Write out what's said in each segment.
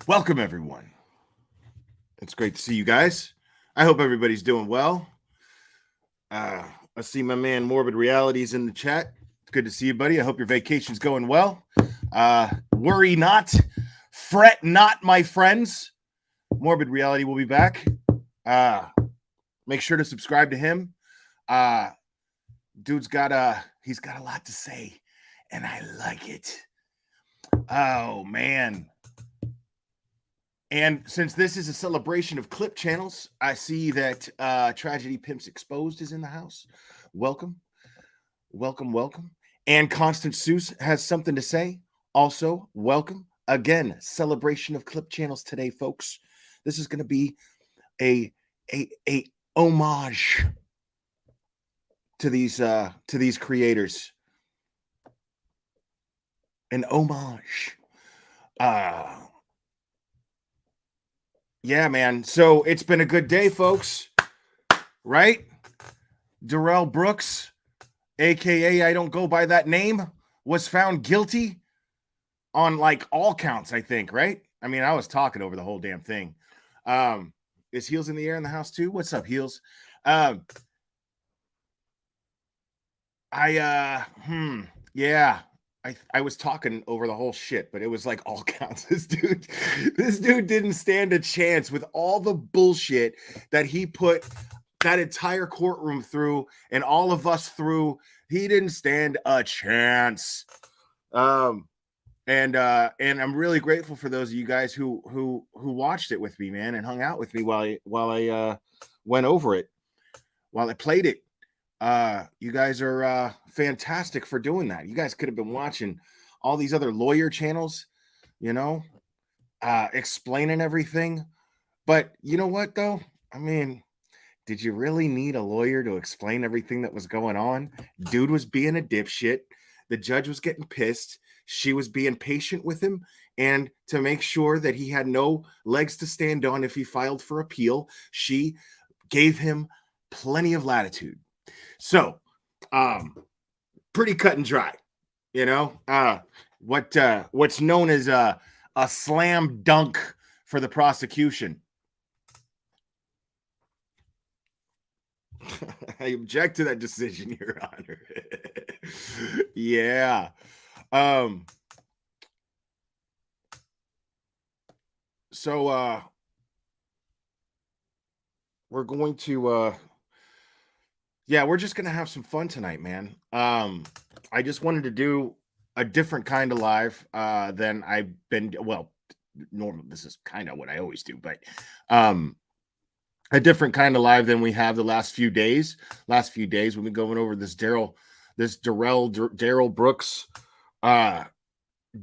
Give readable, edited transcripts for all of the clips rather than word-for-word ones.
Welcome, everyone. It's great to see you guys. I hope everybody's doing well. I see my man Morbid Realities in the chat. It's good to see you, buddy. I hope your vacation's going well. Worry not, fret not, my friends. Morbid Reality will be back. Make sure to subscribe to him. Dude's he's got a lot to say, and I like it. Oh man. And since this is a celebration of clip channels, I see that Tragedy Pimps Exposed is in the house. Welcome. Welcome, welcome. And Constant Seuss has something to say. Also, welcome. Again, celebration of clip channels today, folks. This is going to be a homage to these creators. An homage. Yeah, man. So it's been a good day, folks. Right? Darrell Brooks, aka I don't go by that name, was found guilty on like all counts, I think, right? I mean, I was talking over the whole damn thing. Is Heels in the air in the house too? What's up, Heels? Yeah. I was talking over the whole shit, but it was like all counts. This dude didn't stand a chance with all the bullshit that he put that entire courtroom through and all of us through. He didn't stand a chance. And I'm really grateful for those of you guys who watched it with me, man, and hung out with me while I went over it, while I played it. You guys are fantastic for doing that. You guys could have been watching all these other lawyer channels, explaining everything. But you know what, though? I mean, did you really need a lawyer to explain everything that was going on? Dude was being a dipshit. The judge was getting pissed. She was being patient with him. And to make sure that he had no legs to stand on if he filed for appeal, she gave him plenty of latitude. So, pretty cut and dry, what's known as a slam dunk for the prosecution. I object to that decision, Your Honor. Yeah. So we're going to we're just gonna have some fun tonight, man. I just wanted to do a different kind of live than I've been. Well, normal. This is kind of what I always do, but a different kind of live than we have the last few days. Last few days, we've been going over this Darrell Brooks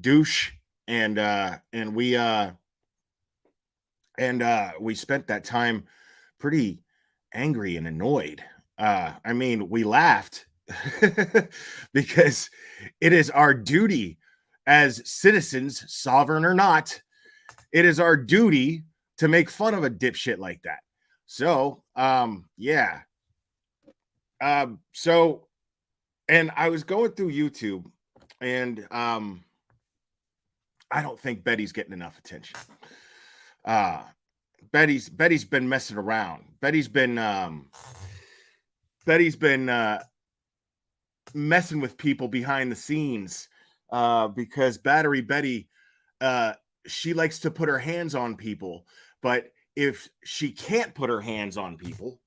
douche, and we spent that time pretty angry and annoyed. I mean, we laughed because it is our duty as citizens, sovereign or not, it is our duty to make fun of a dipshit like that. So, yeah. So, and I was going through YouTube, and I don't think Betty's getting enough attention. Betty's been messing around. Betty's been messing with people behind the scenes because Battery Betty, she likes to put her hands on people, but if she can't put her hands on people,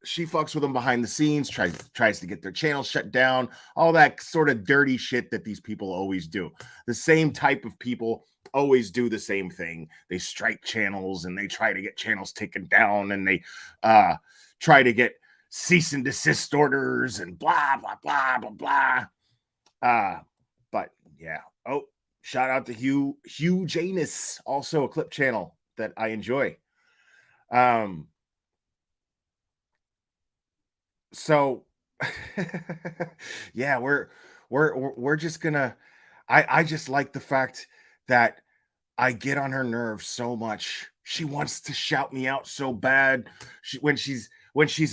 she fucks with them behind the scenes, tries to get their channel shut down, all that sort of dirty shit that these people always do. The same type of people always do the same thing. They strike channels and they try to get channels taken down, and they try to get cease and desist orders and blah, blah, blah, blah, blah. But yeah. Oh, shout out to Hugh Janus, also a clip channel that I enjoy. So yeah, we're just gonna I just like the fact that I get on her nerves so much. She wants to shout me out so bad. When she's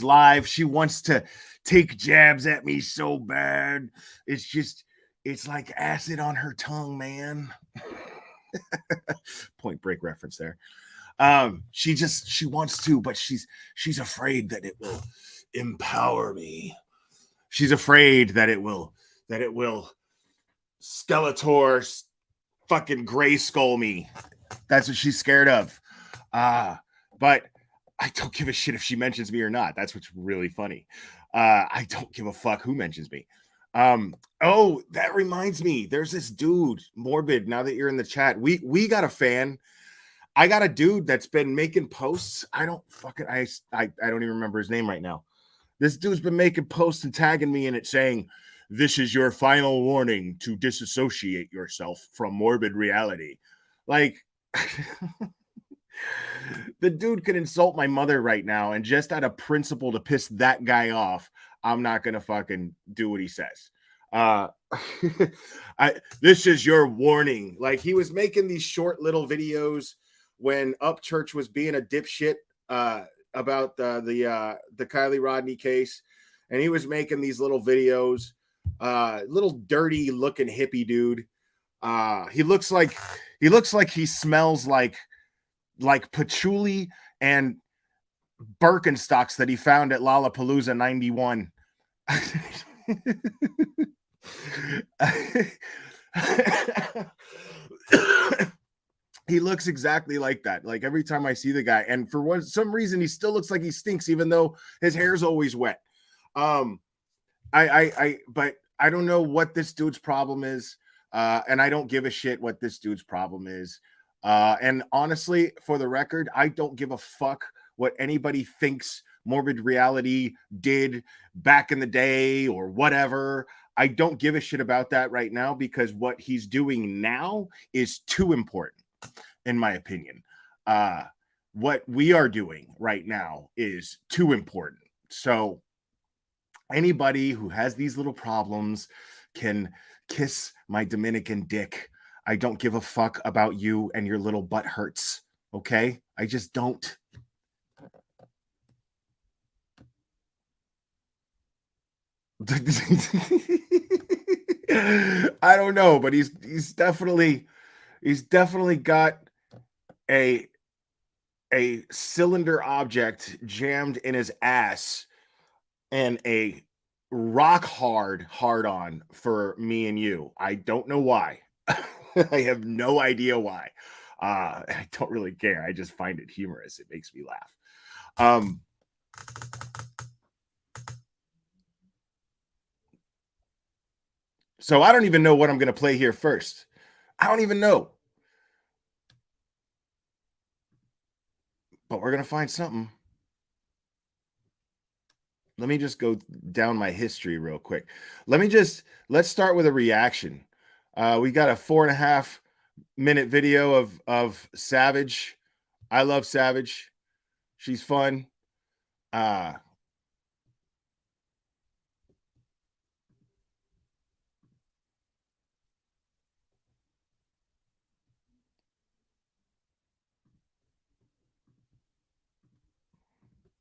live, she wants to take jabs at me so bad. It's like acid on her tongue, man. Point Break reference there. She wants to, but she's afraid that it will empower me. She's afraid that it will Skeletor fucking gray skull me. That's what she's scared of. But I don't give a shit if she mentions me or not. That's what's really funny. I don't give a fuck who mentions me. Oh, that reminds me. There's this dude, Morbid. Now that you're in the chat, we got a fan. I got a dude that's been making posts. I don't even remember his name right now. This dude's been making posts and tagging me in it saying, "This is your final warning to disassociate yourself from morbid reality." Like, the dude could insult my mother right now, and just out of principle to piss that guy off, I'm not gonna fucking do what he says. This is your warning. Like, he was making these short little videos when Upchurch was being a dipshit about the Kylie Rodney case, and he was making these little videos. Little dirty looking hippie dude. He looks like he smells like patchouli and Birkenstocks that he found at Lollapalooza 91. He looks exactly like that. Like, every time I see the guy, and for some reason he still looks like he stinks, even though his hair's always wet. But I don't know what this dude's problem is, and I don't give a shit what this dude's problem is. And honestly, for the record, I don't give a fuck what anybody thinks Morbid Reality did back in the day or whatever. I don't give a shit about that right now, because what he's doing now is too important, in my opinion. What we are doing right now is too important. So anybody who has these little problems can kiss my Dominican dick. I don't give a fuck about you and your little butt hurts. Okay? I just don't. I don't know, but he's definitely got a cylinder object jammed in his ass and a rock hard on for me and you. I don't know why. I have no idea why. I don't really care. I just find it humorous. It makes me laugh. So I don't even know what I'm going to play here first. I don't even know. But we're going to find something. Let me just go down my history real quick. Let's start with a reaction. We got a 4.5 minute video of Savage. I love Savage. She's fun.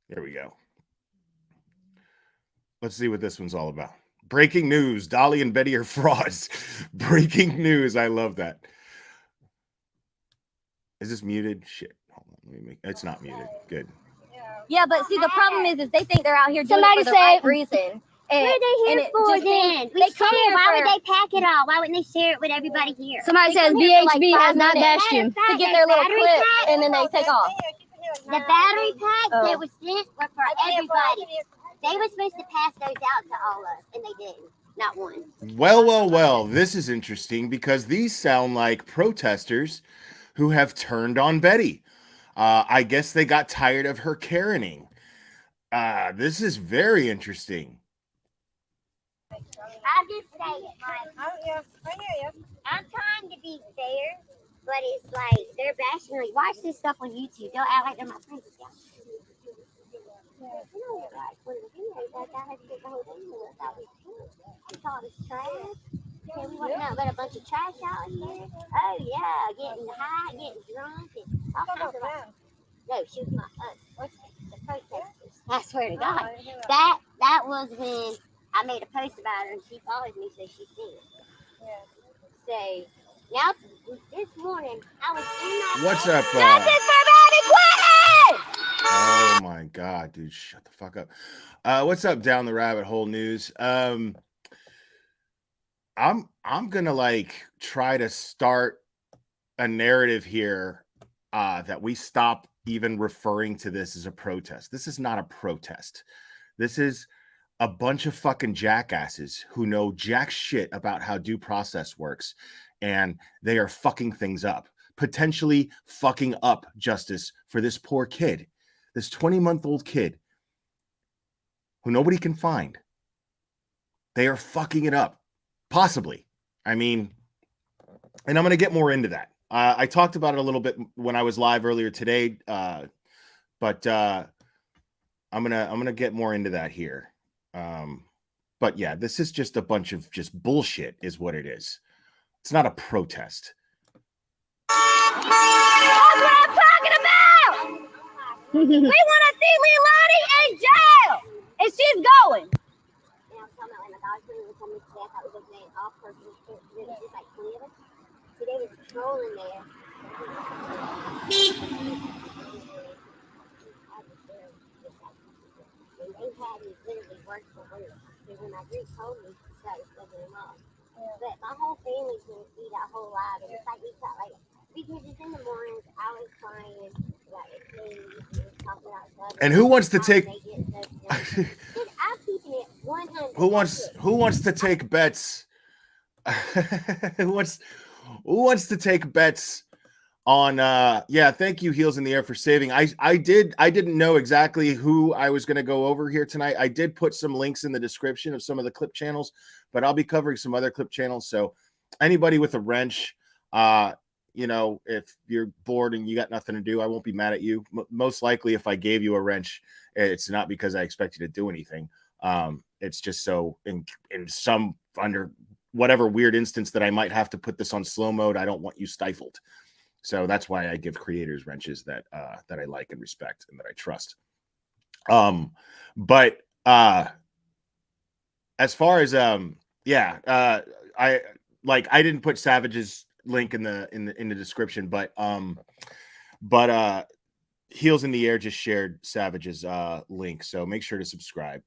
There we go. Let's see what this one's all about. Breaking news. Dolly and Betty are frauds. Breaking news. I love that. Is this muted? Shit. Hold on. It's not muted. Good. Yeah, but see, the problem is they think they're out here doing it for the right reason. What are they here for then? We share. Why would they pack it all? Why wouldn't they share it with everybody here? Somebody says BHB has not bashed you to get their little clip, and then they take off. The battery packs that were sent were for everybody. They were supposed to pass those out to all of us, and they didn't. Not one. Well. This is interesting because these sound like protesters who have turned on Betty. I guess they got tired of her Karening. This is very interesting. I'm just saying, I'm trying to be fair, but it's like they're bashing me. Watch this stuff on YouTube. They'll act like they're my friends. We want nothing but a bunch of trash out here. Oh yeah, getting high, getting drunk, and all kinds of stuff. No, she was not us. The protesters. I swear to God, that was when I made a post about her, and she followed me, so she seen it. Yeah. So Now, this morning, I was in my What's bed. up? Justice for Betty Quinn! Oh my god, dude, shut the fuck up. What's up, down the rabbit hole news? I'm gonna like try to start a narrative here that we stop even referring to this as a protest. This is not a protest. This is a bunch of fucking jackasses who know jack shit about how due process works, and they are fucking things up, potentially fucking up justice for this poor kid, this 20-month-old kid who nobody can find. They are fucking it up, possibly. I mean, and I'm going to get more into that. I talked about it a little bit when I was live earlier today, but I'm gonna get more into that here. But yeah, this is just a bunch of just bullshit, is what it is. It's not a protest. That's what I'm talking about! We want to see Leilani in jail! And she's going. And I was talking about like my dog's room was on this desk. I was looking at all persons. There was just like 20 of us. So they was trolling there. And they had me literally word for word. So when my group told me, she started sucking them off. But my whole family's gonna see that whole live, and it's like we felt like because it's in the mornings, I was crying about the things, talking about stuff. And who wants to take? I'm keeping it 100. Who wants to take bets? who wants to take bets on yeah, thank you, Heels in the Air, for saving. I didn't know exactly who I was going to go over here tonight. I did put some links in the description of some of the clip channels, but I'll be covering some other clip channels. So anybody with a wrench, you know, if you're bored and you got nothing to do, I won't be mad at you. Most likely, if I gave you a wrench, it's not because I expect you to do anything. It's just so in some under whatever weird instance that I might have to put this on slow mode, I don't want you stifled. So that's why I give creators wrenches that that I like and respect and that I trust. But as far as yeah, I didn't put Savage's link in the description, but Heels in the Air just shared Savage's link, so make sure to subscribe.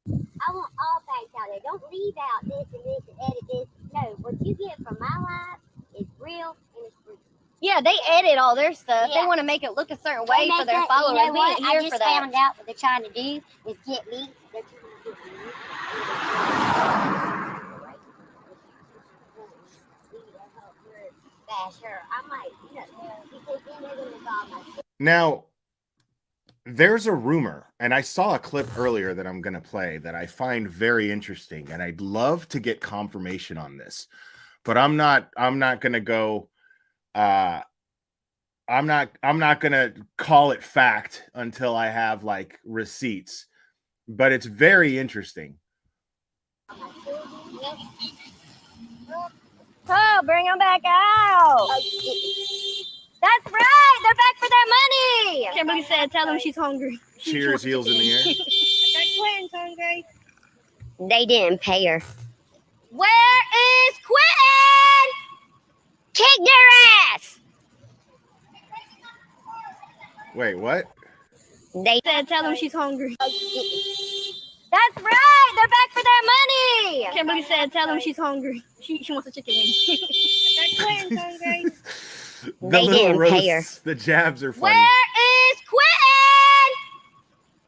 I want all facts out there. Don't leave out this and this and edit this. No, what you get from my life is real and it's free. Yeah, they edit all their stuff. Yeah. They want to make it look a certain way for their that, followers. You know what? We ain't here I just for that. found out what they're trying to do is get me. They're trying to get me. Bash her. I'm like, you know, because then they're going to call my. Now, there's a rumor, and I saw a clip earlier that I'm going to play that I find very interesting, and I'd love to get confirmation on this, but I'm not going to go. I'm not going to call it fact until I have like receipts, but it's very interesting. Oh, bring them back out. That's right. They're back for their money. Kimberly said, tell them she's hungry. Cheers, Heels in the Air. Quinn's hungry. They didn't pay her. Where is Quinn? Kick their ass. Wait, what? They said, tell them she's hungry. That's right. They're back for their money. Kimberly said, tell them she's hungry. She wants a chicken wing. Quinn's hungry. The little roasts, the jabs are funny. Where is Quinn?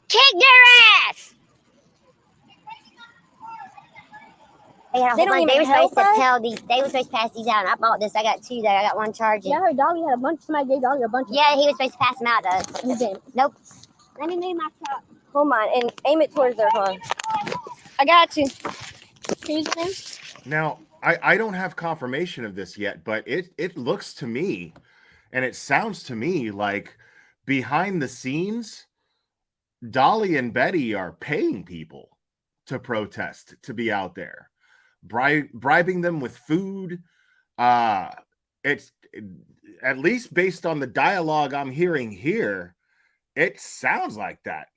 Kick their ass. They don't even they were supposed help us? to tell these. They were supposed to pass these out, and I bought this. I got two there. I got one charging. Yeah, I heard Dolly had a bunch. Somebody gave Dolly a bunch. Yeah, he was supposed to pass them out though. You didn't. Nope. Let me move my truck. Hold on and aim it towards their phone. I got you. Can you zoom in? Now, I don't have confirmation of this yet, but it looks to me, and it sounds to me like behind the scenes, Dolly and Betty are paying people to protest, to be out there, bribing them with food. It's at least based on the dialogue I'm hearing here, it sounds like that.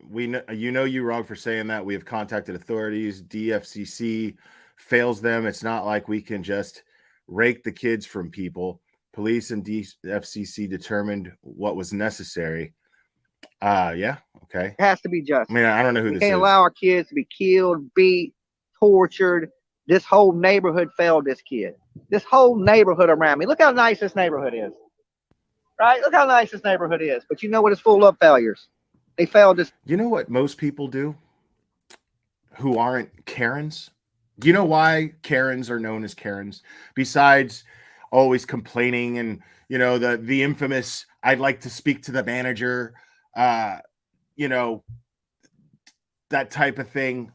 We know you're wrong for saying that. We have contacted authorities. DFCC fails them. It's not like we can just rake the kids from people. Police and DFCC determined what was necessary. Yeah, okay. It has to be just. I mean, I don't know who We this can't is. allow our kids to be killed, beat, tortured. This whole neighborhood failed this kid. This whole neighborhood around me. Look how nice this neighborhood is. Right? Look how nice this neighborhood is. But you know what? It's full of failures. They failed this. You know what most people do who aren't Karens? Do you know why Karens are known as Karens? Besides always complaining and, you know, the infamous, I'd like to speak to the manager, you know, that type of thing.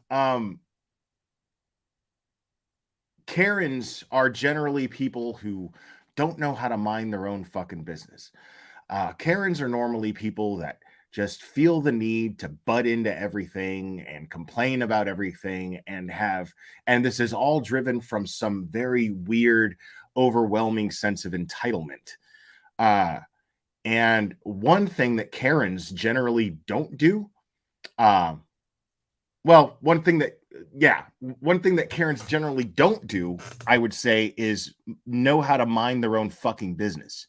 Karens are generally people who don't know how to mind their own fucking business. Karens are normally people that just feel the need to butt into everything and complain about everything and this is all driven from some very weird, overwhelming sense of entitlement. And one thing that Karens generally don't do, one thing that Karens generally don't do, I would say, is know how to mind their own fucking business.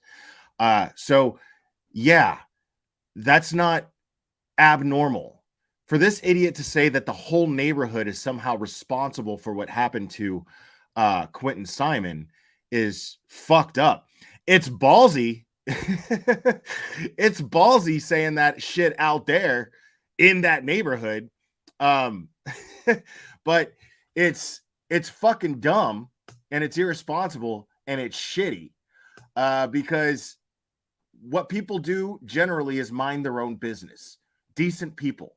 So yeah, that's not abnormal. For this idiot to say that the whole neighborhood is somehow responsible for what happened to Quentin Simon is fucked up. It's ballsy. It's ballsy saying that shit out there in that neighborhood. But it's fucking dumb and it's irresponsible and it's shitty. Because what people do generally is mind their own business. Decent people.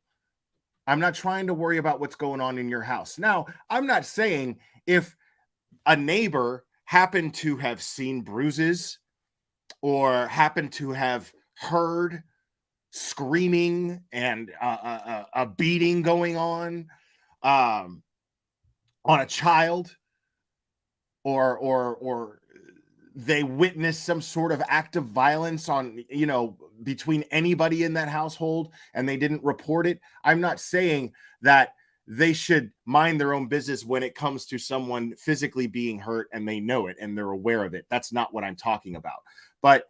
I'm not trying to worry about what's going on in your house. Now, I'm not saying if a neighbor happened to have seen bruises or happened to have heard screaming and a beating going on a child, or they witnessed some sort of act of violence on, you know, between anybody in that household and they didn't report it. I'm not saying that they should mind their own business when it comes to someone physically being hurt and they know it and they're aware of it. That's not what I'm talking about. But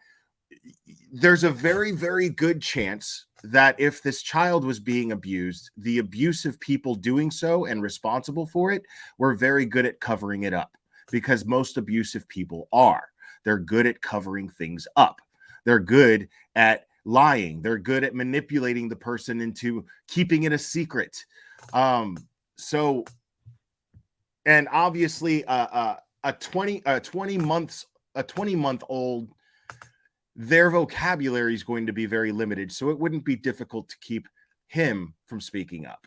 there's a very, very good chance that if this child was being abused, the abusive people doing so and responsible for it were very good at covering it up, because most abusive people are. They're good at covering things up. They're good at lying. They're good at manipulating the person into keeping it a secret. And obviously a 20-month-old, their vocabulary is going to be very limited, so it wouldn't be difficult to keep him from speaking up.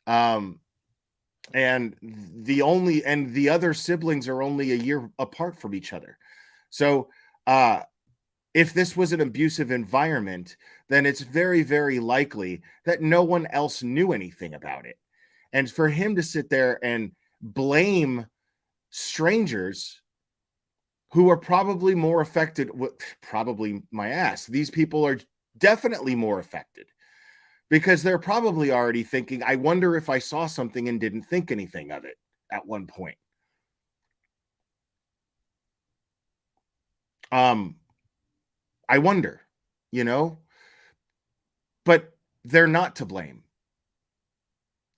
And the other siblings are only a year apart from each other. So if this was an abusive environment, then it's very, very likely that no one else knew anything about it. And for him to sit there and blame strangers who are probably more affected, probably my ass. These people are definitely more affected because they're probably already thinking, I wonder if I saw something and didn't think anything of it at one point. I wonder, you know, but they're not to blame.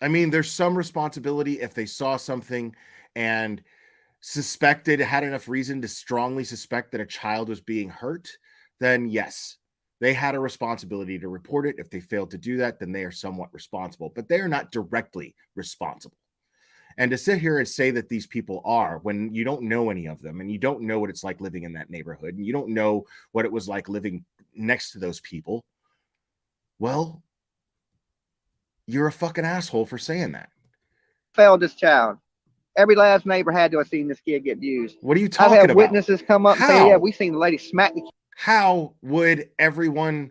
I mean, there's some responsibility if they saw something and had enough reason to strongly suspect that a child was being hurt, then yes, they had a responsibility to report it. If they failed to do that, then they are somewhat responsible, but they are not directly responsible. And to sit here and say that these people are, when you don't know any of them and you don't know what it's like living in that neighborhood and you don't know what it was like living next to those people, well, you're a fucking asshole for saying that. Failed this child. Every last neighbor had to have seen this kid get abused. What are you talking I've about? had witnesses come up and say, yeah, we seen the lady smack the kid. How would everyone,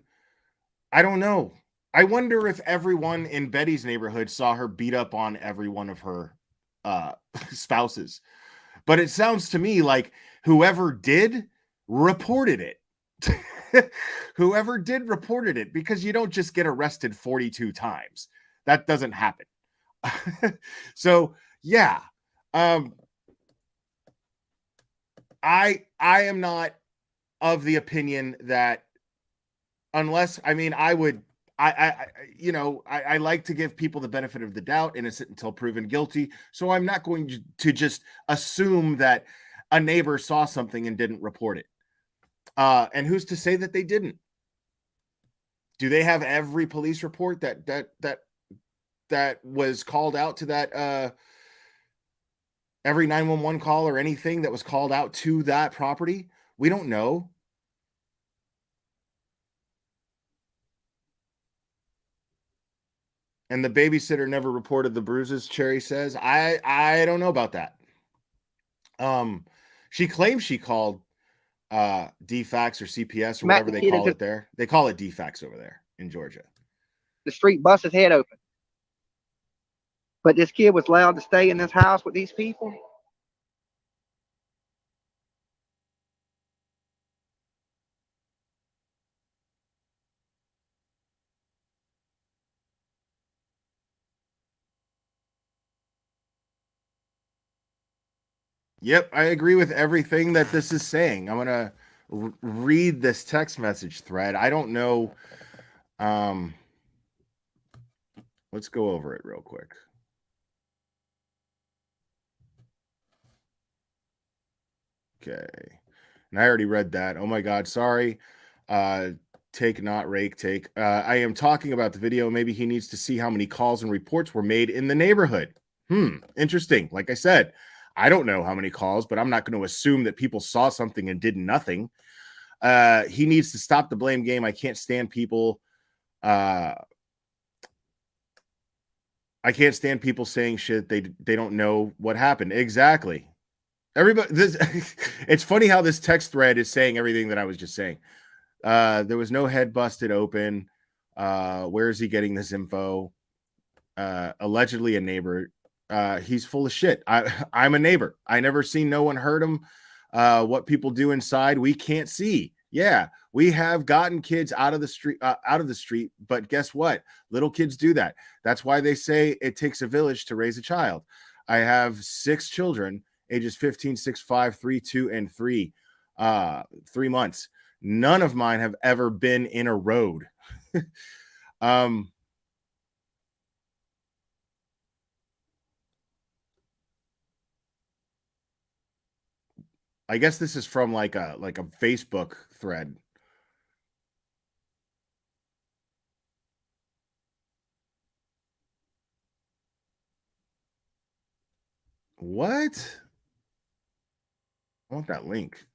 I don't know. I wonder if everyone in Betty's neighborhood saw her beat up on every one of her spouses. But it sounds to me like whoever did reported it. whoever did reported it, because you don't just get arrested 42 times. That doesn't happen. So yeah, I am not of the opinion that, unless, I mean, I like to give people the benefit of the doubt, innocent until proven guilty. So I'm not going to just assume that a neighbor saw something and didn't report it. And who's to say that they didn't? Do they have every police report that was called out to that, every 911 call or anything that was called out to that property? We don't know. And the babysitter never reported the bruises, Cherry says. I don't know about that. She claims she called DFAX or CPS or whatever they call it there. They call it DFAX over there in Georgia. The street bust his head open. But this kid was allowed to stay in this house with these people. Yep, I agree with everything that this is saying. I'm gonna read this text message thread. I don't know. Let's go over it real quick. Okay, and I already read that. Oh my God, sorry. Take not rake take. I am talking about the video. Maybe he needs to see how many calls and reports were made in the neighborhood. Interesting. Like I said, I don't know how many calls, but I'm not going to assume that people saw something and did nothing. He needs to stop the blame game. I can't stand people. I can't stand people saying shit they don't know what happened. Exactly. Everybody, it's funny how this text thread is saying everything that I was just saying. There was no head busted open. Where is he getting this info? Allegedly a neighbor. He's full of shit. I'm a neighbor. I never seen no one hurt him. What people do inside, we can't see. Yeah, we have gotten kids out of the street, but guess what? Little kids do that. That's why they say it takes a village to raise a child. I have 6 children, ages 15, 6, 5, 3, 2, and 3 months. None of mine have ever been in a road. I guess this is from like a Facebook thread. What? I want that link.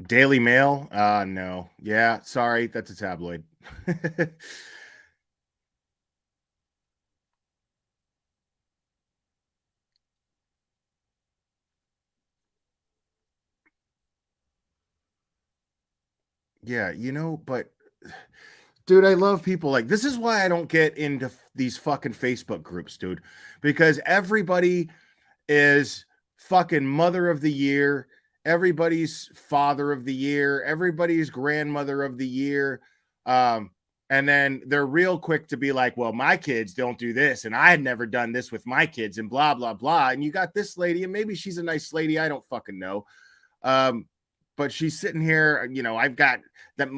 Daily Mail? No. Yeah, sorry, that's a tabloid. Yeah, but dude, I love people like this. Is why I don't get into these fucking Facebook groups, dude, because everybody is fucking mother of the year, everybody's father of the year, everybody's grandmother of the year. And then they're real quick to be like, well, my kids don't do this, and I had never done this with my kids, and blah, blah, blah. And you got this lady, and maybe she's a nice lady, I don't fucking know. But she's sitting here, I've got that.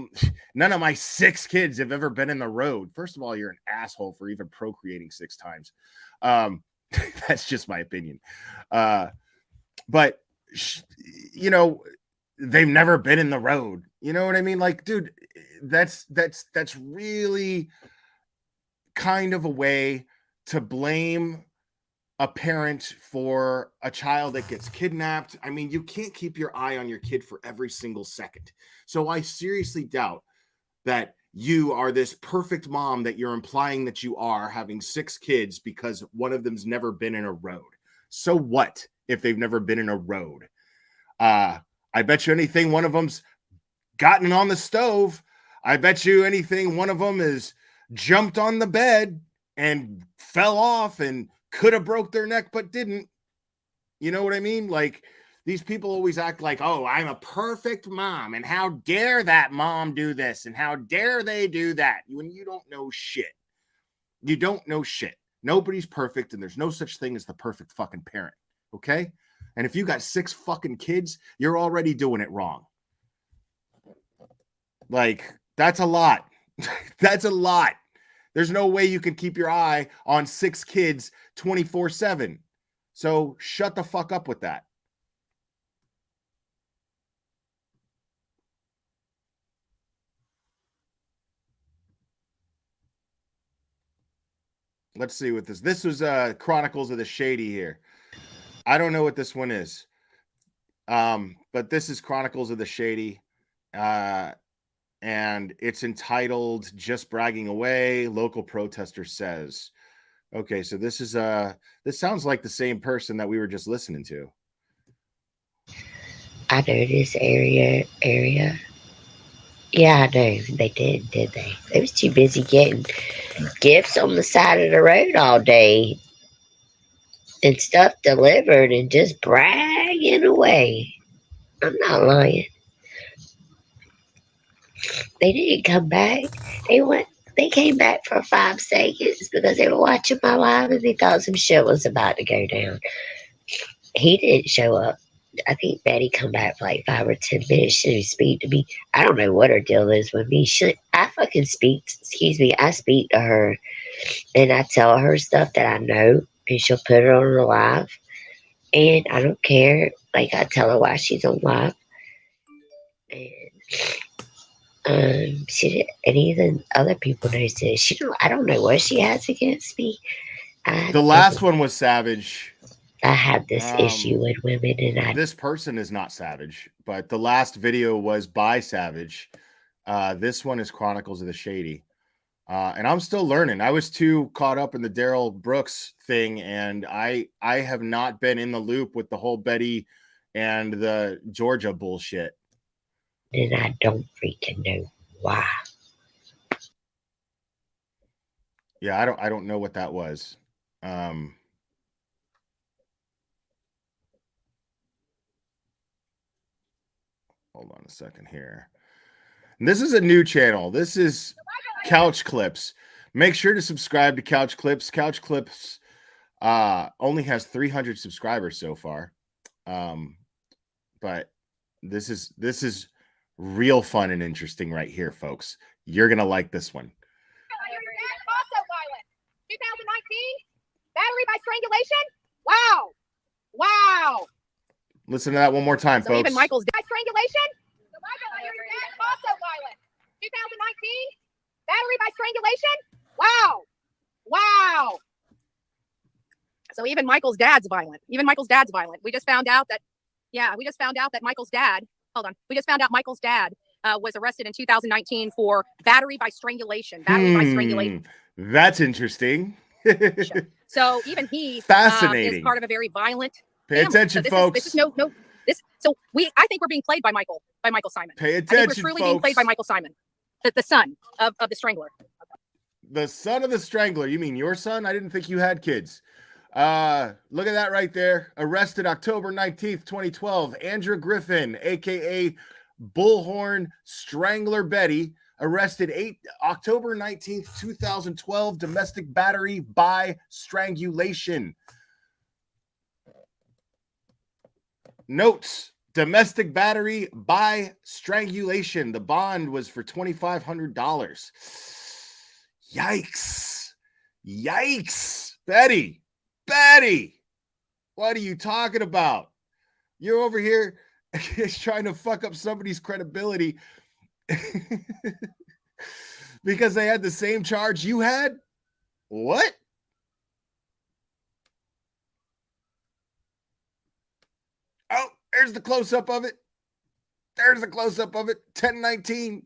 None of my 6 kids have ever been in the road. First of all, you're an asshole for even procreating 6 times. That's just my opinion. But they've never been in the road. You know what I mean? Like, dude, that's really kind of a way to blame a parent for a child that gets kidnapped. I mean, you can't keep your eye on your kid for every single second. So I seriously doubt that you are this perfect mom that you're implying that you are, having 6 kids because one of them's never been in a road. So what if they've never been in a road? I bet you anything one of them's gotten on the stove. I bet you anything one of them is jumped on the bed and fell off and could have broke their neck but didn't. You know what I mean? Like, these people always act like, oh, I'm a perfect mom, and how dare that mom do this, and how dare they do that, when you don't know shit. You don't know shit. Nobody's perfect, and there's no such thing as the perfect fucking parent, okay? And if you got 6 fucking kids, you're already doing it wrong. Like, that's a lot. That's a lot. There's no way you can keep your eye on 6 kids 24/7. So shut the fuck up with that. Let's see what this was Chronicles of the Shady here. I don't know what this one is. But this is Chronicles of the Shady. And it's entitled Just Bragging Away, Local Protester Says. Okay, so this is this sounds like the same person that we were just listening to. I know this area. Yeah, I know. They did they? They was too busy getting gifts on the side of the road all day and stuff delivered and just bragging away. I'm not lying. They didn't come back. They came back for 5 seconds because they were watching my live and they thought some shit was about to go down. He didn't show up. I think Betty come back for like 5 or 10 minutes. She didn't speak to me. I don't know what her deal is with me. I fucking speak. Excuse me. I speak to her, and I tell her stuff that I know, and she'll put it on her live. And I don't care. Like, I tell her why she's on live. And she did, and even other people know this. I don't know what she has against me. The last one was savage. I have this issue with women, and this person is not savage, but the last video was by Savage. This one is Chronicles of the Shady. And I'm still learning. I was too caught up in the Daryl Brooks thing, and I have not been in the loop with the whole Betty and the Georgia bullshit. And I don't freaking know why. Yeah, I don't know what that was. Hold on a second here. And this is a new channel. This is Couch Clips. Make sure to subscribe to Couch Clips. Couch Clips only has 300 subscribers so far. But this is real fun and interesting right here, folks. You're gonna like this one. Also violent. 2019 battery by strangulation. Wow. Listen to that one more time, So folks. even Michael's by strangulation. Also violent. 2019 battery by strangulation. Wow. So even Michael's dad's violent. We just found out that. Yeah, we just found out that Michael's dad. Hold on. We just found out Michael's dad was arrested in 2019 for battery by strangulation. That's interesting. So even he fascinating. Is part of a very violent. Pay attention, folks. This is no. I think we're being played by Michael Simon. Pay attention, I think we're truly being played by Michael Simon, the son of the Strangler. The son of the Strangler. You mean your son? I didn't think you had kids. Look at that right there. Arrested October 19th, 2012. Andrew Griffin, aka Bullhorn Strangler Betty, arrested October 19th, 2012. Domestic battery by strangulation. Notes: domestic battery by strangulation. The bond was for $2,500. Yikes. Betty, what are you talking about? You're over here trying to fuck up somebody's credibility because they had the same charge you had? What? Oh, there's the close-up of it. 10/19,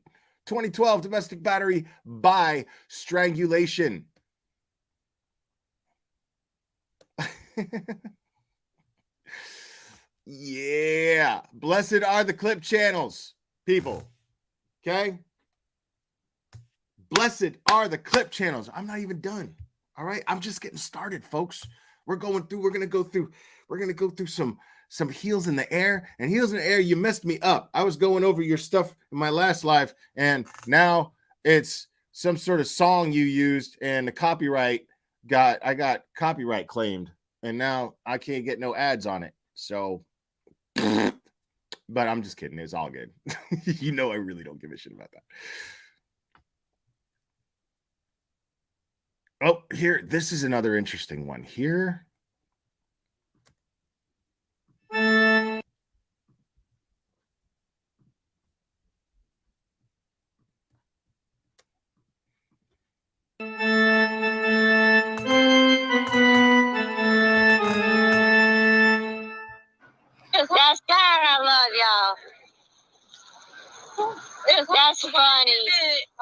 2012, domestic battery by strangulation. Yeah. Blessed are the clip channels, people. Okay? Blessed are the clip channels. I'm not even done. All right? I'm just getting started, folks. We're going to go through some some heels in the air, and heels in the air, you messed me up. I was going over your stuff in my last live, and now it's some sort of song you used, and the copyright I got copyright claimed, and now I can't get no ads on it. So, but I'm just kidding. It's all good. You know, I really don't give a shit about that. Oh, here, this is another interesting one here. That's God, I love y'all. That's funny.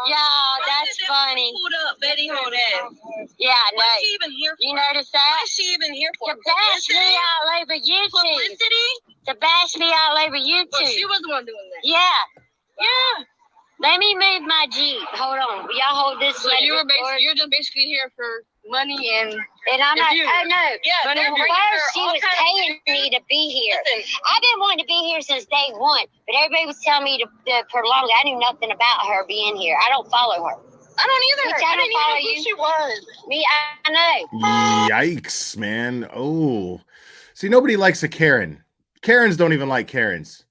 Y'all, that's funny. Hold up, Betty, hold up. Yeah, no. What's she even here for? You notice that? What is she even here for? To bash me all over YouTube. Publicity? To bash me all over YouTube. Well, she was the one doing that. Yeah. Yeah. Let me move my Jeep. Hold on. Y'all hold this. So you're just basically here for money and I'm not. views. Oh no. Yeah, But they're bringing first, her she all was kinds of paying me to be here. Listen. I've been wanting to be here since day one, but everybody was telling me to prolong it. I knew nothing about her being here. I don't follow her. I don't either. Bitch, I don't follow even know you. who she was. Me, I know. Yikes, man. Oh, see, nobody likes a Karen. Karens don't even like Karens.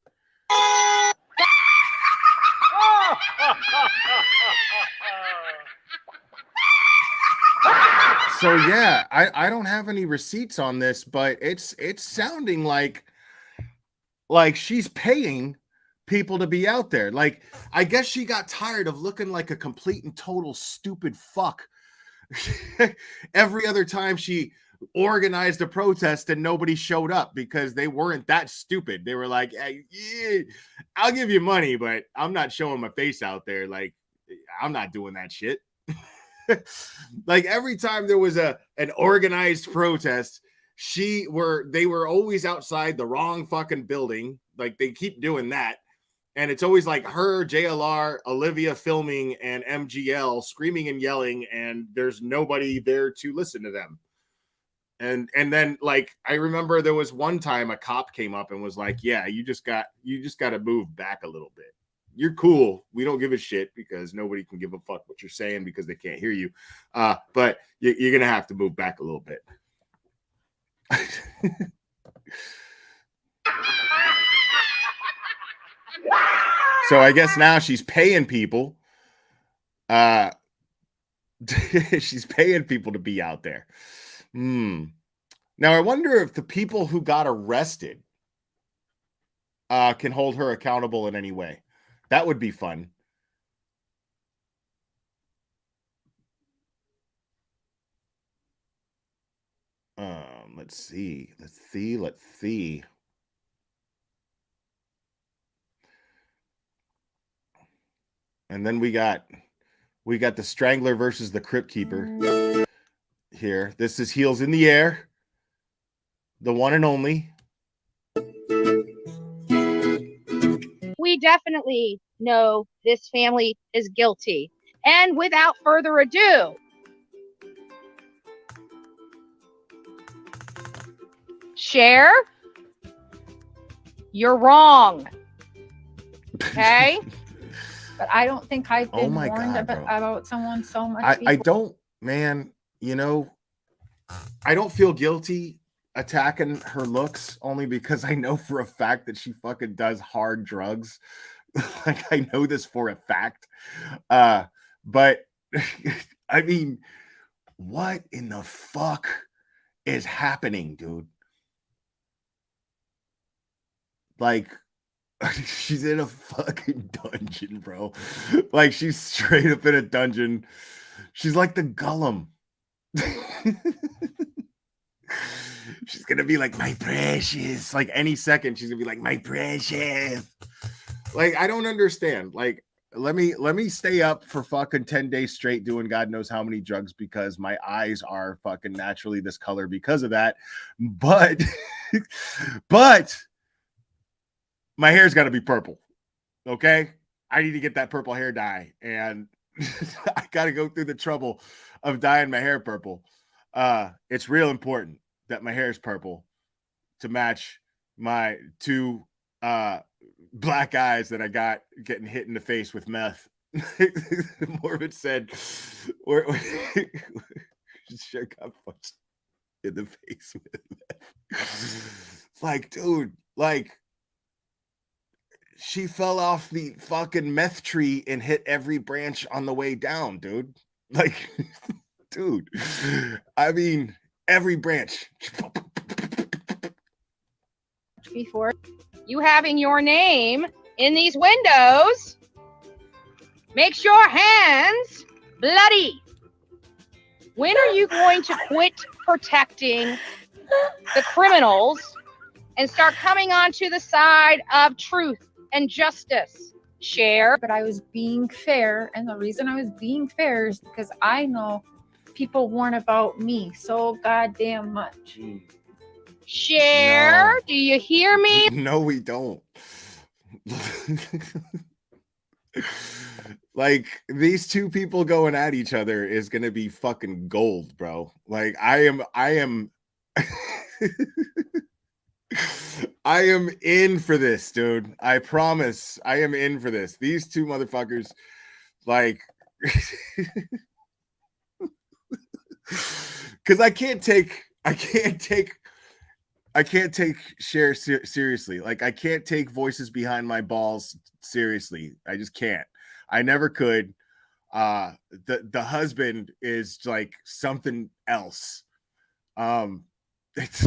So yeah, I don't have any receipts on this, but it's sounding like she's paying people to be out there. Like, I guess she got tired of looking like a complete and total stupid fuck every other time she organized a protest and nobody showed up because they weren't that stupid. They were like, hey, yeah, I'll give you money, but I'm not showing my face out there. Like, I'm not doing that shit. Like, every time there was an organized protest, they were always outside the wrong fucking building. Like, they keep doing that. And it's always like her, JLR, Olivia filming, and MGL screaming and yelling, and there's nobody there to listen to them. And then, like, I remember there was one time a cop came up and was like, yeah, you just got to move back a little bit. You're cool. We don't give a shit because nobody can give a fuck what you're saying because they can't hear you. But you're going to have to move back a little bit. So I guess now she's paying people. She's paying people to be out there. Now I wonder if the people who got arrested can hold her accountable in any way. That would be fun. Let's see. And then we got the Strangler versus the Crypt Keeper here. This is Heels in the Air, the one and only. We definitely know this family is guilty. And without further ado, Cher, you're wrong. Okay? But I don't think I've been warned God, about someone so much. I don't, man, you know, I don't feel guilty attacking her looks only because I know for a fact that she fucking does hard drugs. Like, I know this for a fact. But I mean, what in the fuck is happening, dude? Like, she's in a fucking dungeon, bro. Like, she's straight up in a dungeon. She's like the Gollum. She's gonna be like, my precious. Like, any second, she's gonna be like, my precious. Like, I don't understand. Like, let me stay up for fucking 10 days straight doing God knows how many drugs because my eyes are fucking naturally this color because of that. But my hair's got to be purple. Okay? I need to get that purple hair dye, and I got to go through the trouble of dyeing my hair purple. It's real important that my hair is purple to match my two black eyes that I got getting hit in the face with meth. Morbid said, sure got punched in the face with meth. Like, dude, like, she fell off the fucking meth tree and hit every branch on the way down, dude. Like, dude, I mean, every branch. Before you having your name in these windows makes your hands bloody. When are you going to quit protecting the criminals and start coming onto the side of truth and justice? Share. But I was being fair, and the reason I was being fair is because I know people warn about me so goddamn much. Share. No. Do you hear me? No, we don't. Like, these two people going at each other is gonna be fucking gold, bro. Like, I am I am in for this, dude. I promise I am in for this. These two motherfuckers, like, because I can't take Share seriously. Like, I can't take voices behind my balls seriously. I just can't. I never could. The husband is like something else. It's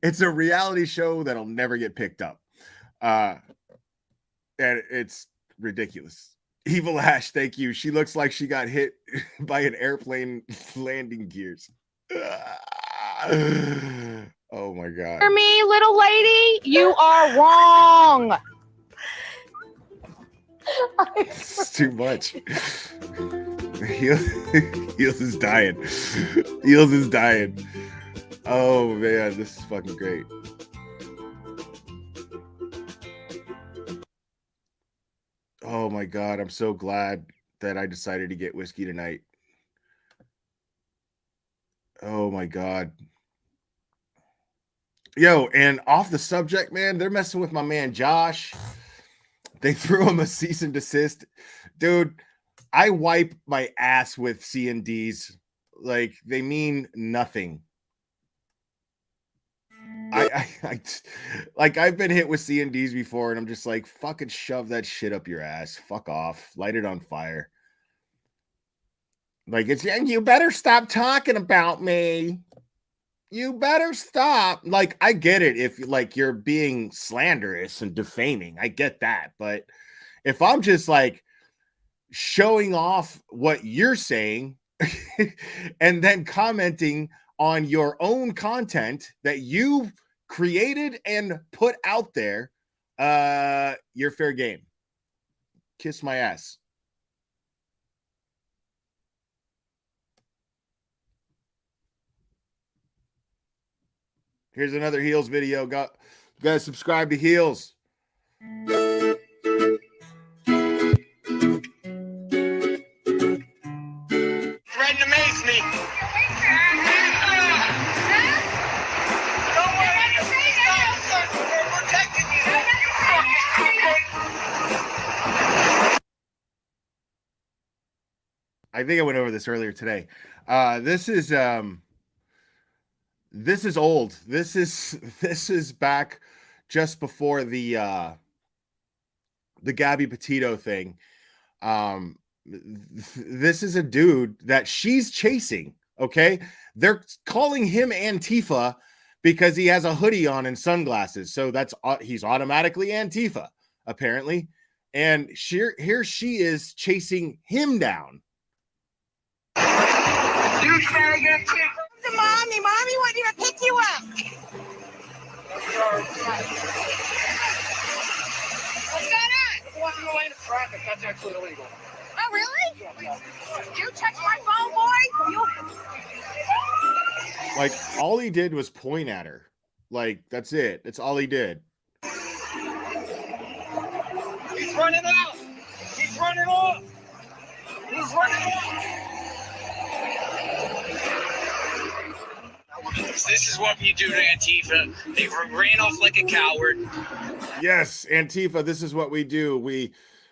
it's a reality show that'll never get picked up. And it's ridiculous. Evil Ash, thank you. She looks like she got hit by an airplane landing gears. Oh my god. Hear me, little lady? You are wrong. It's too much. Heels is dying. Heels is dying. Oh man, this is fucking great. Oh my god, I'm so glad that I decided to get whiskey tonight. Oh my god. Yo, and off the subject, man, they're messing with my man Josh. They threw him a cease and desist. Dude, I wipe my ass with C&Ds. Like, they mean nothing. Like, I've been hit with C&Ds before, and I'm just like, fucking shove that shit up your ass. Fuck off. Light it on fire. Like, it's, you better stop talking about me. You better stop. Like, I get it if, like, you're being slanderous and defaming. I get that. But if I'm just, like, showing off what you're saying and then commenting on your own content that you created and put out there, you're fair game. Kiss my ass. Here's another Heels video. Guys, subscribe to Heels. Threaten to mace me. Don't worry, we're protecting you. I think I went over this earlier today. This is old. This is back just before the Gabby Petito thing. This is a dude that she's chasing. Okay, they're calling him Antifa because he has a hoodie on and sunglasses. So that's he's automatically Antifa, apparently. And here she is chasing him down. You faggot. Mommy wants you to pick you up. What's going on? Walking in the lane of traffic. That's actually illegal. Oh, really? Yeah. You touch my phone, boy? Like, all he did was point at her. Like, that's it. That's all he did. He's running off. He's running off. He's running off. This is what you do to Antifa. They ran off like a coward. Yes, Antifa, this is what we do.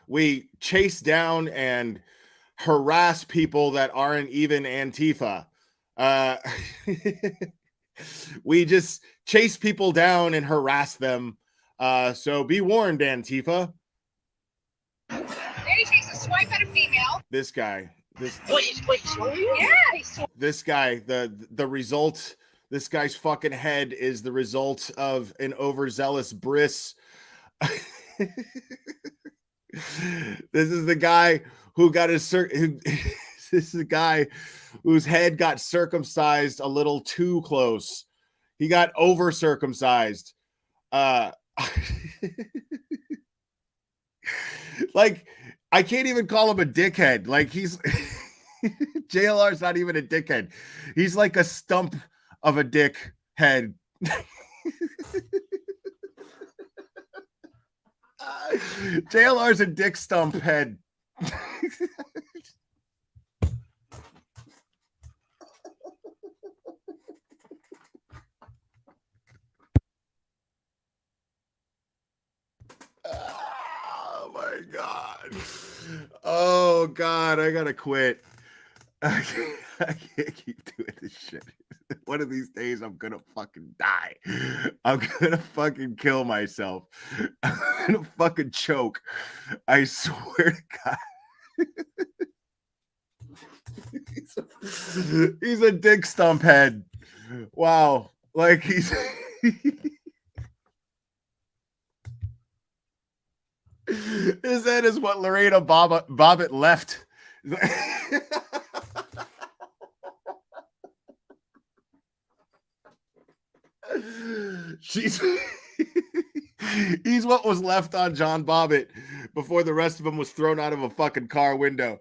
We chase down and harass people that aren't even Antifa. We just chase people down and harass them. So be warned, Antifa. Then he takes a swipe at a female. This guy, Yeah. this guy, the result, this guy's fucking head is the result of an overzealous bris. This is the guy who got his this is the guy whose head got circumcised a little too close. He got over circumcised. Like, I can't even call him a dickhead. Like, he's JLR's not even a dickhead. He's like a stump of a dick head. JLR's a dick stump head. Oh my god. Oh god, I gotta quit. I can't keep doing this shit. One of these days I'm gonna fucking die. I'm gonna fucking kill myself. I'm gonna fucking choke. I swear to God. He's a dick stump head. Wow. Like he's his head is what Lorena Bobbitt left. He's what was left on John Bobbitt before the rest of him was thrown out of a fucking car window.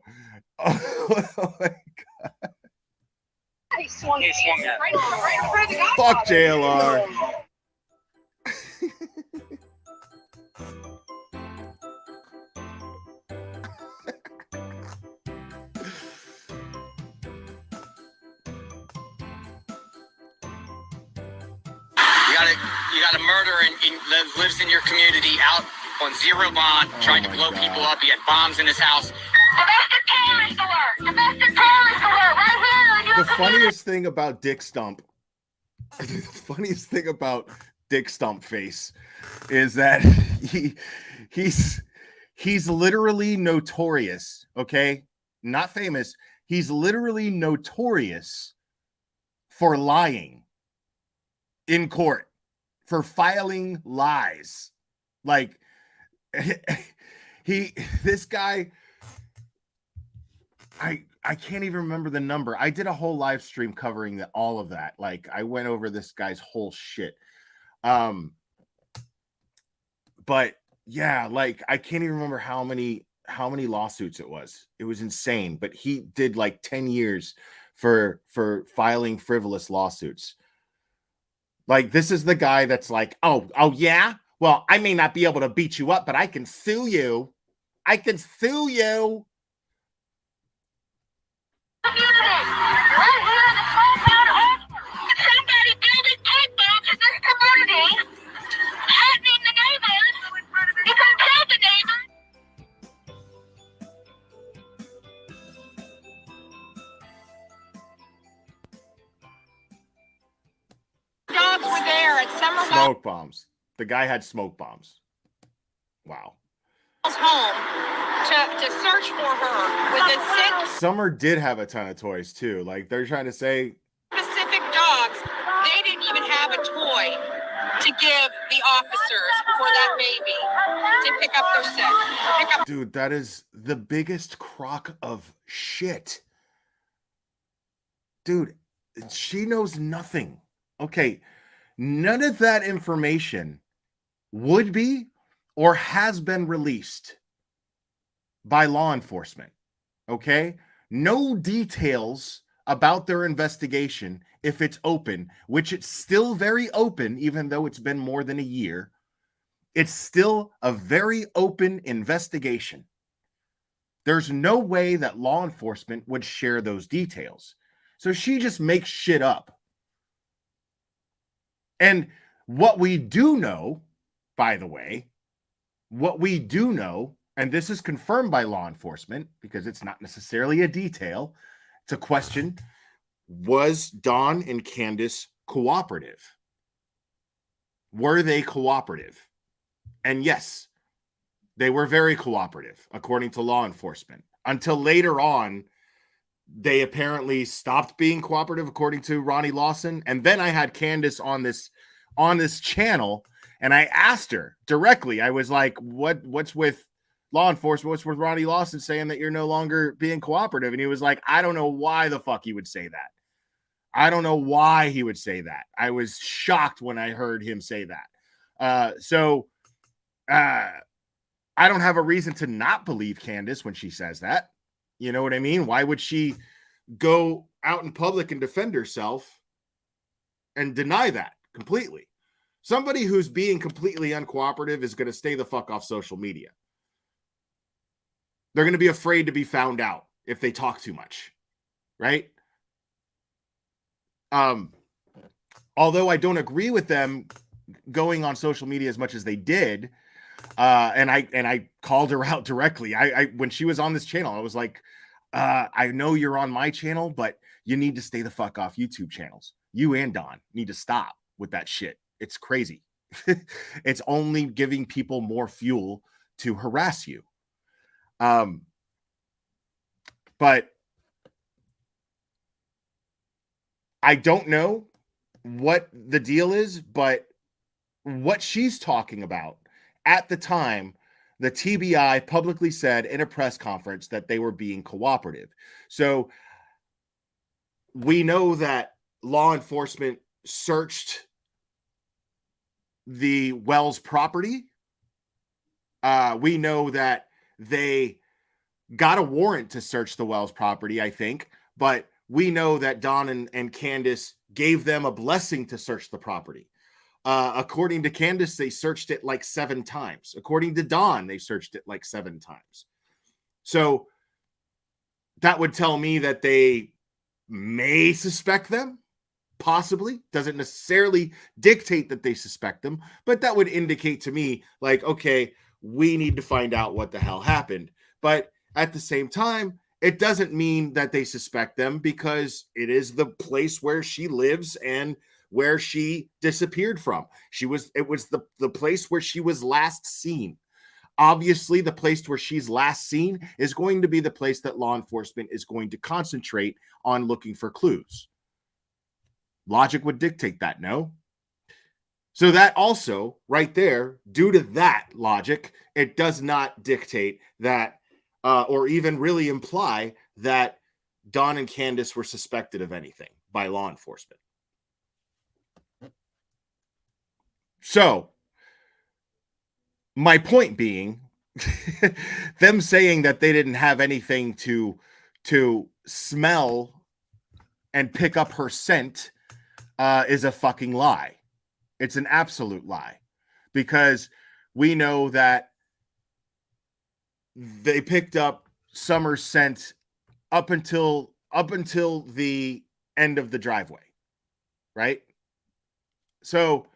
Oh my god. He swung at right in front of the golf Fuck ball. JLR. You got a murderer that lives in your community out on zero bond, trying to blow people up. He had bombs in his house. The funniest thing about Dick Stump, the funniest thing about Dick Stump Face is that he's literally notorious, okay? Not famous. He's literally notorious for lying in court, for filing lies. Like this guy, I can't even remember the number. I did a whole live stream covering all of that. Like I went over this guy's whole shit. But yeah, like I can't even remember how many lawsuits it was. It was insane, but he did like 10 years for filing frivolous lawsuits. Like this is the guy that's like, oh yeah, well, I may not be able to beat you up, but I can sue you. I can sue you. Dogs were there at Summer Smoke bombs. The guy had smoke bombs. Wow. Wall's home to search for her with the six Summer did have a ton of toys too. Like they're trying to say specific dogs. They didn't even have a toy to give the officers for that baby to pick up their scent. dude, that is the biggest crock of shit. Dude, she knows nothing. Okay, none of that information would be or has been released by law enforcement. Okay, no details about their investigation if it's open, which it's still very open, even though it's been more than a year. It's still a very open investigation. There's no way that law enforcement would share those details. So she just makes shit up. And what we do know, by the way, what we do know, and this is confirmed by law enforcement because it's not necessarily a detail, it's a question: was Dawn and Candace cooperative? Were they cooperative? And yes, they were very cooperative, according to law enforcement, until later on. They apparently stopped being cooperative, according to Ronnie Lawson. And then I had Candace on this channel, and I asked her directly. I was like, what's with law enforcement? What's with Ronnie Lawson saying that you're no longer being cooperative? And he was like, I don't know why the fuck he would say that. I don't know why he would say that. I was shocked when I heard him say that. So I don't have a reason to not believe Candace when she says that. You know what I mean? Why would she go out in public and defend herself and deny that completely? Somebody who's being completely uncooperative is going to stay the fuck off social media. They're going to be afraid to be found out if they talk too much, right? Although I don't agree with them going on social media as much as they did, and I called her out directly. I when she was on this channel, I was like, I know you're on my channel, but you need to stay the fuck off YouTube channels. You and Don need to stop with that shit. It's crazy. It's only giving people more fuel to harass you. But I don't know what the deal is, but what she's talking about at the time, the TBI publicly said in a press conference that they were being cooperative. So we know that law enforcement searched the Wells property. We know that they got a warrant to search the Wells property, I think, but we know that Don and Candace gave them a blessing to search the property. According to Candace, they searched it like 7 times. According to Dawn, they searched it like 7 times. So that would tell me that they may suspect them, possibly. Doesn't necessarily dictate that they suspect them, but that would indicate to me, like, okay, we need to find out what the hell happened. But at the same time, it doesn't mean that they suspect them, because it is the place where she lives and where she disappeared from. It was the place where she was last seen. Obviously, the place where she's last seen is going to be the place that law enforcement is going to concentrate on looking for clues. Logic would dictate that, no? So that also, right there, due to that logic, it does not dictate that, or even really imply that Dawn and Candace were suspected of anything by law enforcement. So, my point being, them saying that they didn't have anything to smell and pick up her scent is a fucking lie. It's an absolute lie, because we know that they picked up Summer's scent up until the end of the driveway, right? So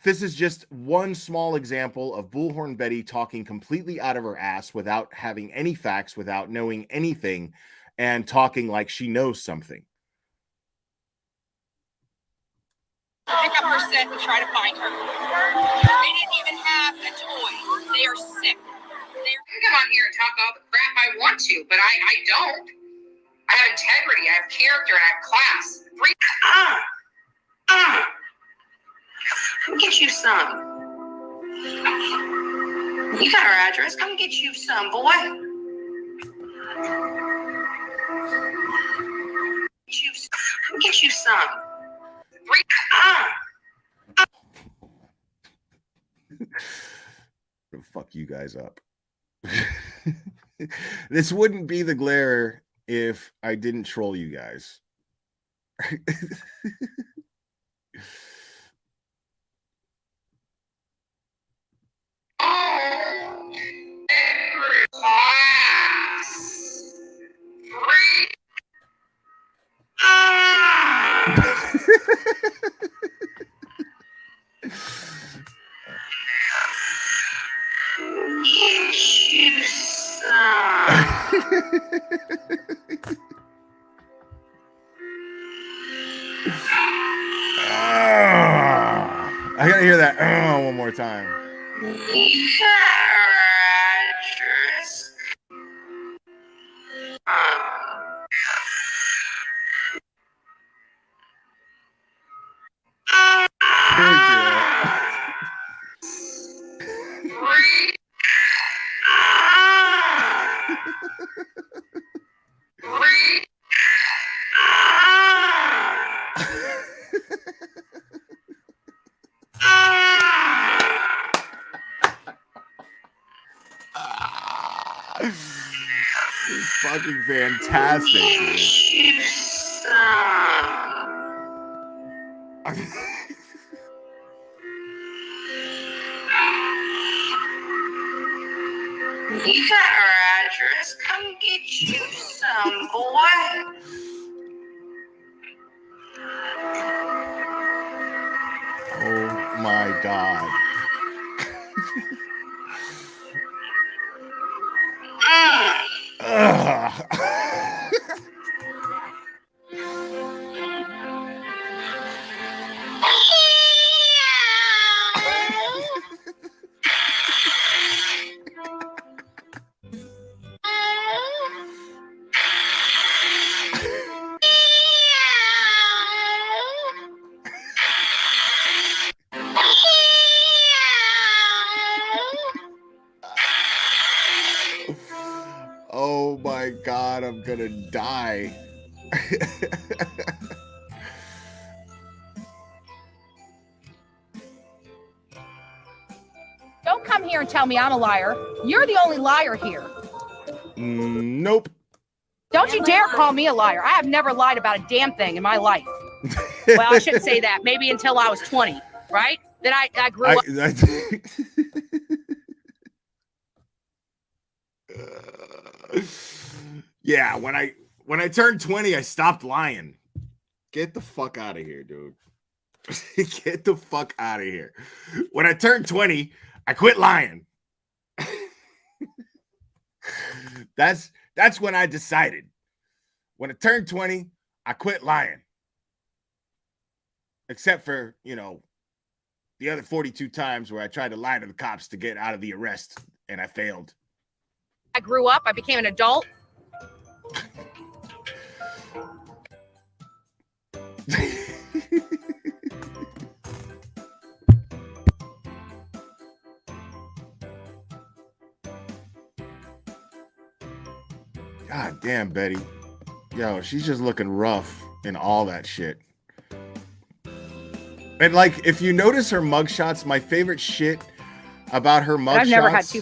this is just one small example of Bullhorn Betty talking completely out of her ass without having any facts, without knowing anything, and talking like she knows something. Pick up her scent and try to find her. They didn't even have a toy. They are sick. I can come on here and talk all the crap I want to, but I don't. I have integrity, I have character, and I have class. Come get you some. You got our address. Come get you some, boy. Come get you some. Fuck you guys up. This wouldn't be the glare if I didn't troll you guys. One more time. Good girl. It's fucking fantastic, dude. You got her address. Come get you some, boy. Oh my god. Oh my god, I'm gonna die. Don't come here and tell me I'm a liar. You're the only liar here. Nope. Don't you dare call me a liar. I have never lied about a damn thing in my life. Well, I shouldn't say that. Maybe until I was 20, right? Then I grew up. Yeah, when I turned 20, I stopped lying. Get the fuck out of here, dude. Get the fuck out of here. When I turned 20, I quit lying. That's when I decided. When I turned 20, I quit lying. Except for, the other 42 times where I tried to lie to the cops to get out of the arrest and I failed. I grew up. I became an adult. God damn, Betty. Yo, she's just looking rough in all that shit. And like, if you notice her mugshots, my favorite shit about her mugshots. I've never had two.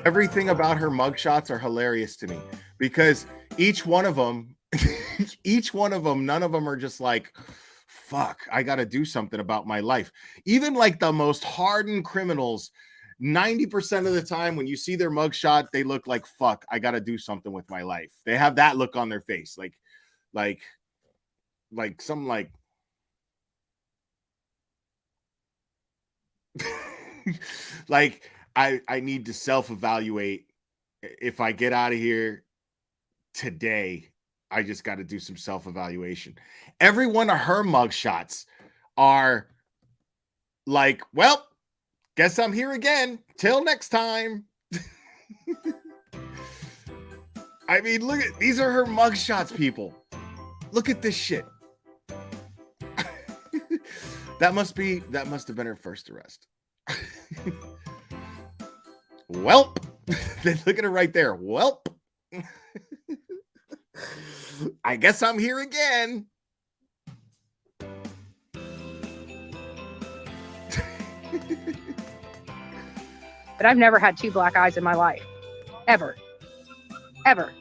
Everything about her mugshots are hilarious to me because each one of them, none of them are just like, fuck, I got to do something about my life. Even like the most hardened criminals, 90% of the time when you see their mugshot, they look like, fuck, I got to do something with my life. They have that look on their face. Like some like, like I need to self-evaluate. If I get out of here today, I just got to do some self-evaluation. Every one of her mugshots are like, well, guess I'm here again. Till next time. I mean, look at these are her mugshots, people. Look at this shit. That must have been her first arrest. Welp. Look at her right there. Welp. I guess I'm here again. But I've never had two black eyes in my life. Ever. Ever.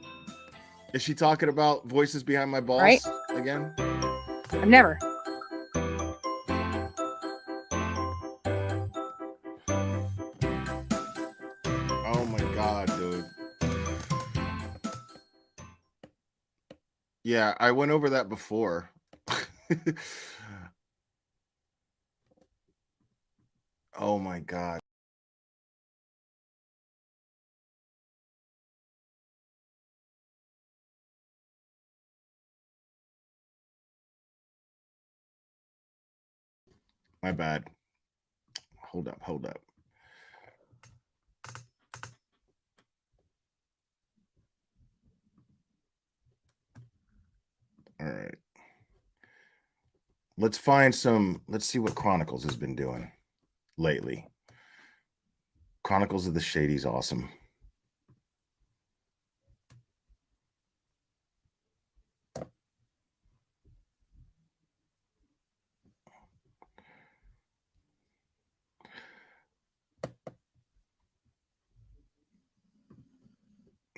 Is she talking about voices behind my balls right? Again? I've never. Oh my God, dude. Yeah, I went over that before. Oh my God. My bad. Hold up. All right. Let's see what Chronicles has been doing lately. Chronicles of the Shady's awesome.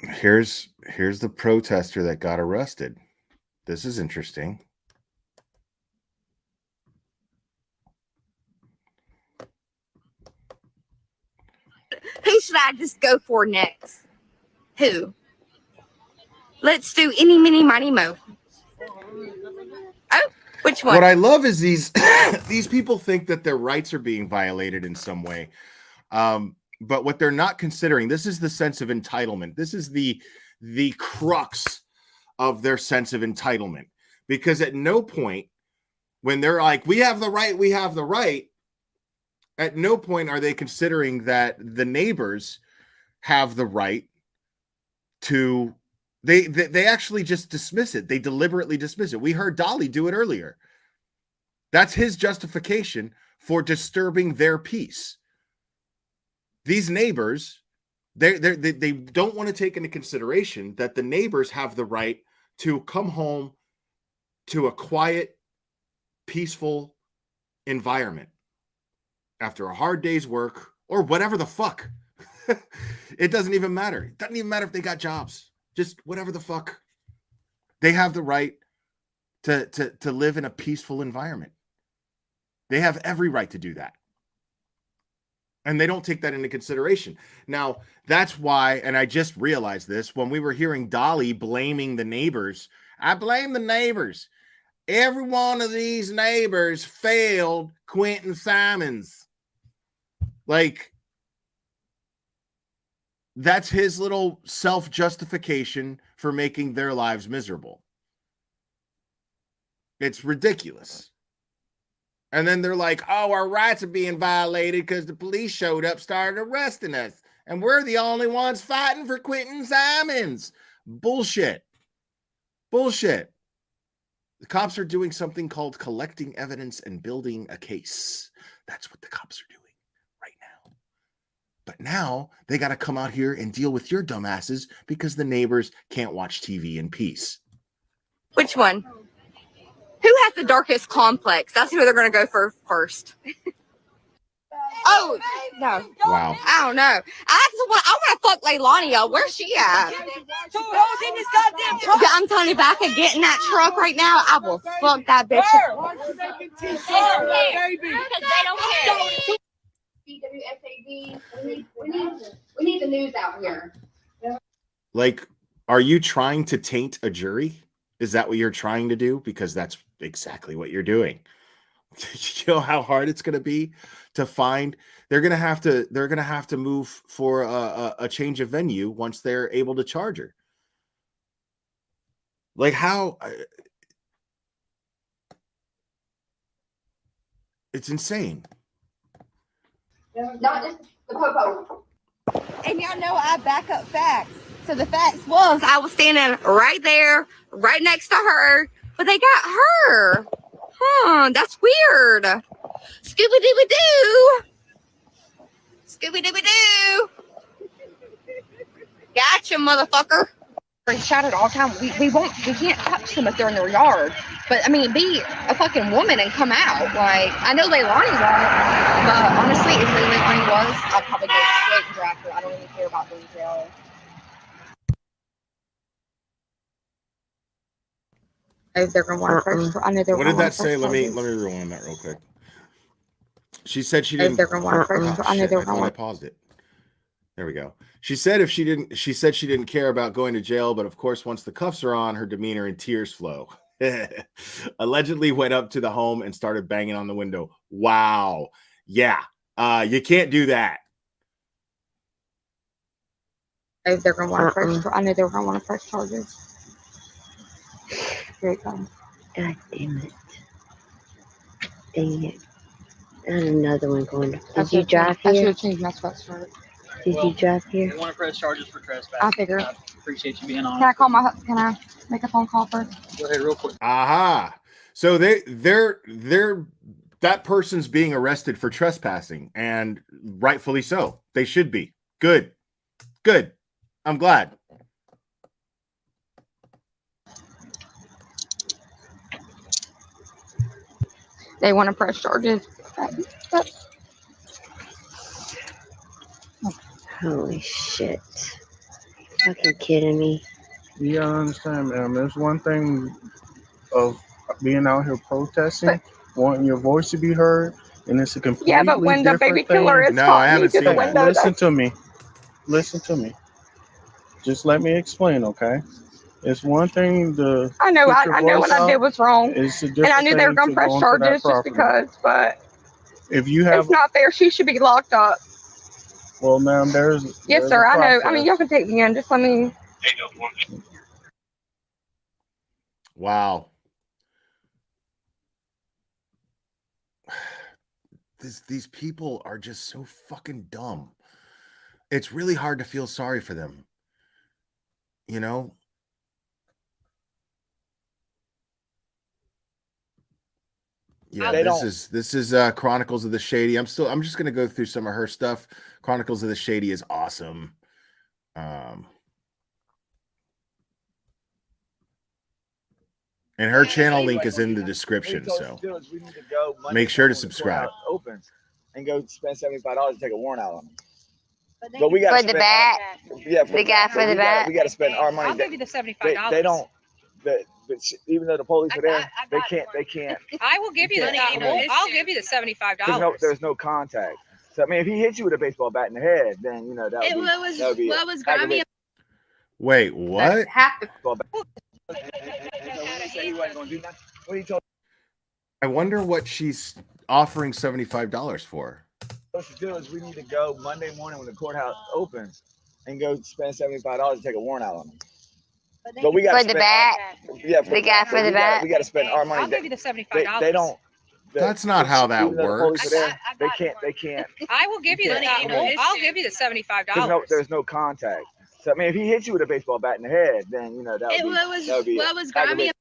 Here's the protester that got arrested. This is interesting. Who should I just go for next? Who? Let's do any, mini, mighty, mo. Oh, which one? What I love is these these people think that their rights are being violated in some way. But what they're not considering, this is the sense of entitlement. This is the crux of their sense of entitlement. Because at no point, when they're like, we have the right, at no point are they considering that the neighbors have the right to, they actually just dismiss it. They deliberately dismiss it. We heard Dolly do it earlier. That's his justification for disturbing their peace. These neighbors, they don't want to take into consideration that the neighbors have the right to come home to a quiet, peaceful environment after a hard day's work or whatever the fuck. It doesn't even matter. It doesn't even matter if they got jobs. Just whatever the fuck. They have the right to live in a peaceful environment. They have every right to do that. And they don't take that into consideration. Now, that's why, and I just realized this, when we were hearing Dolly blaming the neighbors, I blame the neighbors. Every one of these neighbors failed Quentin Simons. Like, that's his little self-justification for making their lives miserable. It's ridiculous. And then they're like, oh, our rights are being violated because the police showed up, started arresting us. And we're the only ones fighting for Quentin Simons. Bullshit. The cops are doing something called collecting evidence and building a case. That's what the cops are doing right now. But now they got to come out here and deal with your dumbasses because the neighbors can't watch TV in peace. Which one? Who has the darkest complex? That's who they're going to go for first. Oh, no. Wow. I don't know. I want to fuck Leilani, y'all. Where's she at? I'm telling you, if I could get in that truck right now, I will fuck that bitch. Because they don't care. We need the news out here. Like, are you trying to taint a jury? Is that what you're trying to do? Because that's exactly what you're doing. You know how hard it's going to be to find. They're going to have to move for a change of venue once they're able to charge her. Like, how? It's insane. Not just the popo. And y'all know I back up facts. So the facts was I was standing right there, right next to her, but they got her. That's weird. Scooby-Dooby-Doo. Scooby-Dooby-Doo. Gotcha, motherfucker. They shout it all the time. We can't touch them if they're in their yard. But I mean, be a fucking woman and come out. Like, I know Leilani won't, but honestly, if Leilani was, I'd probably go straight and drag her. I don't even care about going to jail. They're gonna want to first. I know they're. What did that say? Let me rewind that real quick. She said she didn't. They're gonna want to first. I know they're gonna. I paused it. There we go. She said she didn't care about going to jail, but of course, once the cuffs are on, her demeanor and tears flow. Allegedly went up to the home and started banging on the window. Wow. Yeah. You can't do that. They're gonna want to first. I know they're gonna want to press charges. Here it comes. God damn it. Dang it. And another one going. Did I you should drive I should here? have changed my sweatshirt. Did you drive here? You want to press charges for trespass. I figure. I appreciate you being honest. Can I call my? Can I make a phone call first? Go ahead, real quick. Aha. So they're that person's being arrested for trespassing, and rightfully so. They should be. Good. I'm glad. They want to press charges. Holy shit. Fucking kidding me. You gotta understand, man. There's one thing of being out here protesting, wanting your voice to be heard, and it's a completely Yeah, but when the different baby thing. killer is No, caught I haven't through the seen that. window, Listen to me. Listen to me. Just let me explain, okay? It's one thing to I know. put your I know voice what I did out. was wrong, It's a and different I knew they were thing going to press go onto that charges just property. because. But If you have, it's not fair. She should be locked up. well, ma'am, there's Yes, sir. a I know. I process. mean, y'all can take me in. Just let me. Wow. These people are just so fucking dumb. It's really hard to feel sorry for them. You know? Yeah, this is Chronicles of the Shady. I'm just gonna go through some of her stuff. Chronicles of the Shady is awesome. And her channel link is in the description, so make sure to subscribe. Opens and go spend $75 to take a warrant out on them. But we got For the bat? Yeah, The guy for the bat? We got to spend our money. I'll give you the $75. They don't. But even though the police are there, they can't. I will give you the. I'll give you the $75. There's no contact. So I mean, if he hits you with a baseball bat in the head, then that would be what was grabbing me. Wait, what? Half the. I wonder what she's offering $75 for. What to do is we need to go Monday morning when the courthouse opens and go spend $75 to take a warrant out on them. But we got for the bat? Yeah, the guy for the bat? We got to spend our money. I'll give you the $75. They don't. That's not how that works. They can't. I will give you the. I'll give you the $75. There's no contact. So I mean, if he hits you with a baseball bat in the head, then that would be what was grabbing me.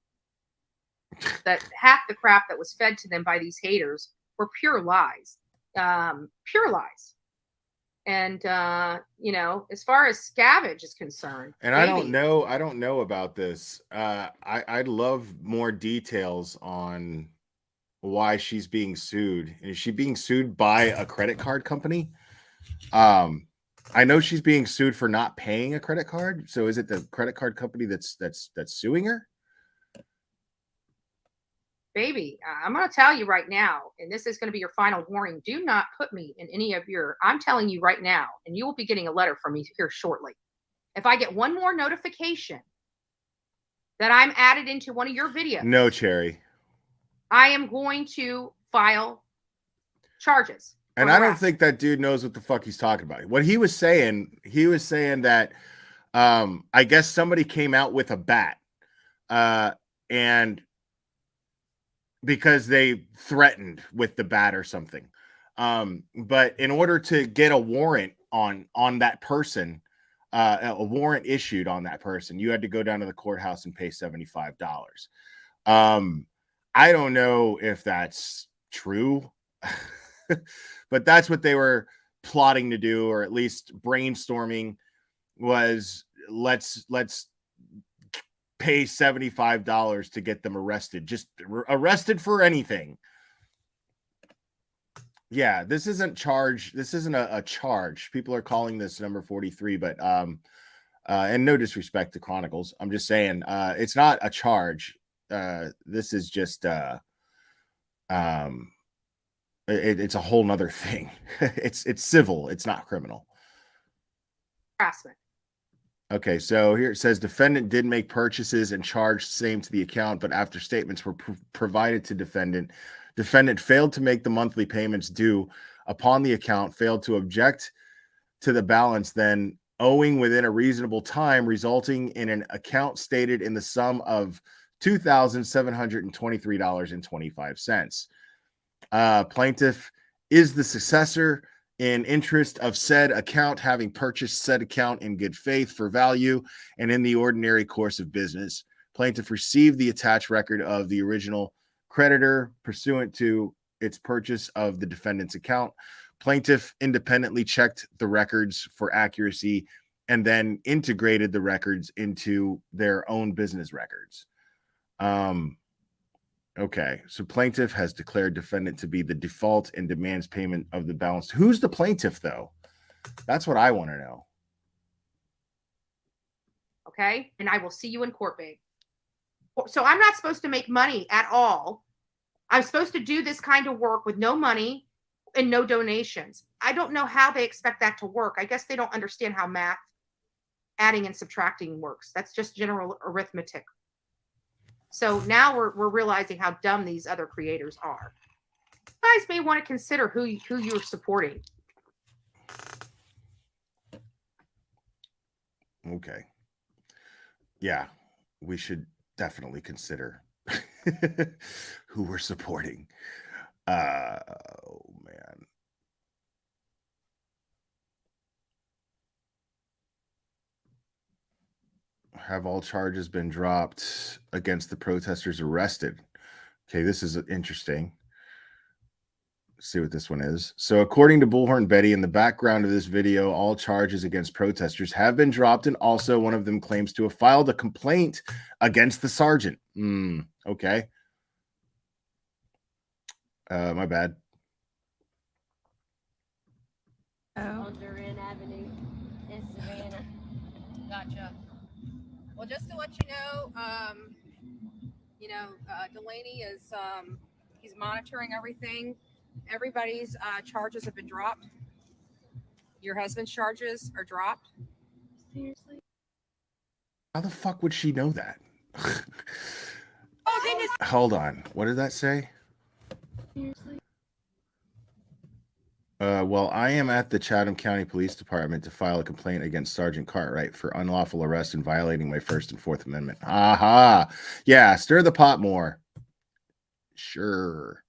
That half the crap that was fed to them by these haters were pure lies. Pure lies. And as far as Scavenge is concerned, and I don't know about this. I'd love more details on why she's being sued. Is she being sued by a credit card company? I know she's being sued for not paying a credit card. So is it the credit card company that's suing her? baby, I'm going to tell you right now, and this is going to be your final warning. Do not put me in any of your, I'm telling you right now, and you will be getting a letter from me here shortly. If I get one more notification that I'm added into one of your videos. No, Cherry. I am going to file charges. And I don't think that dude knows what the fuck he's talking about. What he was saying that I guess somebody came out with a bat and because they threatened with the bat or something. But in order to get a warrant on that person, a warrant issued on that person, you had to go down to the courthouse and pay $75. I don't know if that's true, but that's what they were plotting to do, or at least brainstorming, was let's pay $75 to get them arrested, just arrested for anything. Yeah, this isn't charge. This isn't a charge. People are calling this number 43, but and no disrespect to Chronicles, I'm just saying it's not a charge. This is just it's a whole nother thing. It's civil. It's not criminal. Harassment. Okay, so here it says defendant did make purchases and charged same to the account, but after statements were provided to defendant failed to make the monthly payments due upon the account, failed to object to the balance then owing within a reasonable time, resulting in an account stated in the sum of $2,723.25. Plaintiff is the successor in interest of said account, having purchased said account in good faith for value and in the ordinary course of business. Plaintiff received the attached record of the original creditor pursuant to its purchase of the defendant's account. Plaintiff independently checked the records for accuracy and then integrated the records into their own business records. Okay, so plaintiff has declared defendant to be the default and demands payment of the balance. Who's the plaintiff, though? That's what I want to know. Okay, and I will see you in court, babe. So I'm not supposed to make money at all. I'm supposed to do this kind of work with no money and no donations. I don't know how they expect that to work. I guess they don't understand how math, adding and subtracting works. That's just general arithmetic. So now we're realizing how dumb these other creators are. You guys may want to consider who you're supporting. Okay. Yeah, we should definitely consider who we're supporting. Oh, man. Have all charges been dropped against the protesters arrested? Okay, this is interesting. Let's see what this one is. So according to Bullhorn Betty, in the background of this video, all charges against protesters have been dropped, and also one of them claims to have filed a complaint against the sergeant. Okay. My bad. On Duran Avenue in Savannah. Gotcha. Well, just to let you know, Delaney is he's monitoring everything. Everybody's charges have been dropped. Your husband's charges are dropped. Seriously? How the fuck would she know that? Oh, goodness. Hold on. What did that say? Seriously? Well, I am at the Chatham County Police Department to file a complaint against Sergeant Cartwright for unlawful arrest and violating my First and Fourth Amendment. Aha. Yeah, stir the pot more. Sure.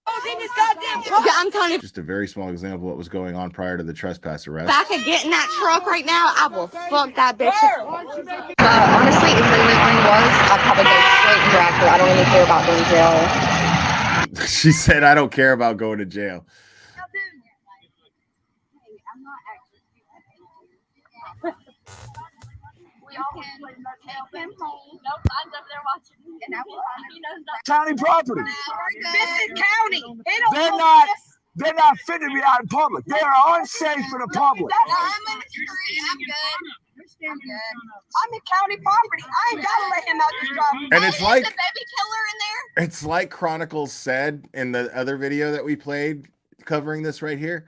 Oh, goodness, goddamn truck. Yeah, I'm telling you, Just a very small example of what was going on prior to the trespass arrest. if I could get in that truck right now, I will fuck that bitch. Honestly, if it really was, I'd probably go straight to after. I don't really care about going to jail. She said, I don't care about going to jail. County property. This is county. They're not fit to be out in public. They are unsafe for the public. I'm in the street. I'm good. I'm good. I'm in county property. I ain't gotta let him out this property. And it's like the baby killer in there. It's like Chronicles said in the other video that we played covering this right here.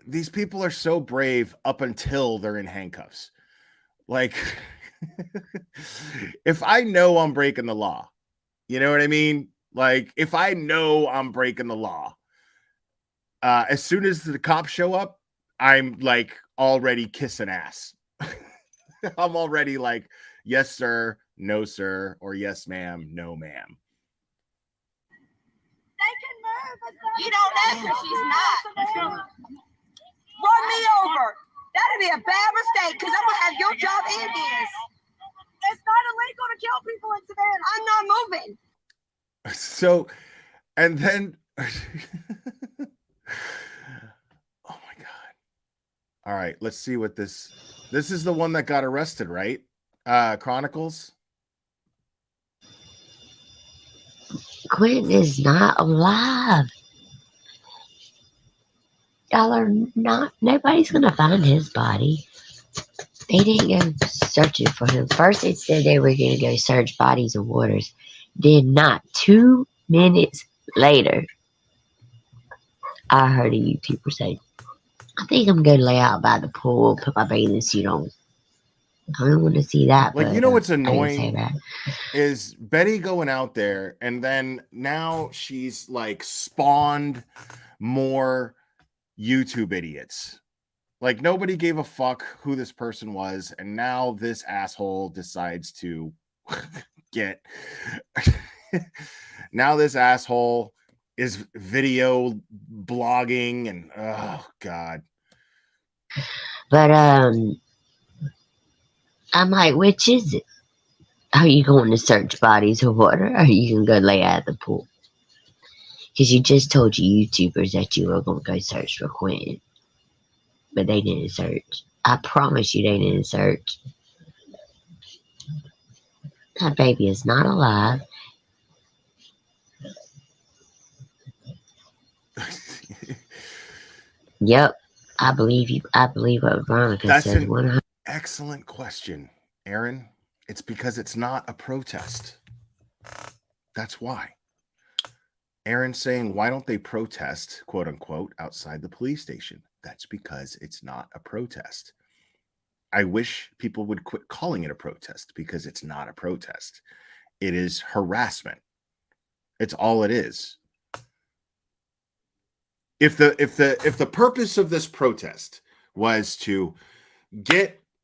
These people are so brave up until they're in handcuffs. Like, if I know I'm breaking the law, you know what I mean? Like, if I know I'm breaking the law, as soon as the cops show up, I'm like already kissing ass. I'm already like, yes, sir, no, sir, or yes, ma'am, no, ma'am. They can move. You don't know because she's not. Run me over. That'd be a bad mistake because I'm going to have your job and his. It's not illegal to kill people in Savannah. I'm not moving. So, and then, oh my God. All right, let's see what this is the one that got arrested, right? Chronicles. Quentin is not alive. Y'all are not, nobody's gonna find his body. They didn't go searching for him. First they said they were gonna go search bodies and waters. Then not 2 minutes later, I heard a YouTuber say, I think I'm gonna lay out by the pool, put my bathing suit on. I don't want to see that. Like, but, you know what's I didn't say annoying that. is Betty going out there, and then now she's like spawned more YouTube idiots. Like, nobody gave a fuck who this person was, and now this asshole decides to get now this asshole is video blogging and oh god. But I'm like, which is it? Are you going to search bodies of water, or are you going to go lay out at the pool? Because you just told you YouTubers that you were going to go search for Quentin, but they didn't search. I promise you, they didn't search. That baby is not alive. Yep, I believe you. I believe what Veronica That's says. an 100. excellent question, Aaron. It's because it's not a protest. That's why. Aaron's saying, why don't they protest, quote unquote, outside the police station? That's because it's not a protest. I wish people would quit calling it a protest because it's not a protest. It is harassment. It's all it is. If the purpose of this protest was to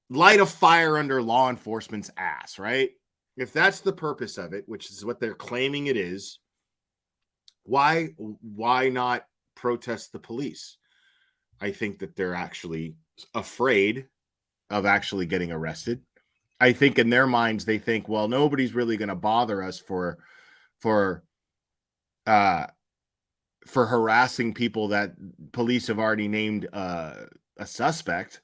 light a fire under law enforcement's ass, right? If that's the purpose of it, which is what they're claiming it is, why not protest the police? I think that they're actually afraid of actually getting arrested. I think in their minds they think, well, nobody's really going to bother us for harassing people that police have already named a suspect.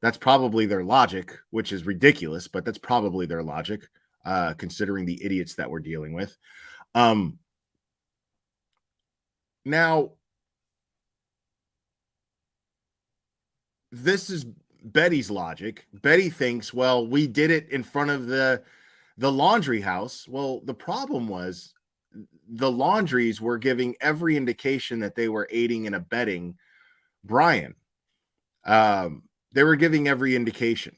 That's probably their logic, which is ridiculous, but that's probably their logic, considering the idiots that we're dealing with. Now, this is Betty's logic. Betty thinks, well, we did it in front of the laundry house. Well, the problem was the laundries were giving every indication that they were aiding and abetting Brian. They were giving every indication.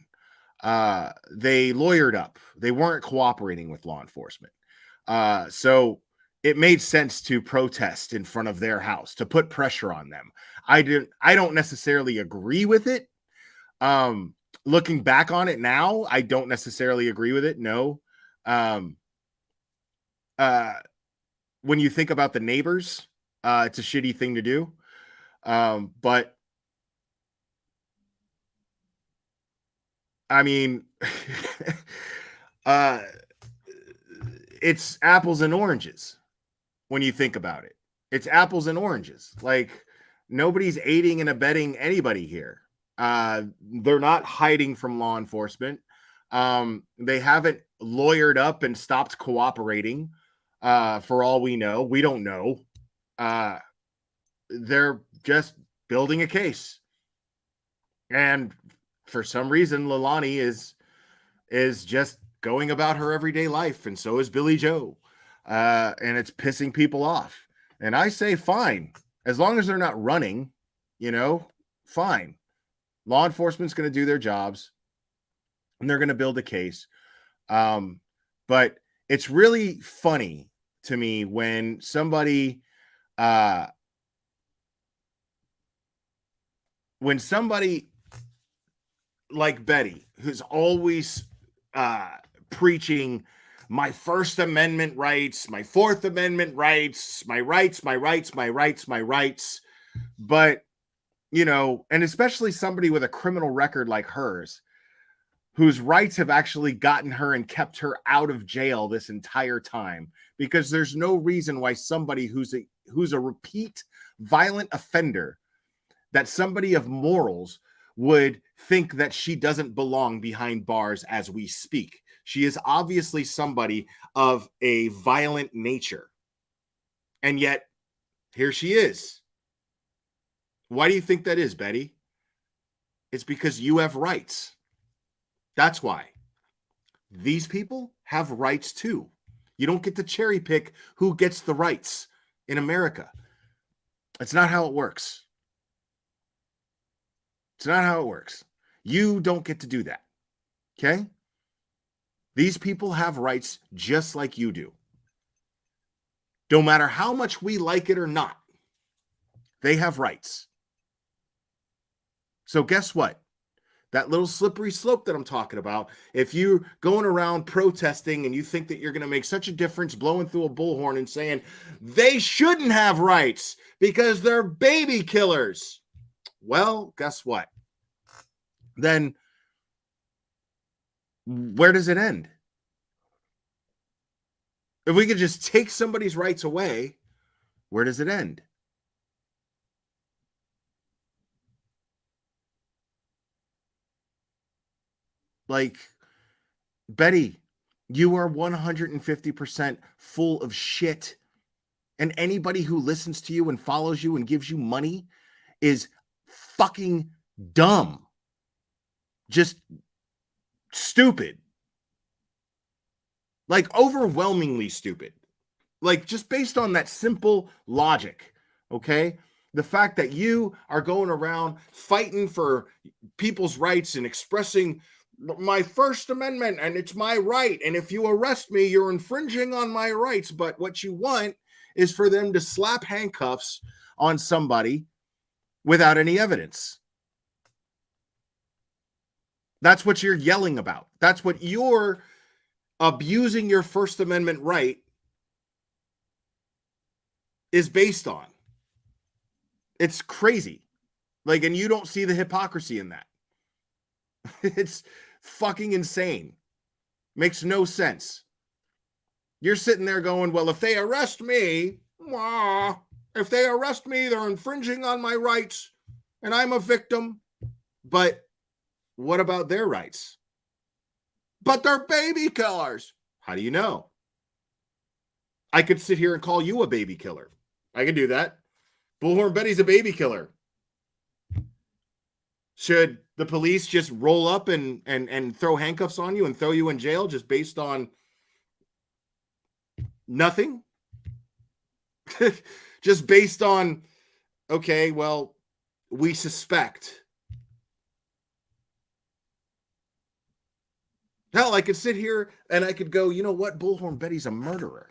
They lawyered up. They weren't cooperating with law enforcement. So it made sense to protest in front of their house to put pressure on them. I don't necessarily agree with it. Looking back on it now, I don't necessarily agree with it. No. When you think about the neighbors, it's a shitty thing to do. But I mean, it's apples and oranges when you think about it. It's apples and oranges. Like, nobody's aiding and abetting anybody here. They're not hiding from law enforcement. They haven't lawyered up and stopped cooperating. For all we know, we don't know. They're just building a case. And for some reason, Leilani is just going about her everyday life, and so is Billy Joe. And it's pissing people off. And I say, fine. As long as they're not running, fine. Law enforcement's going to do their jobs, and they're going to build a case. But it's really funny to me when somebody like Betty, who's always preaching my First Amendment rights, my Fourth Amendment rights, my rights. But, and especially somebody with a criminal record like hers, whose rights have actually gotten her and kept her out of jail this entire time, because there's no reason why somebody who's a repeat violent offender, that somebody of morals would think that she doesn't belong behind bars as we speak. She is obviously somebody of a violent nature. And yet, here she is. Why do you think that is, Betty? It's because you have rights. That's why. These people have rights too. You don't get to cherry pick who gets the rights in America. It's not how it works. It's not how it works. You don't get to do that. Okay? These people have rights just like you do. No matter how much we like it or not, they have rights. So guess what? That little slippery slope that I'm talking about. If you're going around protesting and you think that you're going to make such a difference blowing through a bullhorn and saying they shouldn't have rights because they're baby killers. Well, guess what? Then where does it end? If we could just take somebody's rights away, where does it end? Like, Betty, you are 150% full of shit. And anybody who listens to you and follows you and gives you money is fucking dumb. Just stupid. Like, overwhelmingly stupid. Like, just based on that simple logic, okay? The fact that you are going around fighting for people's rights and expressing my First Amendment and it's my right. And if you arrest me, you're infringing on my rights. But what you want is for them to slap handcuffs on somebody without any evidence. That's what you're yelling about. That's what you're abusing your First Amendment right is based on. It's crazy. Like, and you don't see the hypocrisy in that. It's fucking insane. Makes no sense. You're sitting there going, well, if they arrest me, they're infringing on my rights and I'm a victim. But what about their rights? But they're baby killers. How do you know? I could sit here and call you a baby killer. I can do that. Bullhorn Betty's a baby killer. Should the police just roll up and throw handcuffs on you and throw you in jail just based on nothing? Just based on, okay, well, we suspect. Hell, I could sit here and I could go, you know what? Bullhorn Betty's a murderer,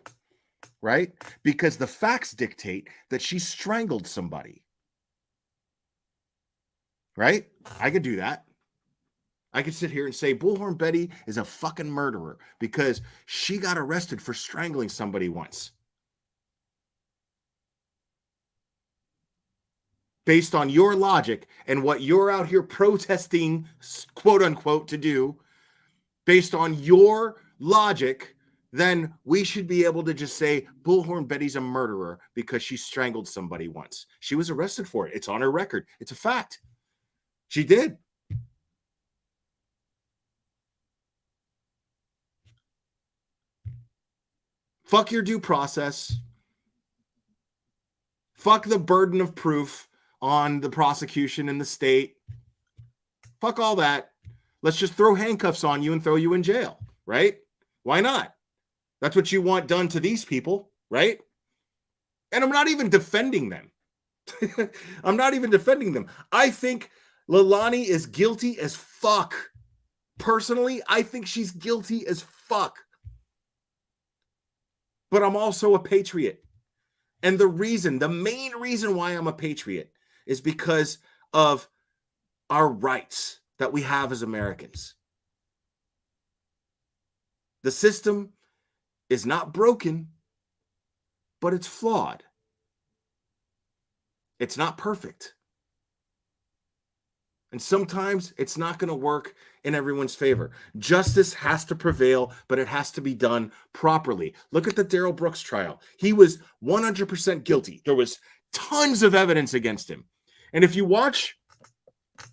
right? Because the facts dictate that she strangled somebody. Right? I could do that. I could sit here and say Bullhorn Betty is a fucking murderer because she got arrested for strangling somebody once. Based on your logic and what you're out here protesting, quote unquote, to do, based on your logic, then we should be able to just say Bullhorn Betty's a murderer because she strangled somebody once. She was arrested for it. It's on her record. It's a fact. She did. Fuck your due process. Fuck the burden of proof on the prosecution and the state. Fuck all that. Let's just throw handcuffs on you and throw you in jail, right? Why not? That's what you want done to these people, right? And I'm not even defending them. I'm not even defending them. I think Leilani is guilty as fuck. Personally, I think she's guilty as fuck. But I'm also a patriot. And the main reason why I'm a patriot is because of our rights that we have as Americans. The system is not broken, but it's flawed. It's not perfect. And sometimes it's not going to work in everyone's favor. Justice has to prevail, but it has to be done properly. Look at the Darrell Brooks trial. He was 100% guilty. There was tons of evidence against him. And if you watch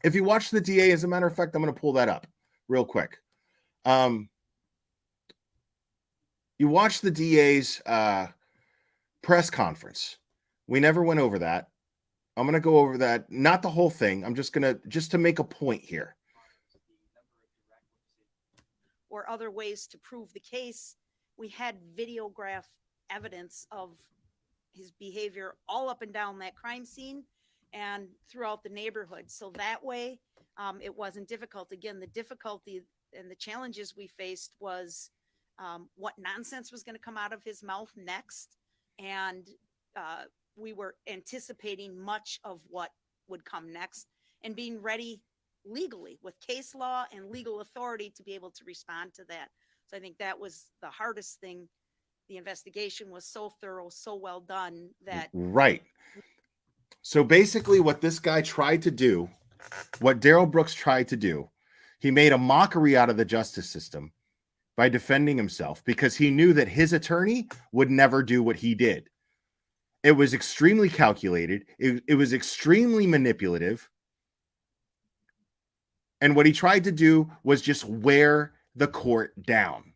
the DA, as a matter of fact, I'm going to pull that up real quick. You watch the DA's press conference. We never went over that. I'm going to go over that, not the whole thing. I'm just to make a point here. Or other ways to prove the case. We had videograph evidence of his behavior all up and down that crime scene and throughout the neighborhood. So that way, it wasn't difficult. Again, the difficulty and the challenges we faced was what nonsense was going to come out of his mouth next. And we were anticipating much of what would come next and being ready legally with case law and legal authority to be able to respond to that. So I think that was the hardest thing. The investigation was so thorough, so well done that. Right. So basically what this guy tried to do, what Daryl Brooks tried to do, he made a mockery out of the justice system by defending himself because he knew that his attorney would never do what he did. It was extremely calculated. It was extremely manipulative. And what he tried to do was just wear the court down.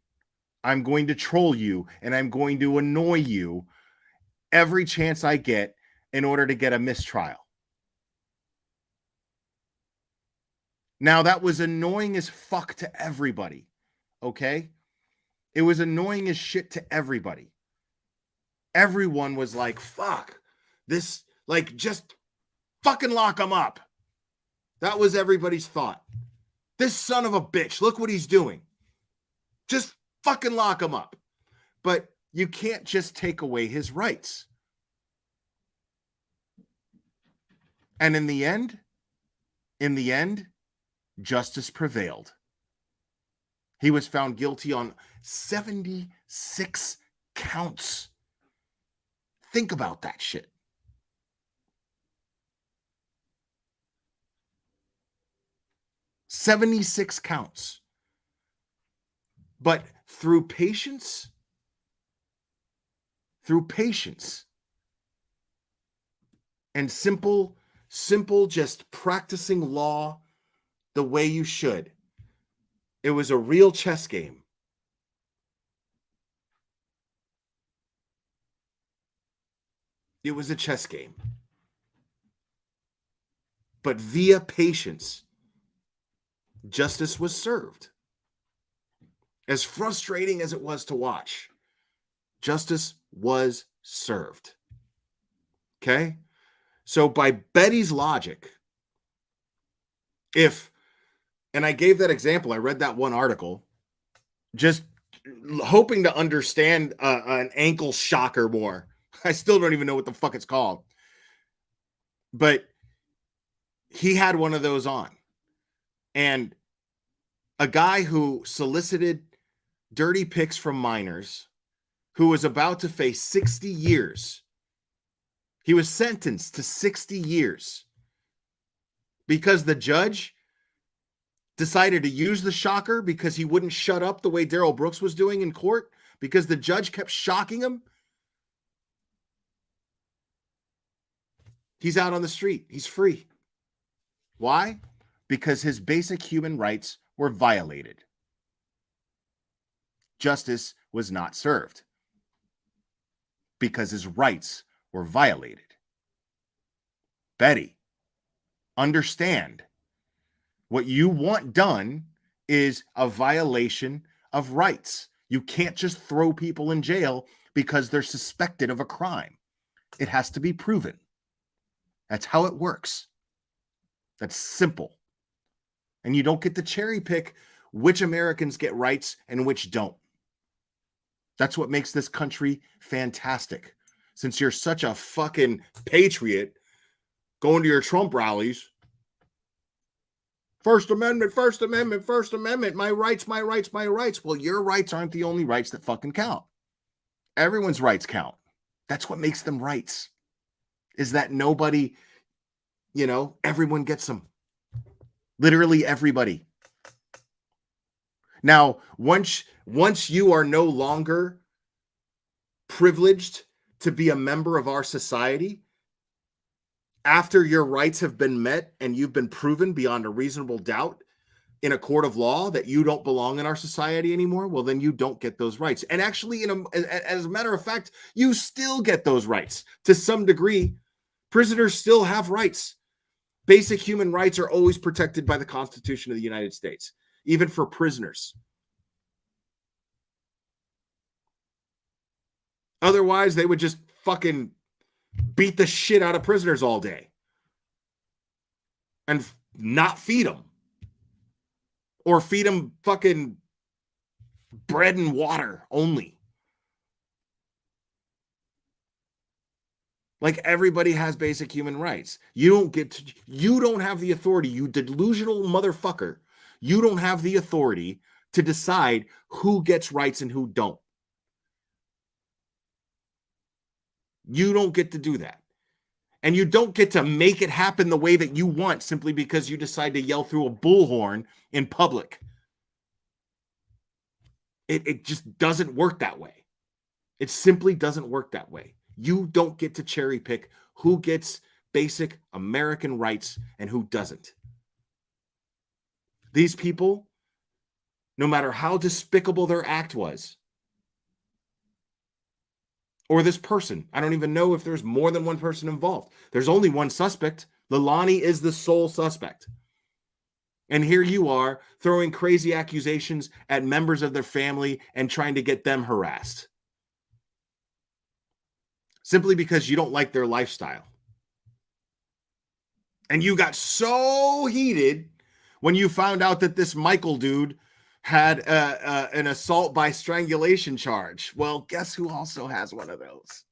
I'm going to troll you and I'm going to annoy you every chance I get in order to get a mistrial. Now, that was annoying as fuck to everybody, okay? It was annoying as shit to everybody. Everyone was like, fuck, this, like, just fucking lock him up. That was everybody's thought. This son of a bitch, look what he's doing. Just fucking lock him up. But you can't just take away his rights. And in the end, justice prevailed. He was found guilty on 76 counts. Think about that shit. "76 counts. But through patience and simple just practicing law the way you should. It was a real chess game. It was a chess game. But via patience, justice was served. As frustrating as it was to watch, justice was served. Okay? So by Betty's logic, and I gave that example, I read that one article, just hoping to understand an ankle shocker more. I still don't even know what the fuck it's called. But he had one of those on. And a guy who solicited dirty pics from minors, who was about to face 60 years. He was sentenced to 60 years because the judge decided to use the shocker because he wouldn't shut up the way Daryl Brooks was doing in court, because the judge kept shocking him. He's out on the street. He's free. Why? Because his basic human rights were violated. Justice was not served because his rights were violated. Betty, understand, what you want done is a violation of rights. You can't just throw people in jail because they're suspected of a crime. It has to be proven. That's how it works. That's simple. And you don't get to cherry pick which Americans get rights and which don't. That's what makes this country fantastic. Since you're such a fucking patriot, going to your Trump rallies, First Amendment, First Amendment, First Amendment, my rights, my rights, my rights. Well, your rights aren't the only rights that fucking count. Everyone's rights count. That's what makes them rights. Is that nobody, everyone gets them. Literally everybody. Now, once you are no longer privileged to be a member of our society, after your rights have been met and you've been proven beyond a reasonable doubt in a court of law that you don't belong in our society anymore, well, then you don't get those rights. And actually, as a matter of fact, you still get those rights to some degree. Prisoners still have rights. Basic human rights are always protected by the Constitution of the United States, even for prisoners. Otherwise, they would just fucking beat the shit out of prisoners all day and not feed them, or feed them fucking bread and water only. Like everybody has basic human rights. You don't have the authority, you delusional motherfucker. You don't have the authority to decide who gets rights and who don't. You don't get to do that. And you don't get to make it happen the way that you want simply because you decide to yell through a bullhorn in public. It just doesn't work that way. It simply doesn't work that way. You don't get to cherry pick who gets basic American rights and who doesn't. These people, no matter how despicable their act was, or this person, I don't even know if there's more than one person involved. There's only one suspect. Leilani is the sole suspect. And here you are throwing crazy accusations at members of their family and trying to get them harassed. Simply because you don't like their lifestyle. And you got so heated when you found out that this Michael dude had an assault by strangulation charge. Well, guess who also has one of those?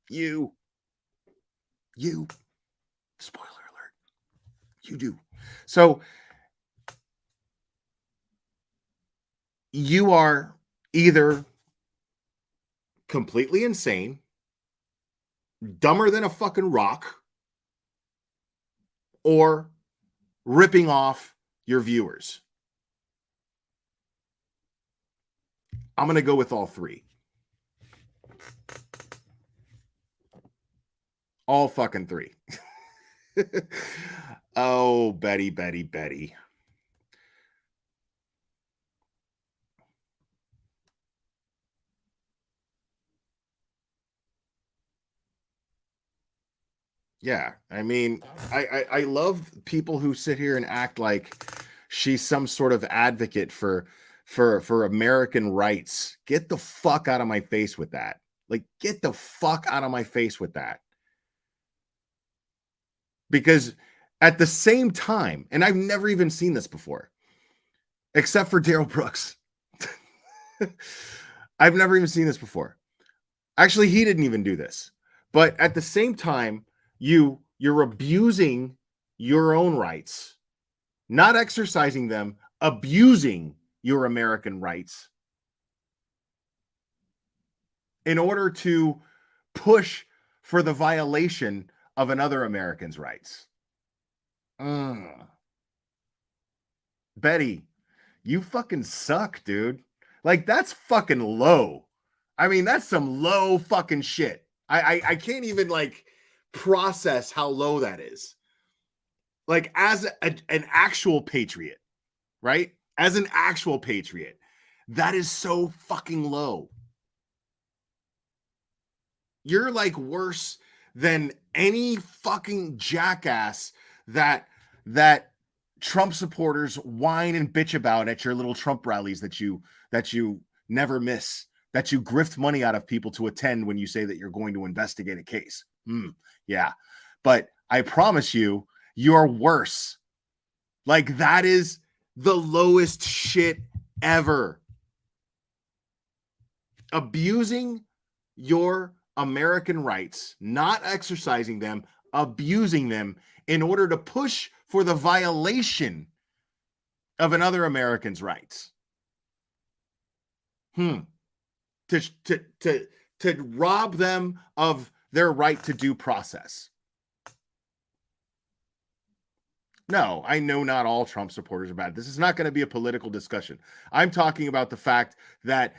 You. Spoiler alert. You do. So you are either completely insane, dumber than a fucking rock, or ripping off your viewers. I'm going to go with all three. All fucking three. Oh, Betty. Yeah, I mean, I love people who sit here and act like she's some sort of advocate for American rights. Get the fuck out of my face with that. Like, get the fuck out of my face with that. Because at the same time, and I've never even seen this before, except for Daryl Brooks. I've never even seen this before. Actually, he didn't even do this. But at the same time, you're abusing your own rights, not exercising them, abusing your American rights in order to push for the violation of another American's rights. Betty, you fucking suck, dude. Like, that's fucking low. I mean, that's some low fucking shit. I can't even like process how low that is. Like, as an actual patriot, right? As an actual patriot, that is so fucking low. You're like worse than any fucking jackass that Trump supporters whine and bitch about at your little Trump rallies that you never miss, that you grift money out of people to attend when you say that you're going to investigate a case. Yeah. But I promise you, you're worse. Like, that is the lowest shit ever. Abusing your American rights, not exercising them, abusing them in order to push for the violation of another American's rights. To rob them of their right to due process. No, I know not all Trump supporters are bad. This is not going to be a political discussion. I'm talking about the fact that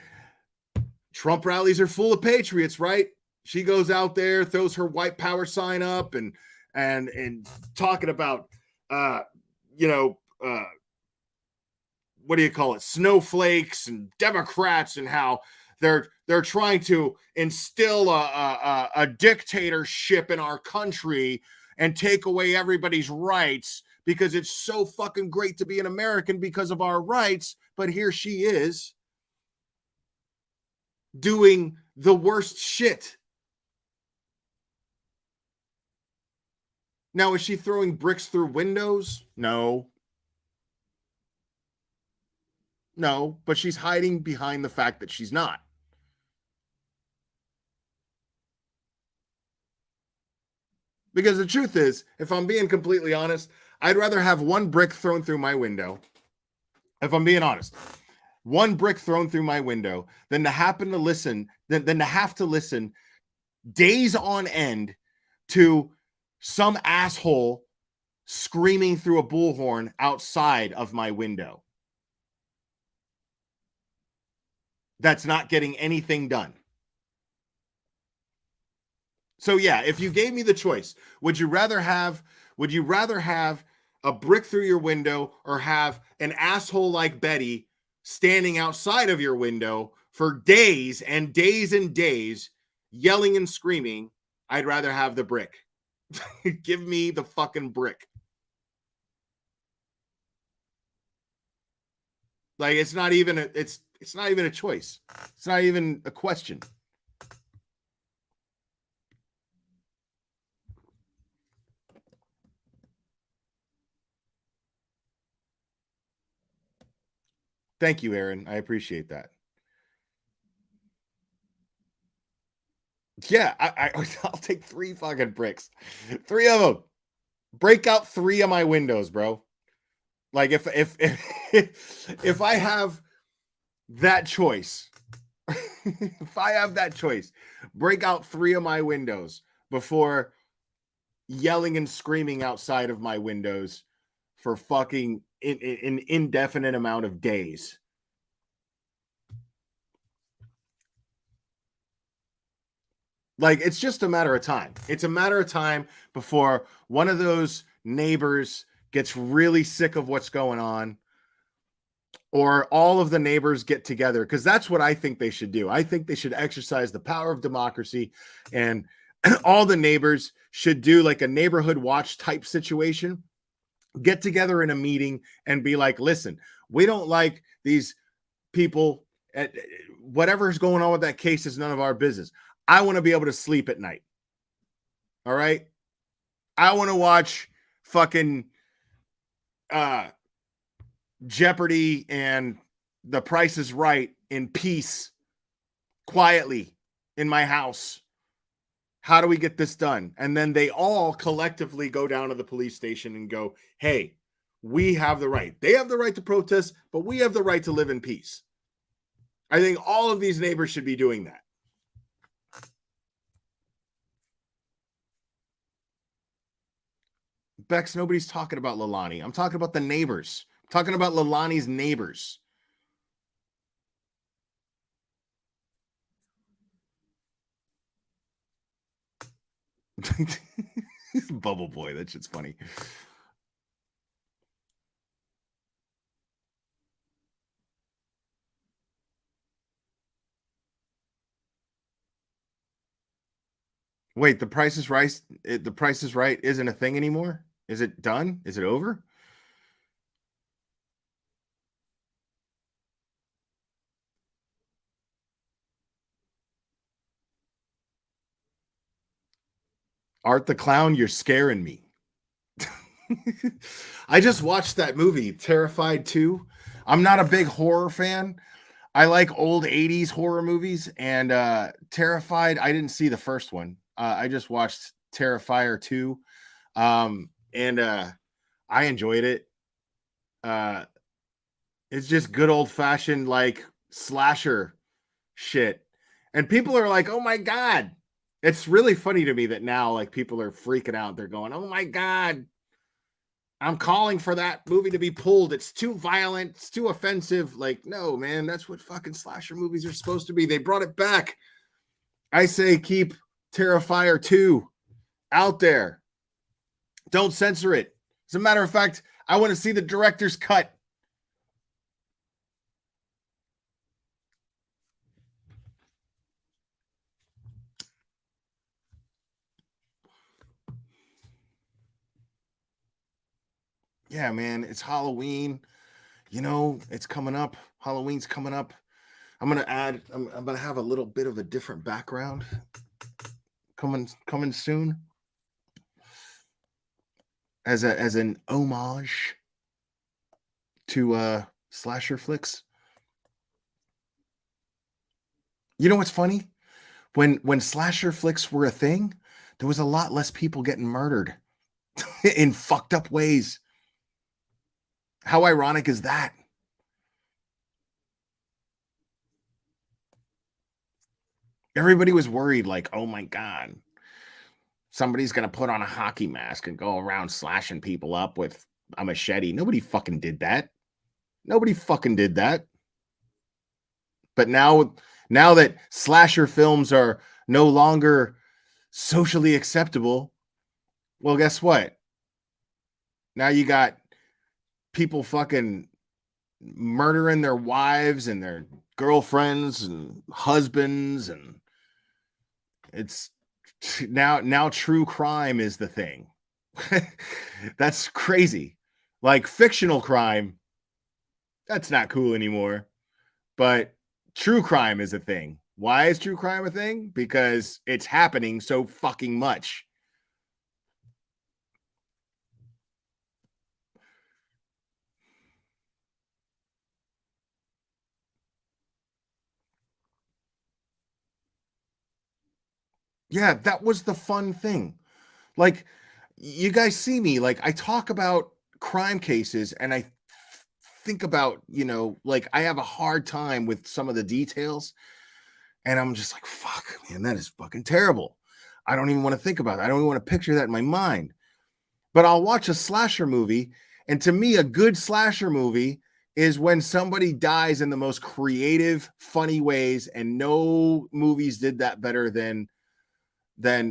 Trump rallies are full of patriots, right? She goes out there, throws her white power sign up and talking about what do you call it? Snowflakes and Democrats, and how they're trying to instill a dictatorship in our country and take away everybody's rights because it's so fucking great to be an American because of our rights. But here she is doing the worst shit. Now, is she throwing bricks through windows? No, but she's hiding behind the fact that she's not. Because the truth is, if I'm being completely honest, I'd rather have one brick thrown through my window. If I'm being honest, one brick thrown through my window than to have to listen days on end to some asshole screaming through a bullhorn outside of my window. That's not getting anything done. So yeah, if you gave me the choice, would you rather have a brick through your window or have an asshole like Betty standing outside of your window for days and days and days yelling and screaming? I'd rather have the brick. Give me the fucking brick. Like it's not even a choice. It's not even a question. Thank you, Aaron. I appreciate that. Yeah, I'll take 3 fucking bricks. 3 of them. Break out 3 of my windows, bro. Like if if I have that choice, if I have that choice, break out 3 of my windows before yelling and screaming outside of my windows for fucking an indefinite amount of days. Like, it's just a matter of time. It's a matter of time before one of those neighbors gets really sick of what's going on, or all of the neighbors get together, because that's what I think they should do. I think they should exercise the power of democracy, and all the neighbors should do like a neighborhood watch type situation, get together in a meeting and be like, listen, we don't like these people. Whatever's going on with that case is none of our business. I want to be able to sleep at night. All right. I want to watch fucking Jeopardy and The Price is Right in peace, quietly in my house. How do we get this done? And then they all collectively go down to the police station and go, hey, we have the right. They have the right to protest, but we have the right to live in peace. I think all of these neighbors should be doing that. Bex, nobody's talking about Leilani. I'm talking about the neighbors. I'm talking about Leilani's neighbors. Bubble boy, that shit's funny. Wait, The Price is Right. The Price is Right isn't a thing anymore? Is it done? Is it over? Art the Clown, you're scaring me. I just watched that movie, Terrified 2. I'm not a big horror fan. I like old 80s horror movies, and Terrified, I didn't see the first one. I just watched Terrifier 2. And I enjoyed it. It's just good old-fashioned like slasher shit. And people are like, oh my God. It's really funny to me that now like people are freaking out. They're going, oh my God, I'm calling for that movie to be pulled. It's too violent. It's too offensive. Like, no, man, that's what fucking slasher movies are supposed to be. They brought it back. I say keep Terrifier 2 out there. Don't censor it. As a matter of fact, I want to see the director's cut. Yeah, man, it's Halloween. You know, it's coming up. Halloween's coming up. I'm gonna have a little bit of a different background coming soon as an homage to slasher flicks. You know what's funny? When slasher flicks were a thing, there was a lot less people getting murdered in fucked up ways. How ironic is that? Everybody was worried, like, oh my God, somebody's going to put on a hockey mask and go around slashing people up with a machete. Nobody fucking did that. Nobody fucking did that. But now that slasher films are no longer socially acceptable, well, guess what? Now you got people fucking murdering their wives and their girlfriends and husbands, and it's now true crime is the thing. That's crazy. Like fictional crime, that's not cool anymore. But true crime is a thing. Why is true crime a thing? Because it's happening so fucking much. Yeah, that was the fun thing. Like, you guys see me, like, I talk about crime cases and I think about, like, I have a hard time with some of the details. And I'm just like, fuck, man, that is fucking terrible. I don't even want to think about it. I don't even want to picture that in my mind. But I'll watch a slasher movie. And to me, a good slasher movie is when somebody dies in the most creative, funny ways. And no movies did that better than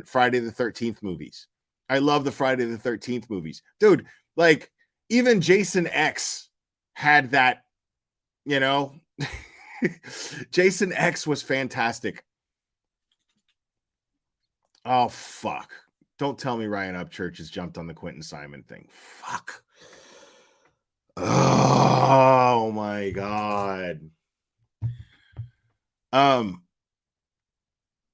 Friday the 13th movies. I love the Friday the 13th movies. Dude, like, even Jason X had that, Jason X was fantastic. Oh, fuck. Don't tell me Ryan Upchurch has jumped on the Quentin Simon thing. Fuck. Oh, my God.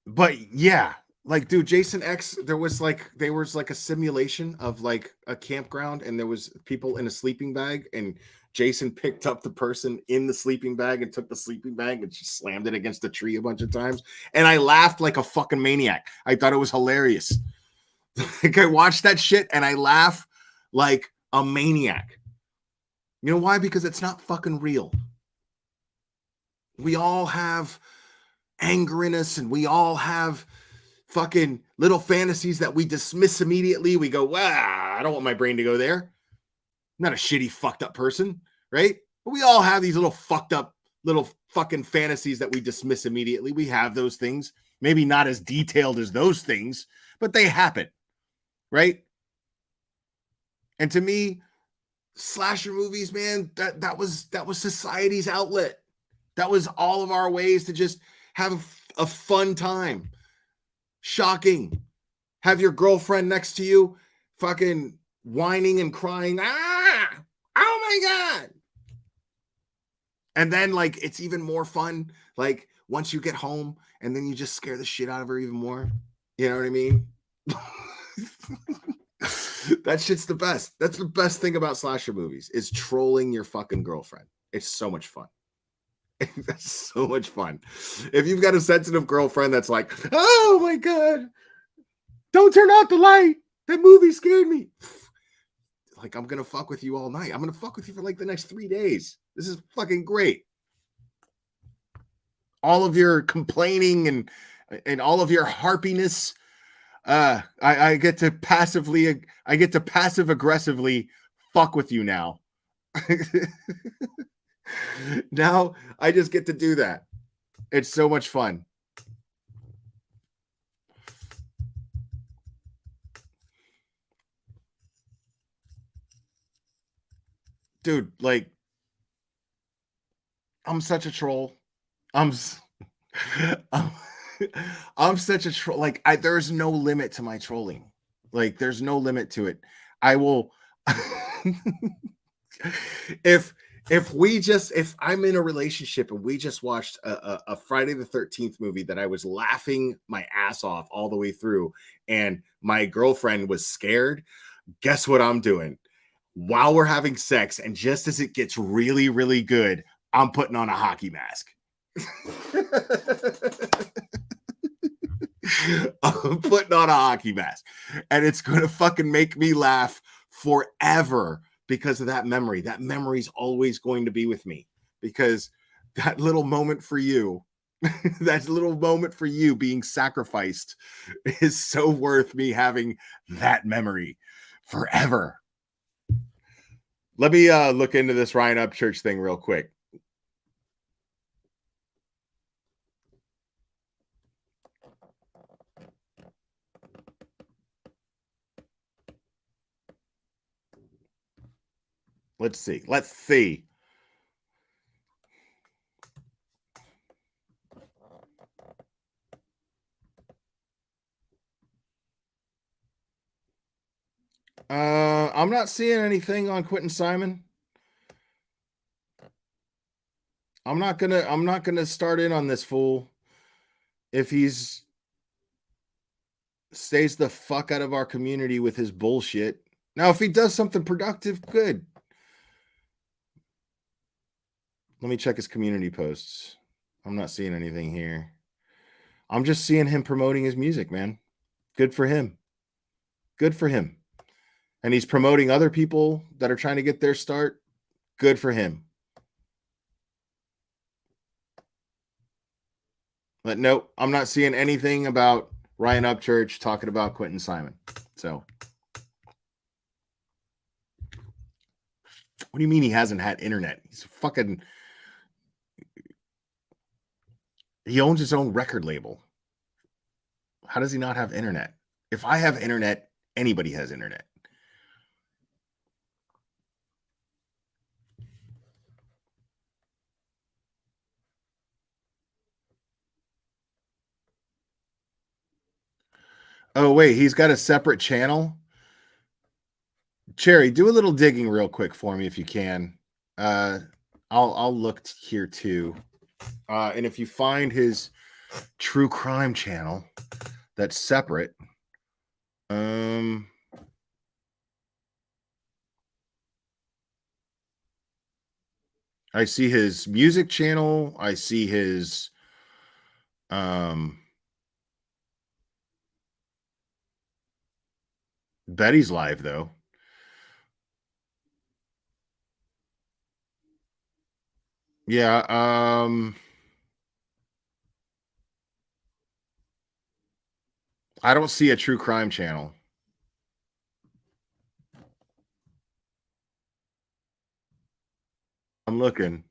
But yeah, like, dude, Jason X, there was like a simulation of like a campground, and there was people in a sleeping bag, and Jason picked up the person in the sleeping bag and took the sleeping bag and she slammed it against the tree a bunch of times. And I laughed like a fucking maniac. I thought it was hilarious. Like, I watched that shit and I laugh like a maniac. You know why? Because it's not fucking real. We all have anger in us, and we all have fucking little fantasies that we dismiss immediately. We go, wow, I don't want my brain to go there. I'm not a shitty, fucked up person, right? But we all have these little fucked up little fucking fantasies that we dismiss immediately. We have those things, maybe not as detailed as those things, but they happen, right? And to me, slasher movies, man, that was society's outlet. That was all of our ways to just have a fun time. Shocking. Have your girlfriend next to you fucking whining and crying. Ah! Oh my God. And then, like, it's even more fun, like, once you get home and then you just scare the shit out of her even more. You know what I mean? That shit's the best. That's the best thing about slasher movies, is trolling your fucking girlfriend. It's so much fun. That's so much fun. If you've got a sensitive girlfriend that's like, oh my God, don't turn out the light. That movie scared me. Like, I'm going to fuck with you all night. I'm going to fuck with you for like the next 3 days. This is fucking great. All of your complaining and all of your harpiness, I get to passive aggressively fuck with you now. Now I just get to do that. It's so much fun. Dude, like, I'm such a troll. I'm such a troll. Like, there's no limit to my trolling. Like, there's no limit to it. I will if I'm in a relationship and we just watched a Friday the 13th movie that I was laughing my ass off all the way through, and my girlfriend was scared, guess what I'm doing? While we're having sex, and just as it gets really, really good, I'm putting on a hockey mask. of putting on a hockey mask. And it's going to fucking make me laugh forever because of that memory. That memory's always going to be with me because that little moment for you, that little moment for you being sacrificed is so worth me having that memory forever. Let me look into this Ryan Upchurch thing real quick. Let's see. Let's see. I'm not seeing anything on Quentin Simon. I'm not gonna start in on this fool if he's stays the fuck out of our community with his bullshit. Now, if he does something productive, good. Let me check his community posts. I'm not seeing anything here. I'm just seeing him promoting his music, man. Good for him. Good for him. And he's promoting other people that are trying to get their start. Good for him. But nope, I'm not seeing anything about Ryan Upchurch talking about Quentin Simon. So, what do you mean he hasn't had internet? He's fucking... He owns his own record label. How does he not have internet? If I have internet, anybody has internet. Oh, wait, he's got a separate channel? Cherry, do a little digging real quick for me if you can. I'll look here too. And if you find his true crime channel that's separate, I see his music channel. I see his Betty's Live though. Yeah, I don't see a true crime channel. I'm looking.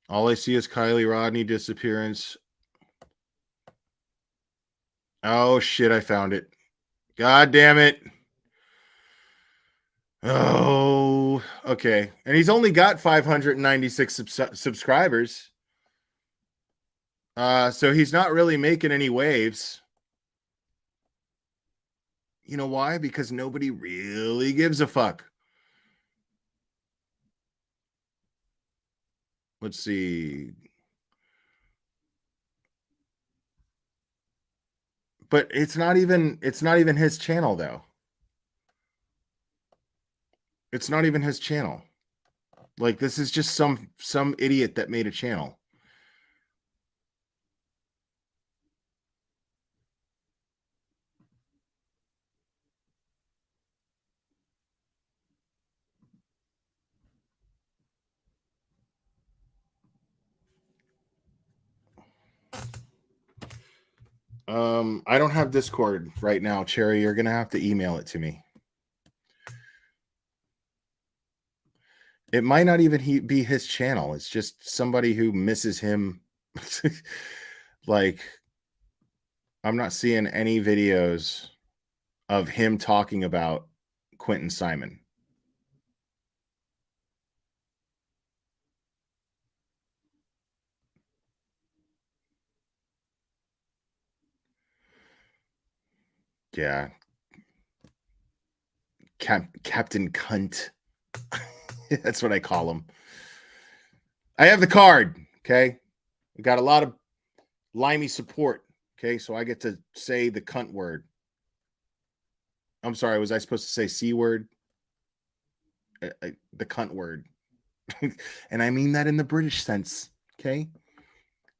All I see is Kylie Rodney disappearance. Oh shit, I found it. God damn it. Oh, okay. And he's only got 596 subscribers. So he's not really making any waves. You know why? Because nobody really gives a fuck. Let's see. But it's not even his channel though. It's not even his channel. Like this is just some idiot that made a channel. I don't have Discord right now, Cherry. You're gonna have to email it to me. It might not even be his channel. It's just somebody who misses him. Like, I'm not seeing any videos of him talking about Quentin Simon. Yeah. Captain Cunt. That's what I call him. I have the card. Okay. We got a lot of limey support. Okay. So I get to say the cunt word. I'm sorry. Was I supposed to say C word? The cunt word. And I mean that in the British sense. Okay.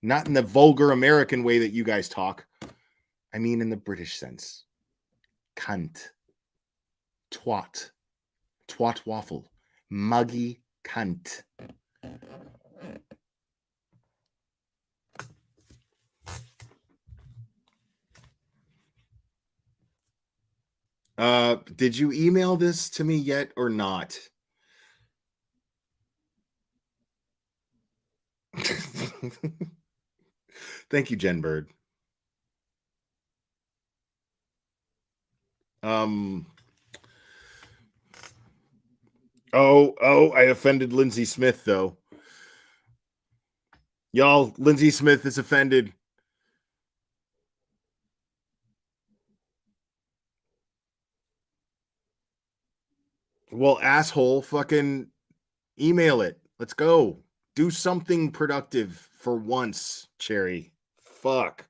Not in the vulgar American way that you guys talk. I mean in the British sense. Cunt. Twat. Twat waffle. Muggy cunt. Did you email this to me yet or not? Thank you, Jen Bird. I offended Lindsay Smith, though. Y'all, Lindsay Smith is offended. Well, asshole, fucking email it. Let's go. Do something productive for once, Cherry. Fuck.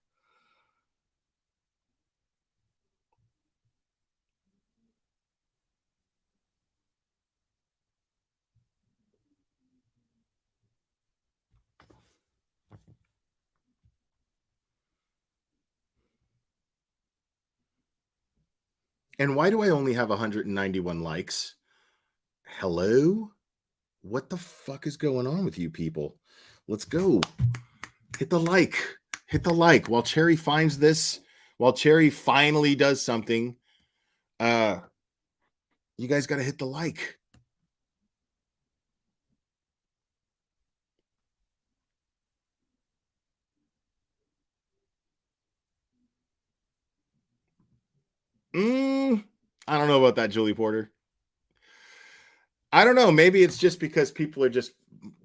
And why do I only have 191 likes? Hello? What the fuck is going on with you people? Let's go. Hit the like. Hit the like. While Cherry finds this, while Cherry finally does something, you guys got to hit the like. I don't know about that, Julie Porter. I don't know. Maybe it's just because people are just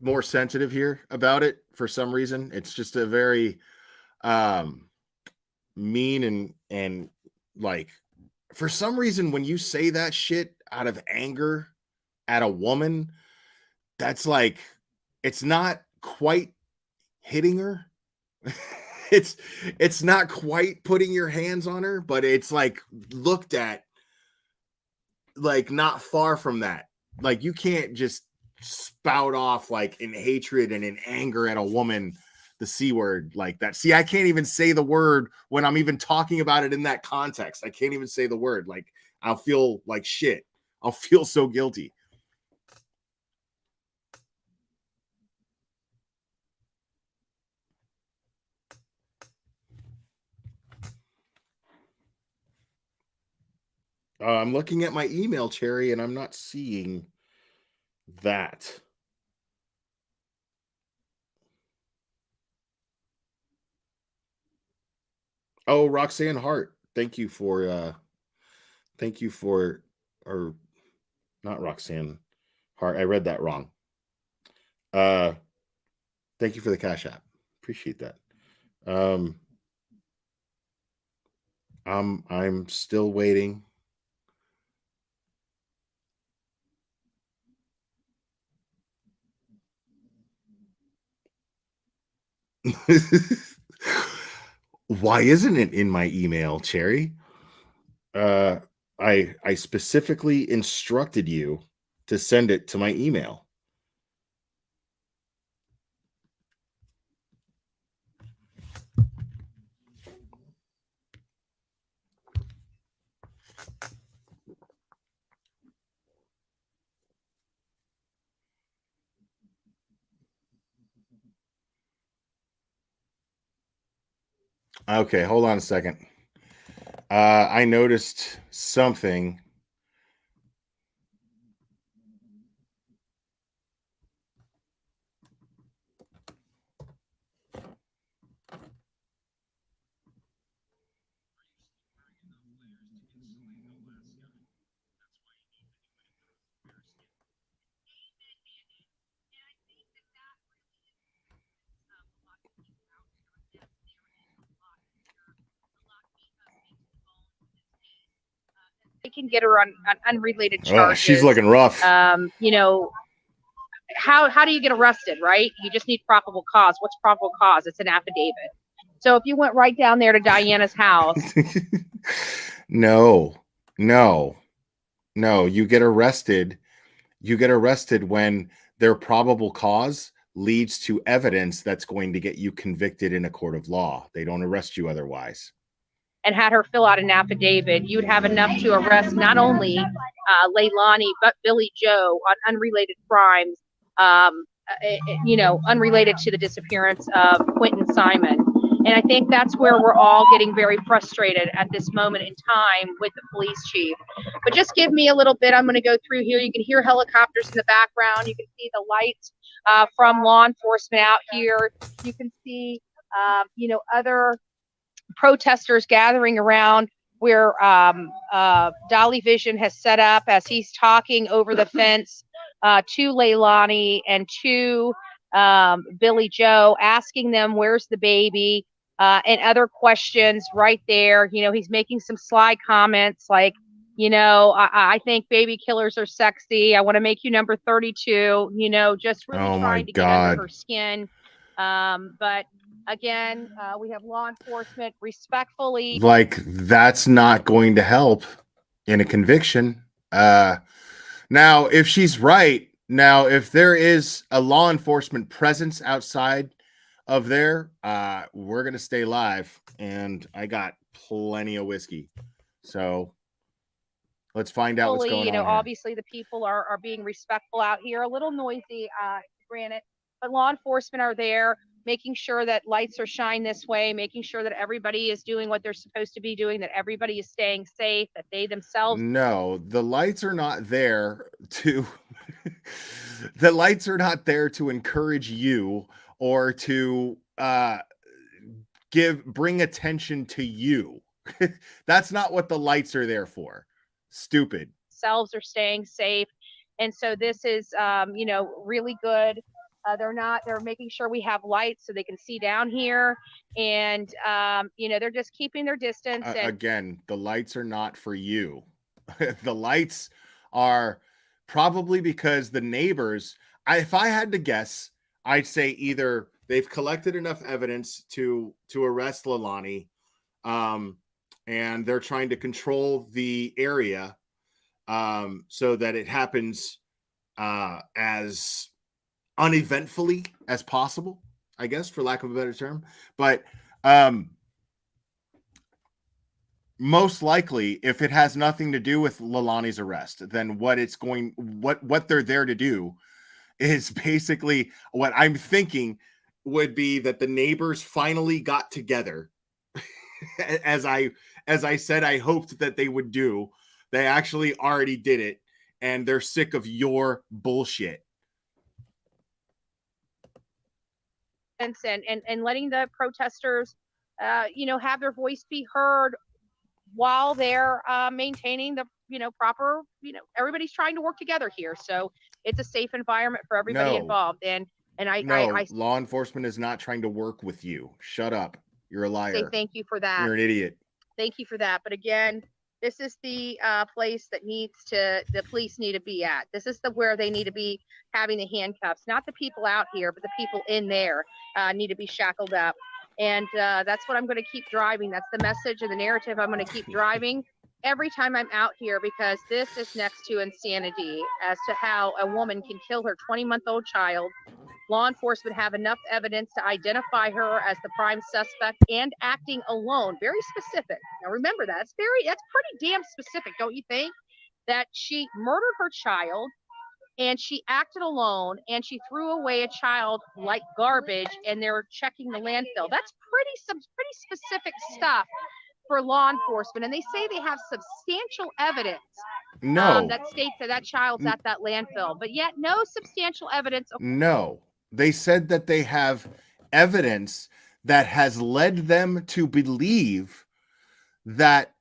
more sensitive here about it for some reason. It's just a very mean and like, for some reason, when you say that shit out of anger at a woman, that's like, it's not quite hitting her. It's not quite putting your hands on her, but it's like looked at like not far from that. Like, you can't just spout off like in hatred and in anger at a woman the C word like that. See, I can't even say the word when I'm even talking about it in that context. I can't even say the word. Like, I'll feel like shit. I'll feel so guilty. I'm looking at my email, Cherry, and I'm not seeing that. Oh, Roxanne Hart. Thank you for or not Roxanne Hart. I read that wrong. Thank you for the Cash App. Appreciate that. I'm still waiting. Why isn't it in my email, Cherry? I specifically instructed you to send it to my email. Okay, hold on a second. I noticed something. They can get her on unrelated charges. She's looking rough. You know, how do you get arrested, right? You just need probable cause. What's probable cause? It's an affidavit. So if you went right down there to Diana's house. No. You get arrested. You get arrested when their probable cause leads to evidence that's going to get you convicted in a court of law. They don't arrest you otherwise. And had her fill out an affidavit, you'd have enough to arrest not only Leilani, but Billy Joe on unrelated crimes, unrelated to the disappearance of Quentin Simon. And I think that's where we're all getting very frustrated at this moment in time with the police chief. But just give me a little bit. I'm going to go through here. You can hear helicopters in the background. You can see the lights from law enforcement out here. You can see, other protesters gathering around where Dolly Vision has set up as he's talking over the fence to Leilani and to Billy Joe, asking them where's the baby and other questions right there. He's making some sly comments like, I think baby killers are sexy. I want to make you number 32, just really trying to get under her skin. But again, we have law enforcement respectfully. Like, that's not going to help in a conviction. Now, if she's right, if there is a law enforcement presence outside of there, we're going to stay live. And I got plenty of whiskey. So let's find out what's going on. Obviously, the people are being respectful out here. A little noisy, granted, but law enforcement are there, making sure that lights are shined this way, making sure that everybody is doing what they're supposed to be doing, that everybody is staying safe, that they themselves. No, the lights are not there to the lights are not there to encourage you or to bring attention to you. That's not what the lights are there for. Stupid. Themselves are staying safe. And so this is really good. They're making sure we have lights so they can see down here. And, they're just keeping their distance. Again, the lights are not for you. The lights are probably because the neighbors, if I had to guess, I'd say either they've collected enough evidence to arrest Leilani, and they're trying to control the area so that it happens as uneventfully as possible, I guess, for lack of a better term. But most likely, if it has nothing to do with Leilani's arrest, then what they're there to do is basically what I'm thinking would be that the neighbors finally got together. As I said, I hoped that they would do. They actually already did it, and they're sick of your bullshit. And letting the protesters, have their voice be heard while they're maintaining the, proper, everybody's trying to work together here. So it's a safe environment for everybody involved. And I law enforcement is not trying to work with you. Shut up. You're a liar. Say thank you for that. You're an idiot. Thank you for that. But again, this is the place that the police need to be at. This is where they need to be having the handcuffs, not the people out here, but the people in there need to be shackled up. And that's what I'm going to keep driving. That's the message and the narrative I'm going to keep driving every time I'm out here, because this is next to insanity as to how a woman can kill her 20-month-old child. Law enforcement have enough evidence to identify her as the prime suspect and acting alone. Very specific. Now remember, that's pretty damn specific, don't you think? That she murdered her child and she acted alone and she threw away a child like garbage, and they're checking the landfill. That's pretty specific stuff for law enforcement. And they say they have substantial evidence that states that child's at that landfill, but yet no substantial evidence. No. They said that they have evidence that has led them to believe that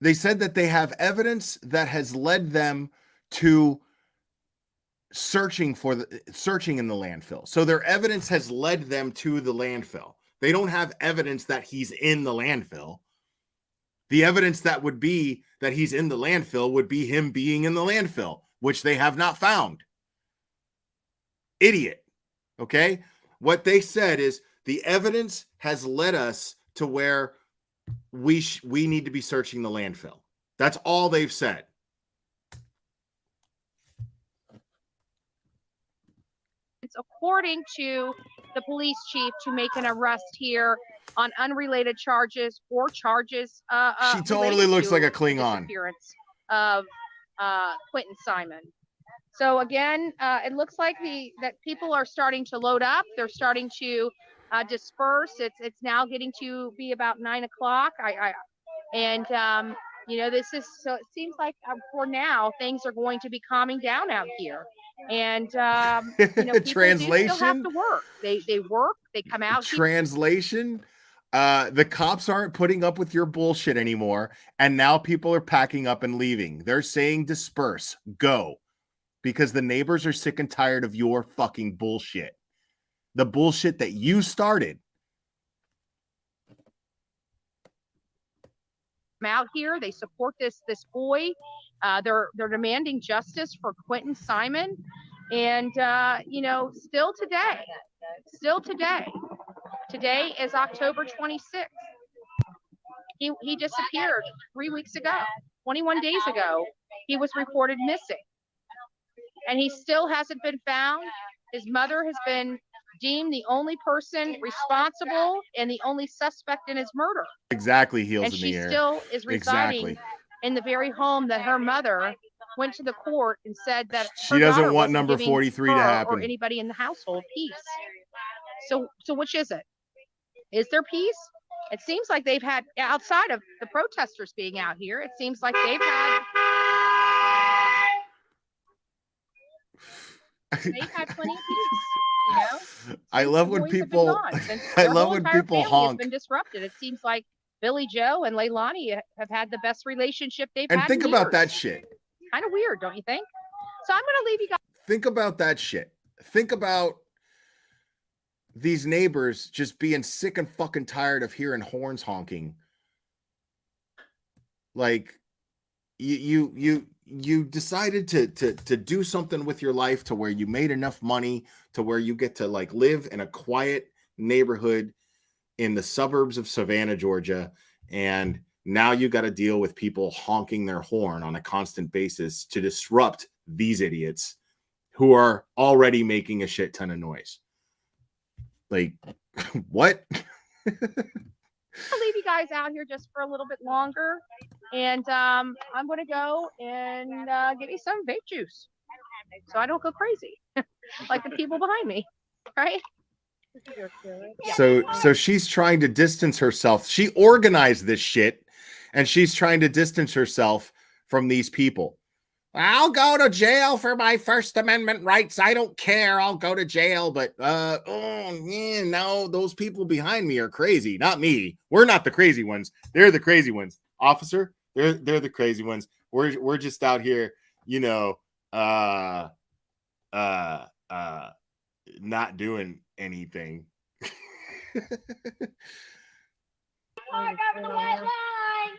they said that they have evidence that has led them to searching in the landfill. So their evidence has led them to the landfill. They don't have evidence that he's in the landfill. The evidence that would be that he's in the landfill would be him being in the landfill, which they have not found. Idiot. Okay? What they said is the evidence has led us to where we need to be searching the landfill. That's all they've said. reporting to the police chief to make an arrest here on unrelated charges or charges She totally related looks to like a the Klingon. disappearance of Quentin Simon. So again, it looks like that people are starting to load up. They're starting to disperse. It's now getting to be about 9 o'clock. You know, this is, so it seems like for now things are going to be calming down out here. And you know, people do still have to work. They work. They come out. Translation. The cops aren't putting up with your bullshit anymore, and now people are packing up and leaving. They're saying disperse, go, because the neighbors are sick and tired of your fucking bullshit. The bullshit that you started. Out here, they support this boy. They're demanding justice for Quentin Simon, and you know, still today is October 26th. He disappeared 3 weeks ago. 21 days ago, he was reported missing, and he still hasn't been found. His mother has been deemed the only person responsible and the only suspect in his murder. Exactly, heels And in she the air. still is residing in the very home that her mother went to the court and said that She doesn't want wasn't number giving 43 to her happen. or anybody in the household peace. So which is it? Is there peace? It seems like they've had, outside of the protesters being out here, it seems like they've had plenty of peace. You know, I love when people I love when people honk. Has been disrupted. It seems like Billy Joe and Leilani have had the best relationship they've And had. think in about years. that shit. Kind of weird, don't you think? So I'm going to leave you guys. Think about that shit. Think about these neighbors just being sick and fucking tired of hearing horns honking. Like you decided to do something with your life to where you made enough money to where you get to like live in a quiet neighborhood in the suburbs of Savannah, Georgia, and now you got to deal with people honking their horn on a constant basis to disrupt these idiots who are already making a shit ton of noise. Like, what? I'll leave you guys out here just for a little bit longer, and I'm going to go and get me some vape juice so I don't go crazy like the people behind me, right? So she's trying to distance herself. She organized this shit, and she's trying to distance herself from these people. I'll go to jail for my First Amendment rights. I don't care. I'll go to jail. But no, those people behind me are crazy, not me. We're not the crazy ones. They're the crazy ones. Officer, they're the crazy ones. We're just out here, you know, not doing anything.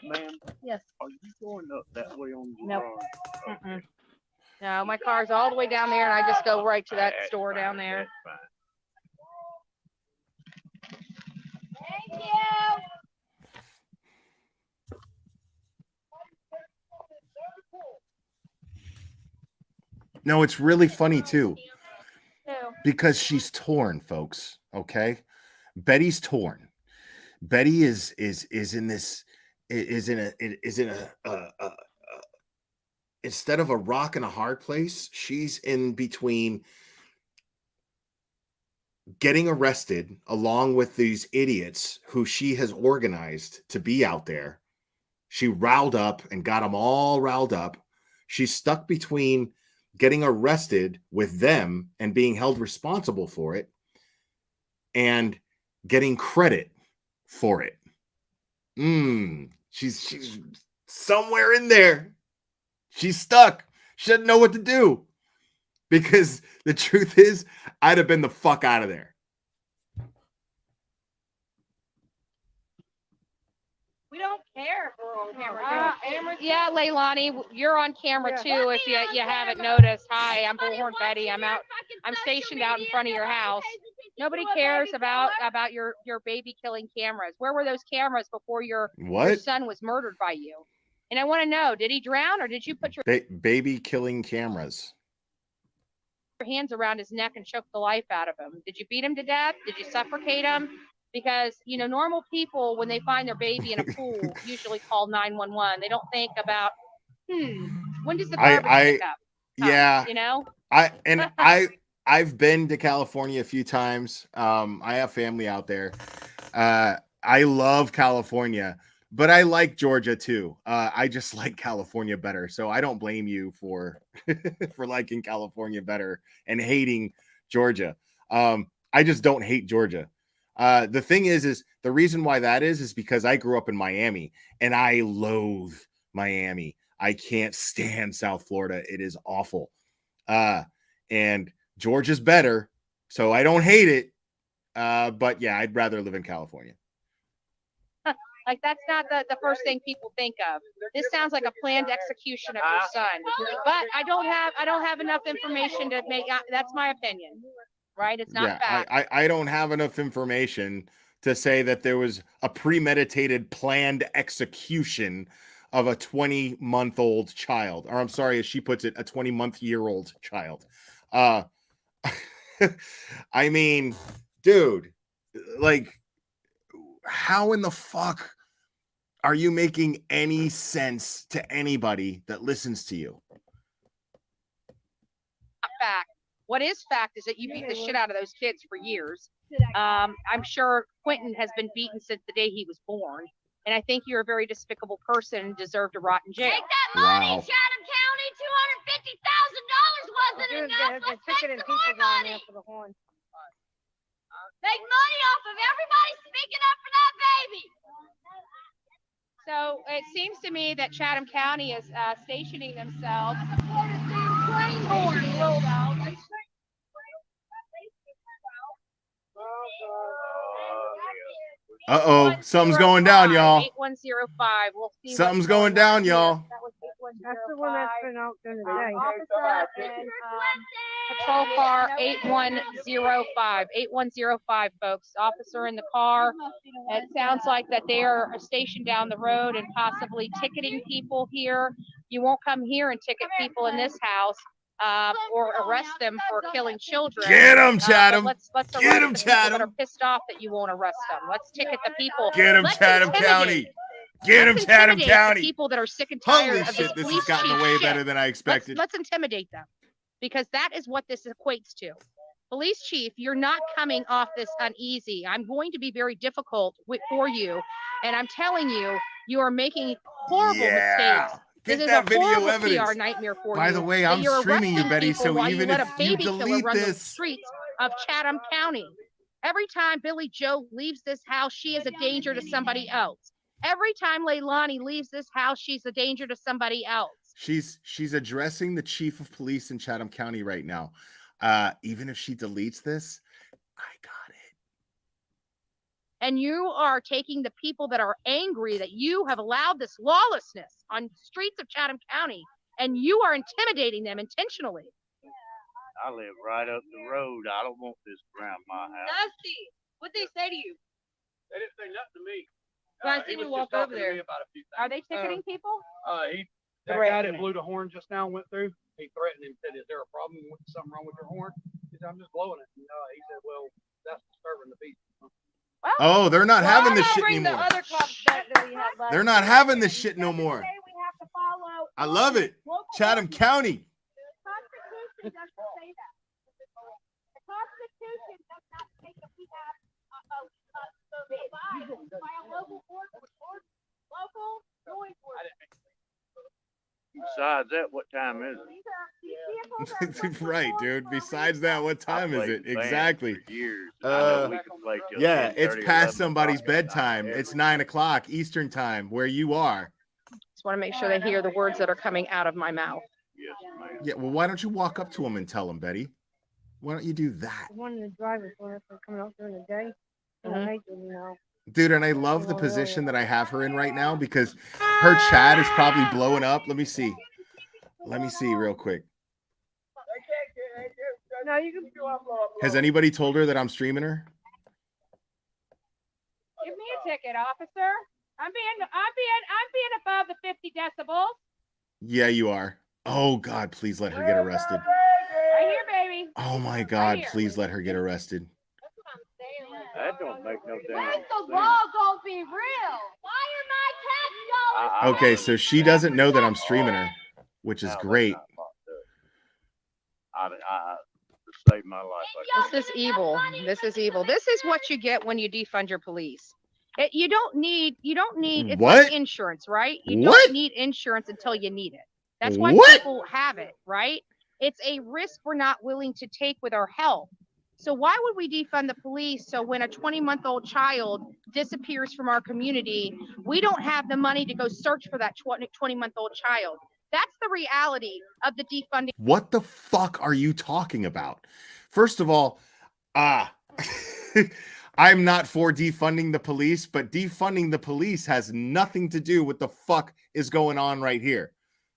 Ma'am, yes. Are you going up that way on the Nope. No, my car's all the way down there, and I just go right to that store down there. Thank you. No, it's really funny too, because she's torn, folks. Okay, Betty's torn. Betty is in this is in a instead of a rock and a hard place, she's in between getting arrested along with these idiots who she has organized to be out there. She riled up and got them all riled up. She's stuck between getting arrested with them and being held responsible for it and getting credit for it. She's somewhere in there. She's stuck. She doesn't know what to do. Because the truth is, I'd have been the fuck out of there. We don't care if we're on camera. Yeah, Leilani, you're on camera too. If you haven't noticed. Hi, I'm Bullhorn Betty. I'm stationed out in front of your house. Nobody cares about your baby killing cameras. Where were those cameras before your son was murdered by you? And I want to know, did he drown or did you put your baby killing cameras? your hands around his neck and choke the life out of him? Did you beat him to death? Did you suffocate him? Because, you know, normal people, when they find their baby in a pool, usually call 911. They don't think about, when does the garbage pick up? Yeah. You know? I've been to California a few times. I have family out there. I love California, but I like Georgia too. I just like California better. So I don't blame you for for liking California better and hating Georgia. I just don't hate Georgia. The thing is the reason why that is because I grew up in Miami and I loathe Miami. I can't stand South Florida. It is awful. And Georgia's better, so I don't hate it. But yeah, I'd rather live in California. Like, that's not the first thing people think of. This sounds like a planned execution of your son. But I don't have enough information to make. That's my opinion, right? It's not fact. I don't have enough information to say that there was a premeditated, planned execution of a 20-month-old child, or I'm sorry, as she puts it, a 20-month-year-old child. I mean, dude, like, how in the fuck are you making any sense to anybody that listens to you? Fact. What is fact is that you beat the shit out of those kids for years. I'm sure Quentin has been beaten since the day he was born. And I think you're a very despicable person and deserve to rot in jail. Take that money, Chatham County. $250,000 wasn't enough. Let's take some more money. Make money off of everybody speaking up for that baby. So it seems to me that Chatham County is stationing themselves. Uh-oh, something's going down, y'all. 8105. We'll see. Something's going down, y'all. That was 8105. That's the one that's been out during the day. Officer and patrol car 8105. 8105, folks. Officer in the car. It sounds like that they are stationed down the road and possibly ticketing people here. You won't come here and ticket people in this house. Or arrest them for killing children. Get them, Chatham. Let's get them, the Chatham. that are pissed off that you won't arrest them. Let's ticket the people. Get them, Chatham County. Get them, Chatham County. People that are sick and tired of shit, this has gotten way better than I expected. Let's intimidate them, because that is what this equates to. Police chief, you're not coming off this uneasy. I'm going to be very difficult for you, and I'm telling you, you are making horrible mistakes. Get this that is a video horrible evidence. PR nightmare for you. By the way, I'm streaming you, Betty, so even if you delete run the this streets of Chatham County. Every time Billy Joe leaves this house, she is a danger to somebody else. Every time Leilani leaves this house, she's a danger to somebody else. She's addressing the chief of police in Chatham County right now. Even if she deletes this, I got it. And you are taking the people that are angry that you have allowed this lawlessness on the streets of Chatham County, and you are intimidating them intentionally. I live right up the road. I don't want this around my house. Dusty, what'd they say to you? They didn't say nothing to me. I see you walk over there. Are they ticketing people? That guy that blew the horn just now went through. He threatened him, said, "Is there a problem? Something wrong with your horn?" He said, "I'm just blowing it." And, he said, "Well, that's disturbing the peace." Oh, they're not having this shit bring anymore. The other cops that we had left. They're not having this shit no more. We have to follow I love it. Chatham County. The Constitution doesn't say that. The Constitution does not say that we have by a local board, local noise ordinance. Besides that, what time is it? Right, dude. Besides that, what time is it? Exactly. Years. I know we can play till Yeah, 10, it's 30, past 11 somebody's o'clock at night bedtime. every It's 9 o'clock Eastern time where you are. Just want to make sure they hear the words that are coming out of my mouth. Yes, ma'am. Yeah, well, why don't you walk up to them and tell them, Betty? Why don't you do that? One of the drivers when they're coming out during the day. Dude, and I love the position that I have her in right now because her chat is probably blowing up. Let me see. Let me see real quick. No, you can Has anybody told her that I'm streaming her? Give me a ticket, officer. I'm being above the 50 decibels. Yeah, you are. Oh God, please let her get arrested. Right here, baby. Oh my God, please let her get arrested. That don't make no damn When's the sense. law gonna be real? Why are my tax dollars? Okay, so she doesn't know that I'm streaming her, which is Now, great. that's not fucked up. I to save my life. Like This is evil. This is evil. This is what you get when you defund your police. You don't need it's What? like insurance, right? You What? don't need insurance until you need it. That's why What? people have it, right? It's a risk we're not willing to take with our health. So why would we defund the police so when a 20-month-old child disappears from our community, we don't have the money to go search for that 20-month-old child? That's the reality of the defunding. What the fuck are you talking about? First of all, I'm not for defunding the police, but defunding the police has nothing to do with the fuck is going on right here.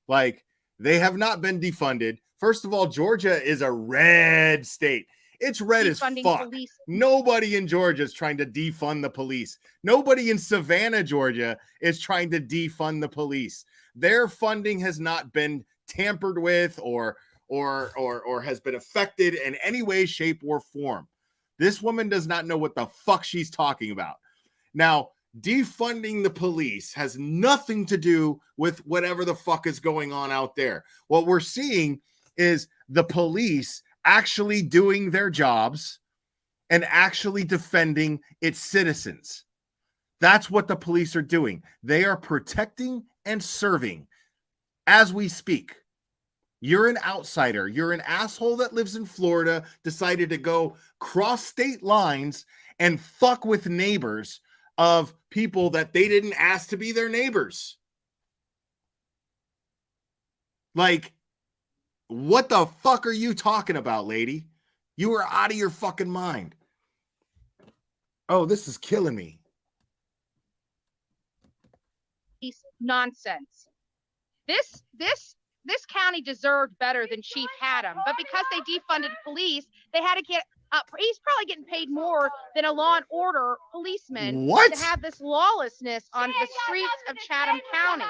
Like, they have not been defunded. First of all, Georgia is a red state. It's red as fuck. Police. Nobody in Georgia is trying to defund the police. Nobody in Savannah, Georgia is trying to defund the police. Their funding has not been tampered with or has been affected in any way, shape, or form. This woman does not know what the fuck she's talking about. Now, defunding the police has nothing to do with whatever the fuck is going on out there. What we're seeing is the police actually doing their jobs and actually defending its citizens. That's what the police are doing. They are protecting and serving as we speak. You're an outsider. You're an asshole that lives in Florida, decided to go cross state lines and fuck with neighbors of people that they didn't ask to be their neighbors. Like, what the fuck are you talking about, lady? You are out of your fucking mind. Oh, this is killing me. Nonsense. This county deserved better than Chief Haddam, but because they defunded police, they had to get up. He's probably getting paid more than a law and order policeman What? to have this lawlessness on the streets of Chatham County.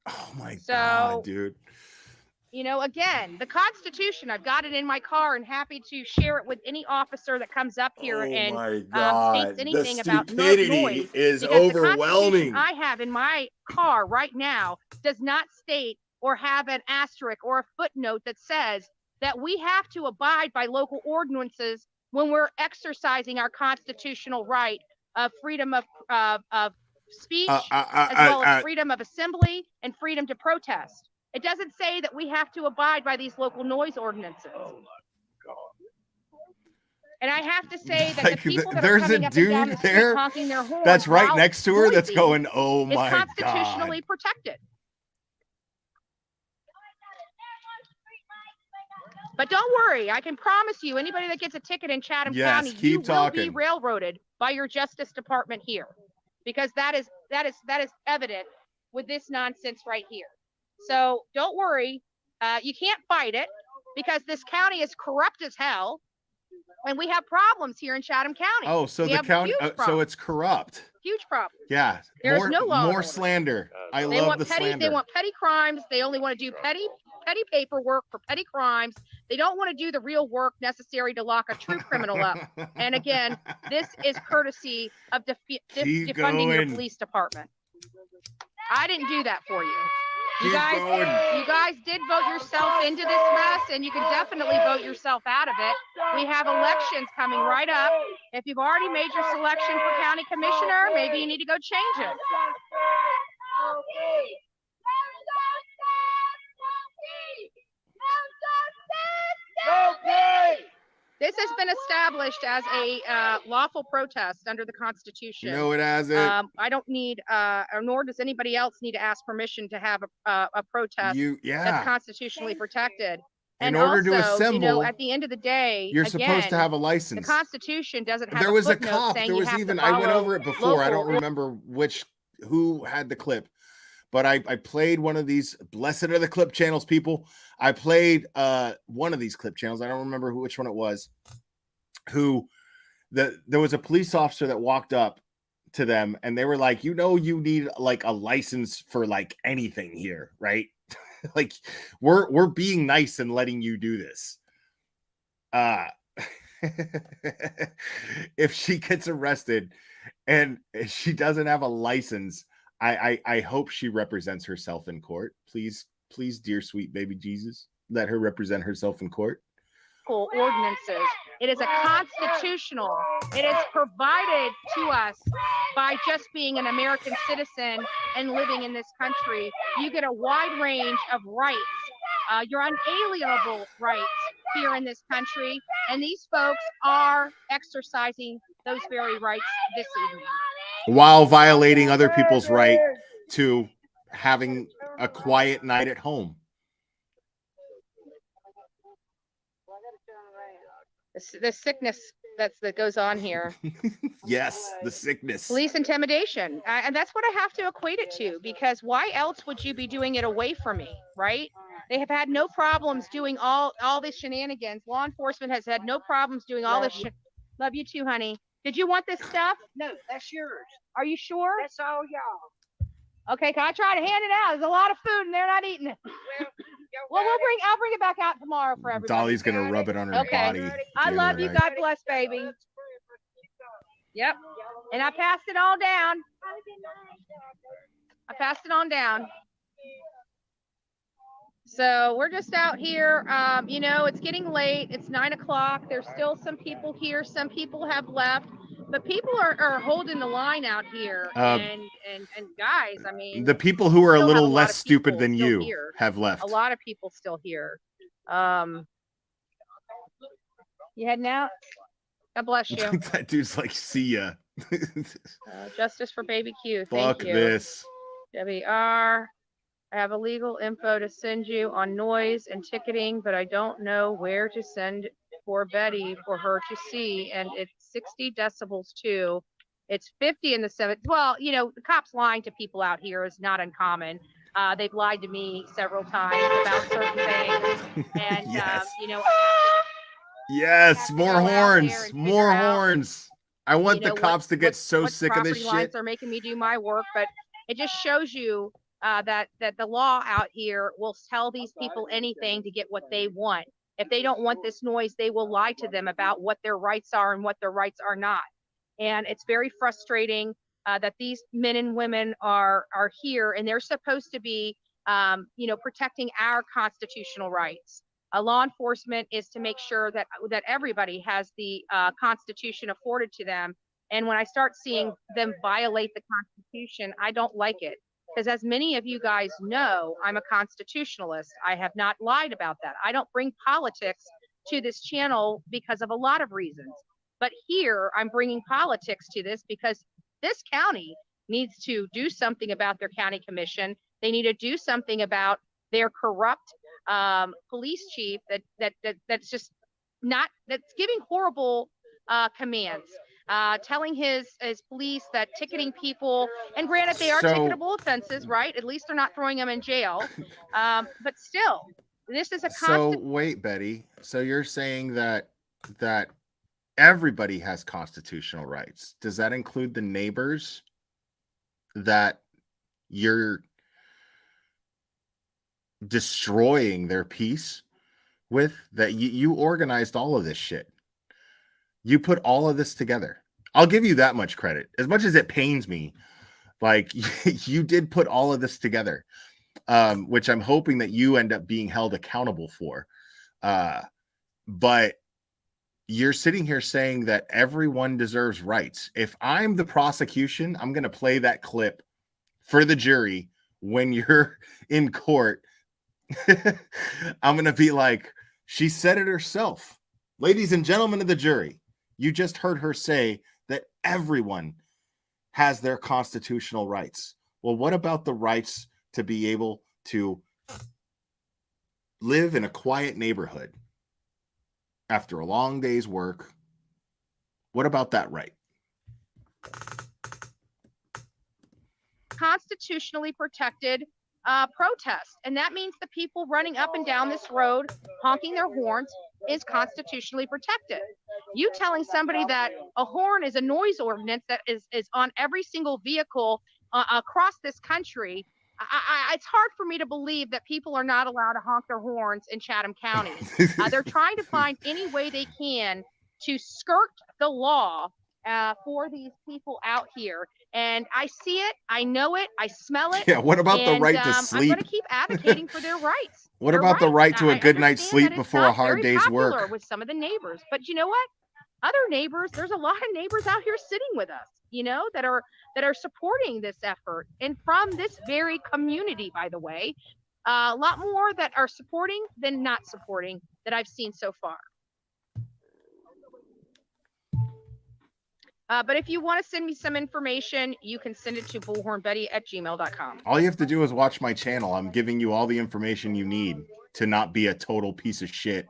Oh my So, God, dude. You know, again, the Constitution, I've got it in my car and happy to share it with any officer that comes up here and states anything about noise. Is because overwhelming. The Constitution I have in my car right now does not state or have an asterisk or a footnote that says that we have to abide by local ordinances when we're exercising our constitutional right of freedom of speech, as well as freedom of assembly and freedom to protest. It doesn't say that we have to abide by these local noise ordinances. Oh my God. And I have to say that Like, the people that there's are coming a up and down dude the street there honking their horns that's right while next to her that's noisy going, oh my is constitutionally God. protected. But don't worry, I can promise you, anybody that gets a ticket in Chatham County, you will be railroaded by your Justice Department here, because that is evident with this nonsense right here. So don't worry, you can't fight it because this county is corrupt as hell, and we have problems here in Chatham County. Oh, so we the county, so it's corrupt. Huge problem. Yeah, There's no law. More slander. I They love want the petty. slander. They want petty crimes. They only want to do petty paperwork for petty crimes. They don't want to do the real work necessary to lock a true criminal up. And again, this is courtesy of defunding your police department. I didn't do that for you. You guys did vote yourself into this mess, and you can definitely vote yourself out of it. We have elections coming right up. If you've already made your selection for county commissioner, maybe you need to go change it. This has been established as a lawful protest under the Constitution. No, it hasn't. I don't need, nor does anybody else need to ask permission to have a protest that's constitutionally protected. In order to assemble, you know, at the end of the day, you're supposed to have a license. The Constitution doesn't have there was a a cop. There was even, I went over it before. I don't remember who had the clip. But I played one of these, blessed are the clip channels, people. I played one of these clip channels. I don't remember which one it was. There was a police officer that walked up to them and they were like, you know, you need like a license for like anything here, right? Like we're being nice and letting you do this. uh if she gets arrested and she doesn't have a license, I hope she represents herself in court. Please, please, dear sweet baby Jesus, let her represent herself in court. Ordinances. It is a constitutional. It is provided to us by just being an American citizen and living in this country. You get a wide range of rights. Your unalienable rights here in this country, and these folks are exercising those very rights this evening, while violating other people's right to having a quiet night at home. The sickness that goes on here. Yes, the sickness. Police intimidation. And that's what I have to equate it to, because why else would you be doing it away from me, right? They have had no problems doing all this shenanigans. Law enforcement has had no problems doing all this shit. Love you too, honey. Did you want this stuff? No, that's yours. Are you sure? That's all y'all. Okay, can I try to hand it out? There's a lot of food and they're not eating it. Well, I'll bring it back out tomorrow for everybody. Dolly's gonna rub it on her body. I love you. God bless, baby. Yep. And I passed it all down. So we're just out here. It's getting late. It's 9 o'clock. There's still some people here. Some people have left, but people are holding the line out here. And guys, I mean, the people who are a little less stupid than you here. have left. A lot of people still here. You heading out? God bless you. That dude's like, see ya. Justice for Baby Q. Fuck Thank you. this. WR. I have illegal info to send you on noise and ticketing, but I don't know where to send for Betty for her to see. And it's 60 decibels too. It's 50 in the 7th. Well, the cops lying to people out here is not uncommon. They've lied to me several times about certain things. And, yes. Yes, more horns. More horns. I want the cops to get so sick of this shit. Lines are making me do my work, but it just shows you that the law out here will tell these people anything to get what they want. If they don't want this noise, they will lie to them about what their rights are and what their rights are not. And it's very frustrating that these men and women are here, and they're supposed to be, protecting our constitutional rights. Law enforcement is to make sure that everybody has the Constitution afforded to them. And when I start seeing them violate the Constitution, I don't like it. Because as many of you guys know, I'm a constitutionalist. I have not lied about that. I don't bring politics to this channel because of a lot of reasons. But here, I'm bringing politics to this because this county needs to do something about their county commission. They need to do something about their corrupt police chief that's just not, that's giving horrible commands. Telling his police that ticketing people, and granted they are ticketable offenses, right? At least they're not throwing them in jail. But still, this is a So wait, Betty. So you're saying that everybody has constitutional rights. Does that include the neighbors that you're destroying their peace with? That you organized all of this shit. You put all of this together. I'll give you that much credit. As much as it pains me, like you did put all of this together, which I'm hoping that you end up being held accountable for. But you're sitting here saying that everyone deserves rights. If I'm the prosecution, I'm going to play that clip for the jury when you're in court. I'm going to be like, she said it herself. Ladies and gentlemen of the jury, you just heard her say that everyone has their constitutional rights. Well, what about the rights to be able to live in a quiet neighborhood after a long day's work? What about that right? Constitutionally protected protest. And that means the people running up and down this road, honking their horns, is constitutionally protected. You telling somebody that a horn is a noise ordinance that is on every single vehicle across this country, it's hard for me to believe that people are not allowed to honk their horns in Chatham County. They're trying to find any way they can to skirt the law for these people out here. And I see it, I know it, I smell it. Yeah, what about the right to I'm sleep? going to keep advocating for their rights. What Their about the right to a I good night's understand sleep that it's before a not hard very day's popular work? with some of the neighbors, but you know what? Other neighbors, there's a lot of neighbors out here sitting with us, you know, that are supporting this effort, and from this very community, by the way. A lot more that are supporting than not supporting that I've seen so far. But if you want to send me some information, you can send it to bullhornbetty@gmail.com. All you have to do is watch my channel. I'm giving you all the information you need to not be a total piece of shit.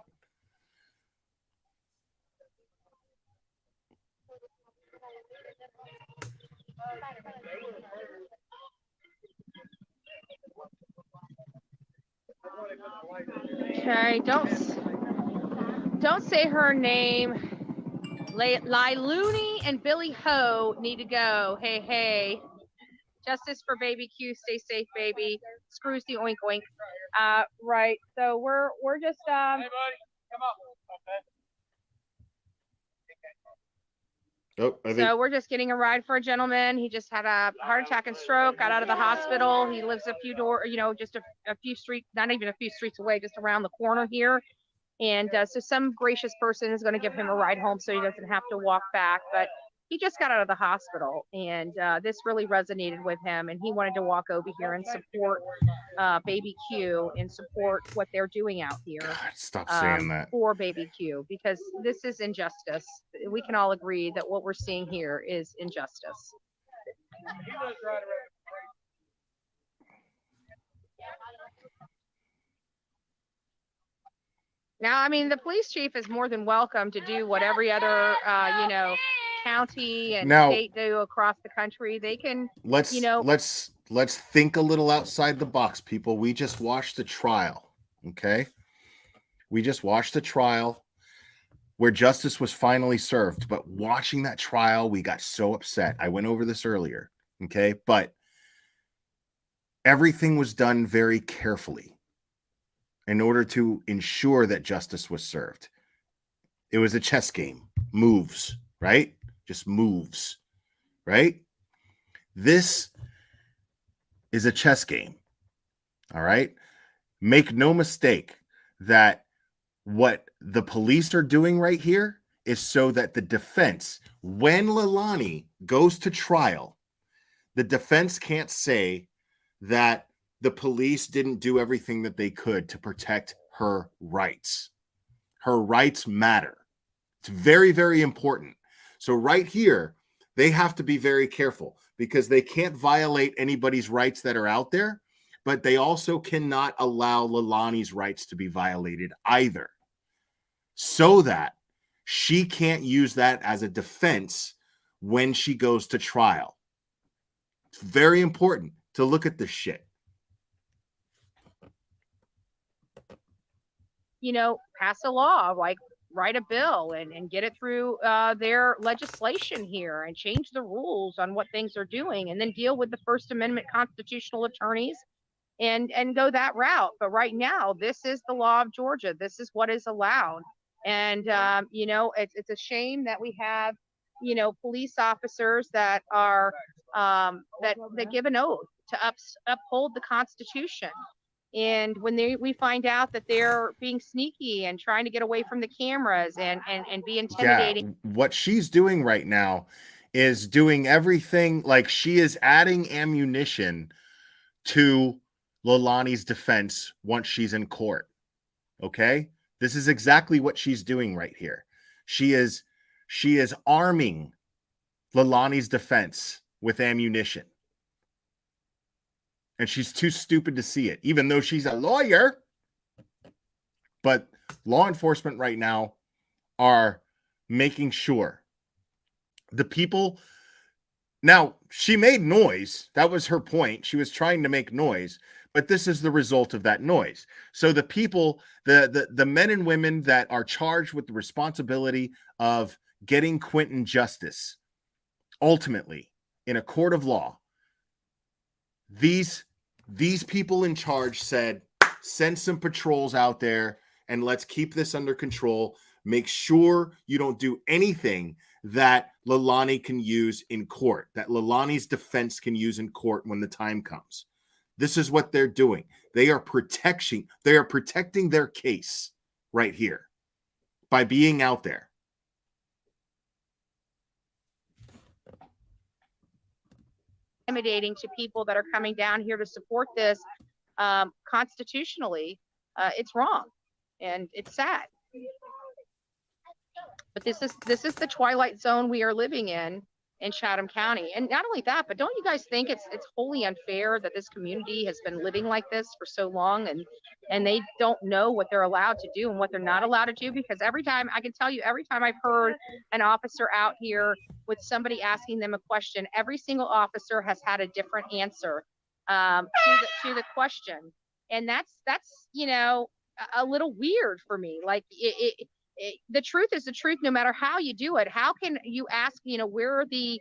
Okay, don't say her name. Looney and Billy Ho need to go. Hey. Justice for baby Q. Stay safe, baby. Screws the oink oink. Right. So we're just Hey, buddy, come on. Okay. So we're just getting a ride for a gentleman. He just had a heart attack and stroke, got out of the hospital. He lives a few just a few streets, not even a few streets away, just around the corner here. And so some gracious person is going to give him a ride home so he doesn't have to walk back. But he just got out of the hospital, and this really resonated with him. And he wanted to walk over here and support Baby Q and support what they're doing out here. God, stop saying that. For Baby Q, because this is injustice. We can all agree that what we're seeing here is injustice. Now, I mean, the police chief is more than welcome to do what every other, county and state do across the country. They can, let's think a little outside the box, people. We just watched the trial, okay? We just watched the trial where justice was finally served. But watching that trial, we got so upset. I went over this earlier, okay? But everything was done very carefully in order to ensure that justice was served. It was a chess game. Moves, right? Just moves, right? This is a chess game, all right? Make no mistake that what the police are doing right here is so that the defense, when Leilani goes to trial, the defense can't say that the police didn't do everything that they could to protect her rights. Her rights matter. It's very, very important. So right here, they have to be very careful because they can't violate anybody's rights that are out there, but they also cannot allow Leilani's rights to be violated either, so that she can't use that as a defense when she goes to trial. It's very important to look at this shit. Pass a law, like write a bill and get it through their legislation here and change the rules on what things are doing, and then deal with the First Amendment constitutional attorneys and go that route. But right now, this is the law of Georgia. This is what is allowed. And, it's a shame that we have, police officers that are that give an oath to uphold the Constitution. And when we find out that they're being sneaky and trying to get away from the cameras and be intimidating. Yeah, what she's doing right now is doing everything, like she is adding ammunition to Leilani's defense once she's in court. Okay? This is exactly what she's doing right here. She is arming Leilani's defense with ammunition. And she's too stupid to see it, even though she's a lawyer. But law enforcement right now are making sure the people. Now, she made noise. That was her point. She was trying to make noise, but this is the result of that noise. So the people, the men and women that are charged with the responsibility of getting Quentin justice, ultimately in a court of law, these These people in charge said, send some patrols out there and let's keep this under control. Make sure you don't do anything that Leilani can use in court, that Leilani's defense can use in court when the time comes. This is what they're doing. They are protecting their case right here by being out there. Intimidating to people that are coming down here to support this. Constitutionally, it's wrong, and it's sad. But this is the twilight zone we are living in Chatham County. And not only that, but don't you guys think it's wholly unfair that this community has been living like this for so long, and they don't know what they're allowed to do and what they're not allowed to do? Because every time I've heard an officer out here with somebody asking them a question, every single officer has had a different answer to the question. And that's a little weird for me. Like the truth is the truth, no matter how you do it. How can you ask, where the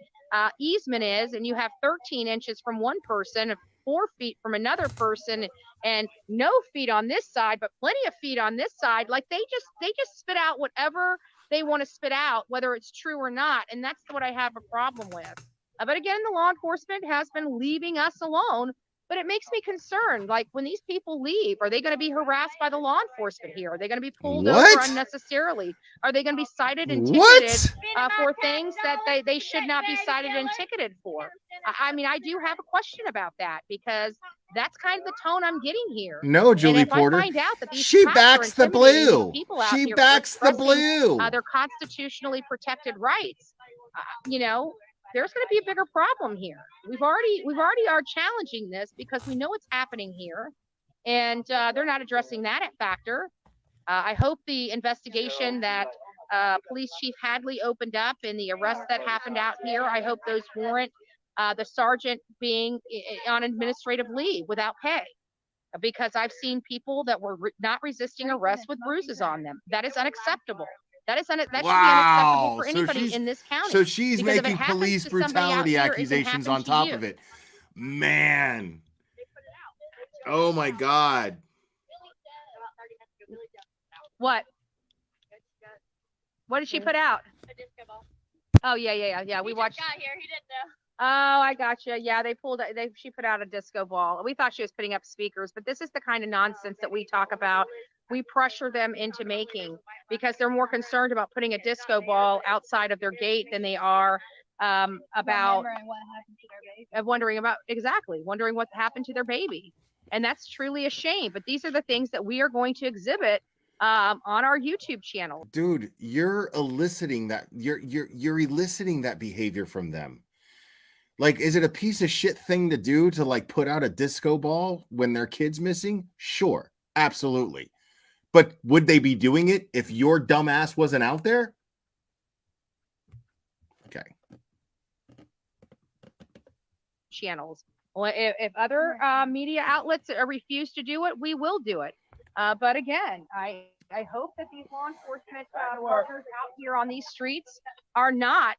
easement is, and you have 13 inches from one person, 4 feet from another person, and no feet on this side, but plenty of feet on this side? Like they just spit out whatever they want to spit out, whether it's true or not. And that's what I have a problem with. But again, the law enforcement has been leaving us alone. But it makes me concerned. Like, when these people leave, are they going to be harassed by the law enforcement here? Are they going to be pulled over unnecessarily? Are they going to be cited and ticketed for things that they should not be cited and ticketed for? I mean, I do have a question about that, because that's kind of the tone I'm getting here. No, Julie Porter. I find out that these she cops backs are the blue. these people out She here backs the expressing, blue. Their constitutionally protected rights. There's going to be a bigger problem here. We've already are challenging this because we know it's happening here, and they're not addressing that factor. I hope the investigation that Police Chief Hadley opened up and the arrests that happened out here, I hope those warrant the sergeant being on administrative leave without pay, because I've seen people that were not resisting arrest with bruises on them. That is unacceptable. That should be unacceptable for anybody in this county. So she's making police brutality accusations on top of it. Man. Oh my God. What did she put out? Oh, yeah. We watched. Oh, I gotcha. Yeah, she put out a disco ball. We thought she was putting up speakers, but this is the kind of nonsense that we talk about. We pressure them into making, because they're more concerned about putting a disco ball outside of their gate than they are about wondering what happened to their baby. And that's truly a shame. But these are the things that we are going to exhibit on our YouTube channel. Dude, you're eliciting that. You're eliciting that behavior from them. Like, is it a piece of shit thing to do to like put out a disco ball when their kid's missing? Sure, absolutely. But would they be doing it if your dumb ass wasn't out there? Okay. Channels. Well, if other media outlets refuse to do it, we will do it. But again, I hope that these law enforcement partners out here on these streets are not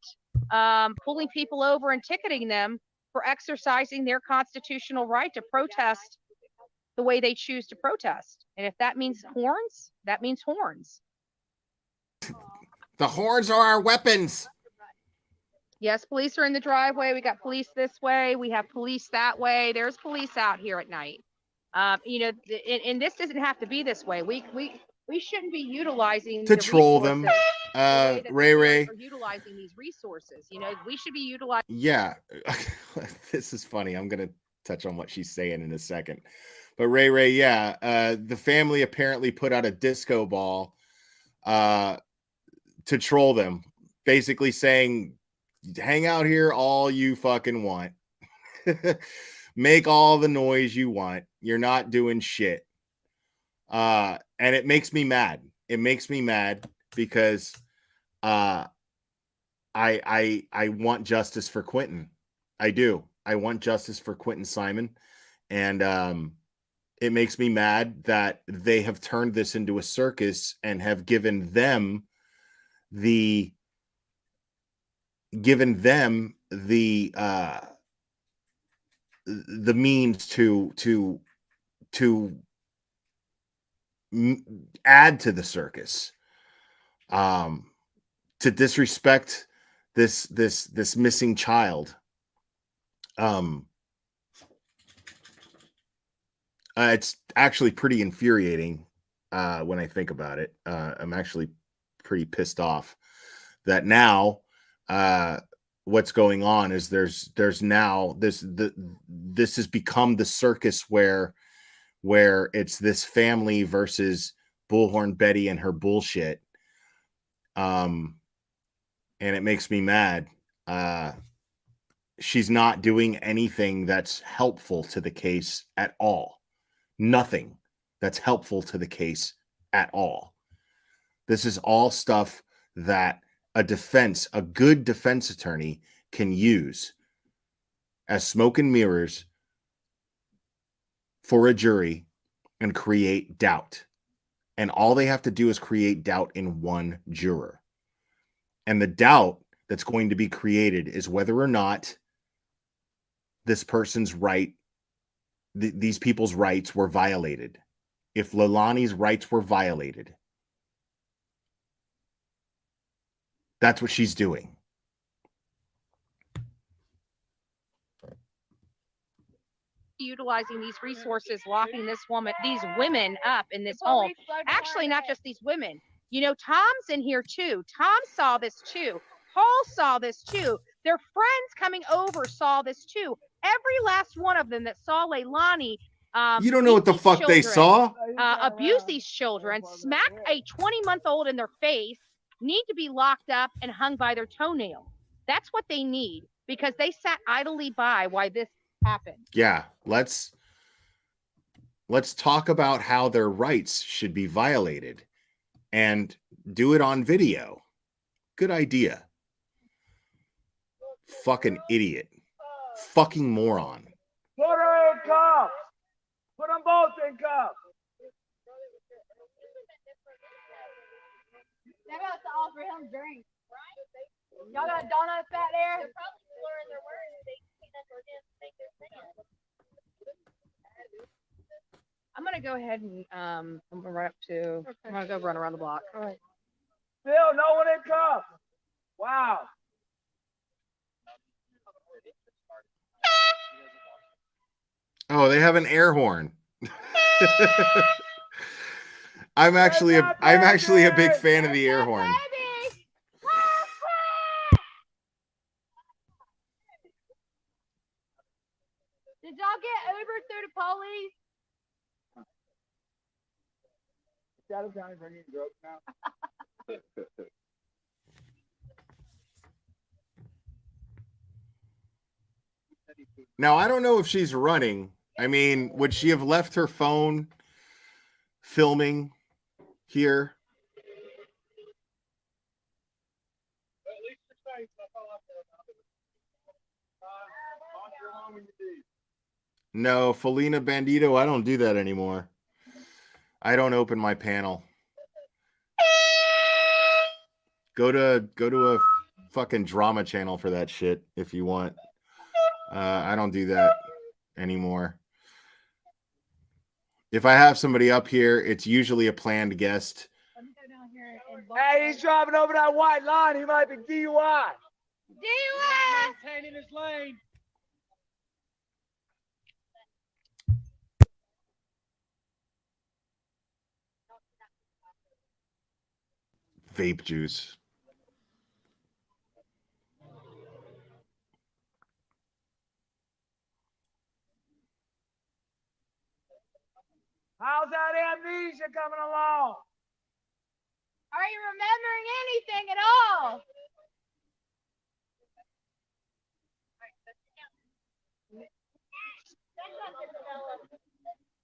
pulling people over and ticketing them for exercising their constitutional right to protest the way they choose to protest. And if that means horns, that means horns. The horns are our weapons. Yes, police are in the driveway. We got police this way. We have police that way. There's police out here at night. And this doesn't have to be this way. We shouldn't be utilizing to troll them. Ray are utilizing these resources. We should be utilizing. Yeah, this is funny. I'm gonna touch on what she's saying in a second. But Ray, yeah, the family apparently put out a disco ball to troll them, basically saying, hang out here all you fucking want. Make all the noise you want. You're not doing shit. And it makes me mad. It makes me mad because I want justice for Quentin. I do. I want justice for Quentin Simon. And it makes me mad that they have turned this into a circus and have given them the the means to add to the circus, to disrespect this missing child. It's actually pretty infuriating when I think about it. I'm actually pretty pissed off that now what's going on is there's now this has become the circus where it's this family versus Bullhorn Betty and her bullshit. And it makes me mad. She's not doing anything that's helpful to the case at all. Nothing that's helpful to the case at all. This is all stuff that a good defense attorney can use as smoke and mirrors for a jury and create doubt. And all they have to do is create doubt in one juror. And the doubt that's going to be created is whether or not this person's right, these people's rights were violated. If Leilani's rights were violated, that's what she's doing. Utilizing these resources, locking these women up in this home. Actually, not just these women. You know, Tom's in here too. Tom saw this too. Paul saw this too. Their friends coming over saw this too. Every last one of them that saw Leilani you don't know what the fuck they saw. Abuse these children, smack a 20-month-old in their face, need to be locked up and hung by their toenails. That's what they need, because they sat idly by while this happened. Yeah, let's talk about how their rights should be violated and do it on video. Good idea. Fucking idiot. Fucking moron. Put her in cuffs. Put them both in cuffs. They're about to offer him drinks. Y'all got donuts back there? I'm gonna go ahead and I'm gonna run up to. I'm gonna go run around the block. All right. Still no one in cuffs. Wow. Oh, they have an air horn. I'm actually a big fan of the air horn. Did y'all get Uber through the police? Shadow County bringing drugs now. Now, I don't know if she's running. I mean, would she have left her phone filming here? No, Felina Bandito, I don't do that anymore. I don't open my panel. Go to a fucking drama channel for that shit if you want. I don't do that anymore. If I have somebody up here, it's usually a planned guest. Hey, he's driving over that white line. He might be DUI. DUI! Maintaining his lane. Vape juice. How's that amnesia coming along? Are you remembering anything at all?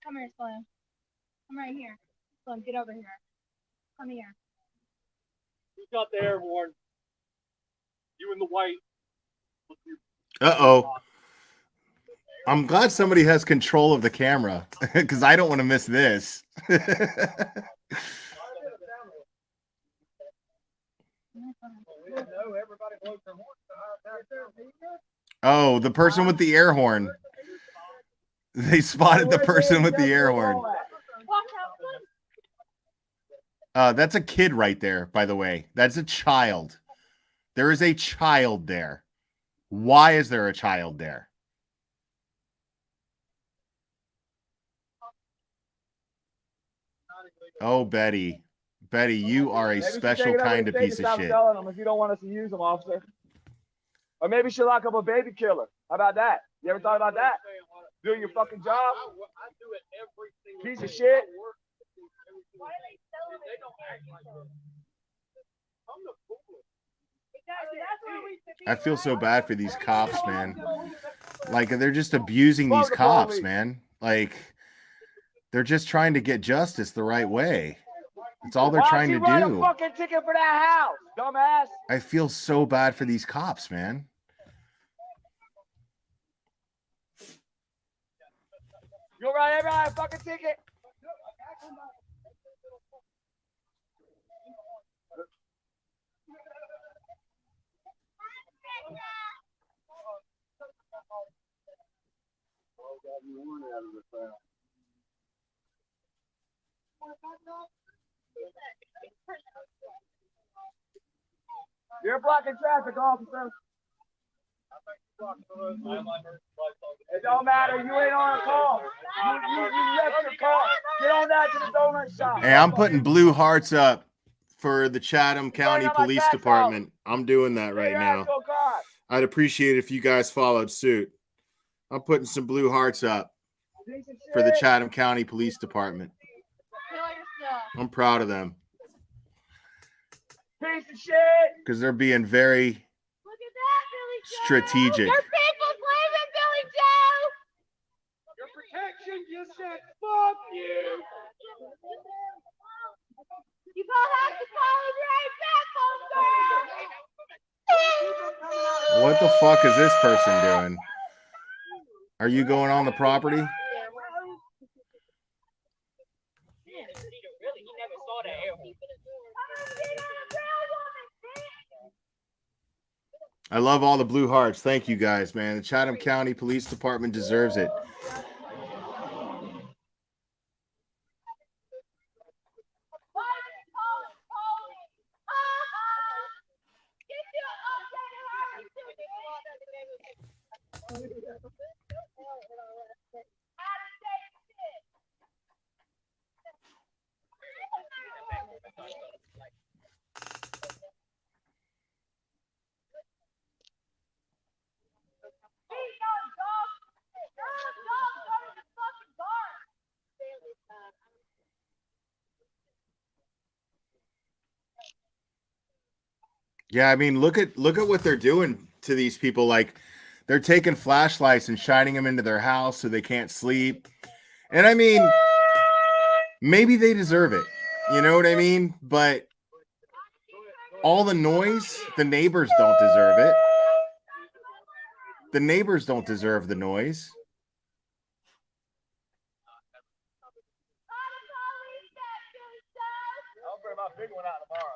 Come here, Slim. Come right here. Slim, get over here. Come here. Who's got the air horn? You in the white. Uh-oh. I'm glad somebody has control of the camera because I don't want to miss this. Oh, the person with the air horn. They spotted the person with the air horn. That's a kid right there, by the way. That's a child. There is a child there. Why is there a child there? Oh, Betty. Betty, you are a special kind of piece of shit. Selling them if you don't want us to use them, officer. Or maybe she'll lock up a baby killer. How about that? You ever thought about that? Doing your fucking job? Piece of shit. I feel so bad for these cops, man. Like, they're just abusing these cops, man. Like, they're just trying to get justice the right way. That's all they're trying to Why'd you do. write a fucking ticket for that house, dumbass? I feel so bad for these cops, man. You write a fucking ticket? You're blocking traffic, officer. It don't matter. You ain't on a call. You left your call. Get on that to the donut shop. Hey, I'm putting blue hearts up for the Chatham County Police Department. I'm doing that right now. I'd appreciate it if you guys followed suit. I'm putting some blue hearts up for the Chatham County Police Department. I'm proud of them. Piece of shit. Because they're being very strategic. Your people's leaving, Billy Joe! Your protection just said, fuck you! You gonna have to call him right back, homegirl! What the fuck is this person doing? Are you going on the property? I love all the blue hearts. Thank you guys, man. The Chatham County Police Department deserves it. Yeah, I mean, look at what they're doing to these people. Like, they're taking flashlights and shining them into their house so they can't sleep. And I mean, maybe they deserve it. You know what I mean? But all the noise, the neighbors don't deserve it. The neighbors don't deserve the noise. I'll bring my big one out tomorrow.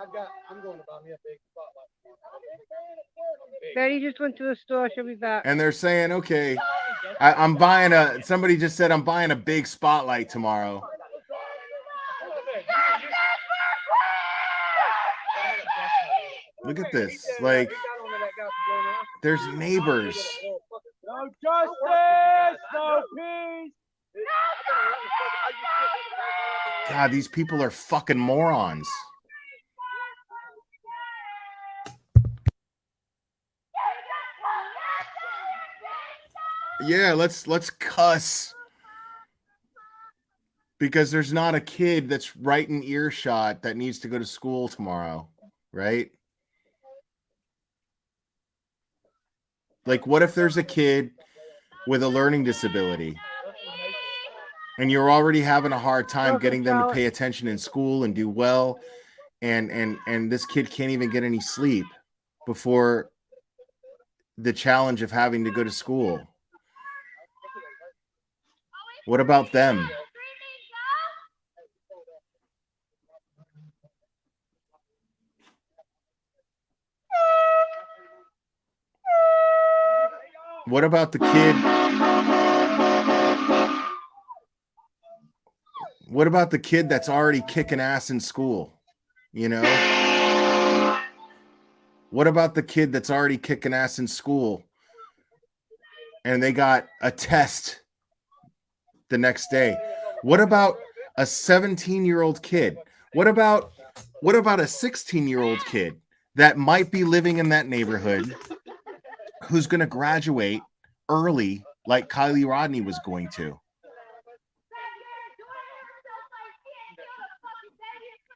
I'm going to buy me a big spotlight. Betty just went to the store. She'll be back. And they're saying, okay, I'm buying somebody just said I'm buying a big spotlight tomorrow. Look at this. Like, there's neighbors. No justice, no peace. God, these people are fucking morons. Yeah, let's cuss. Because there's not a kid that's right in earshot that needs to go to school tomorrow, right? Like, what if there's a kid with a learning disability and you're already having a hard time getting them to pay attention in school and do well, and this kid can't even get any sleep before the challenge of having to go to school? What about them? What about the kid What about the kid that's already kicking ass in school? You know? What about the kid that's already kicking ass in school and they got a test the next day? What about a 17-year-old kid? What about a 16-year-old kid that might be living in that neighborhood who's going to graduate early like Kylie Rodney was going to?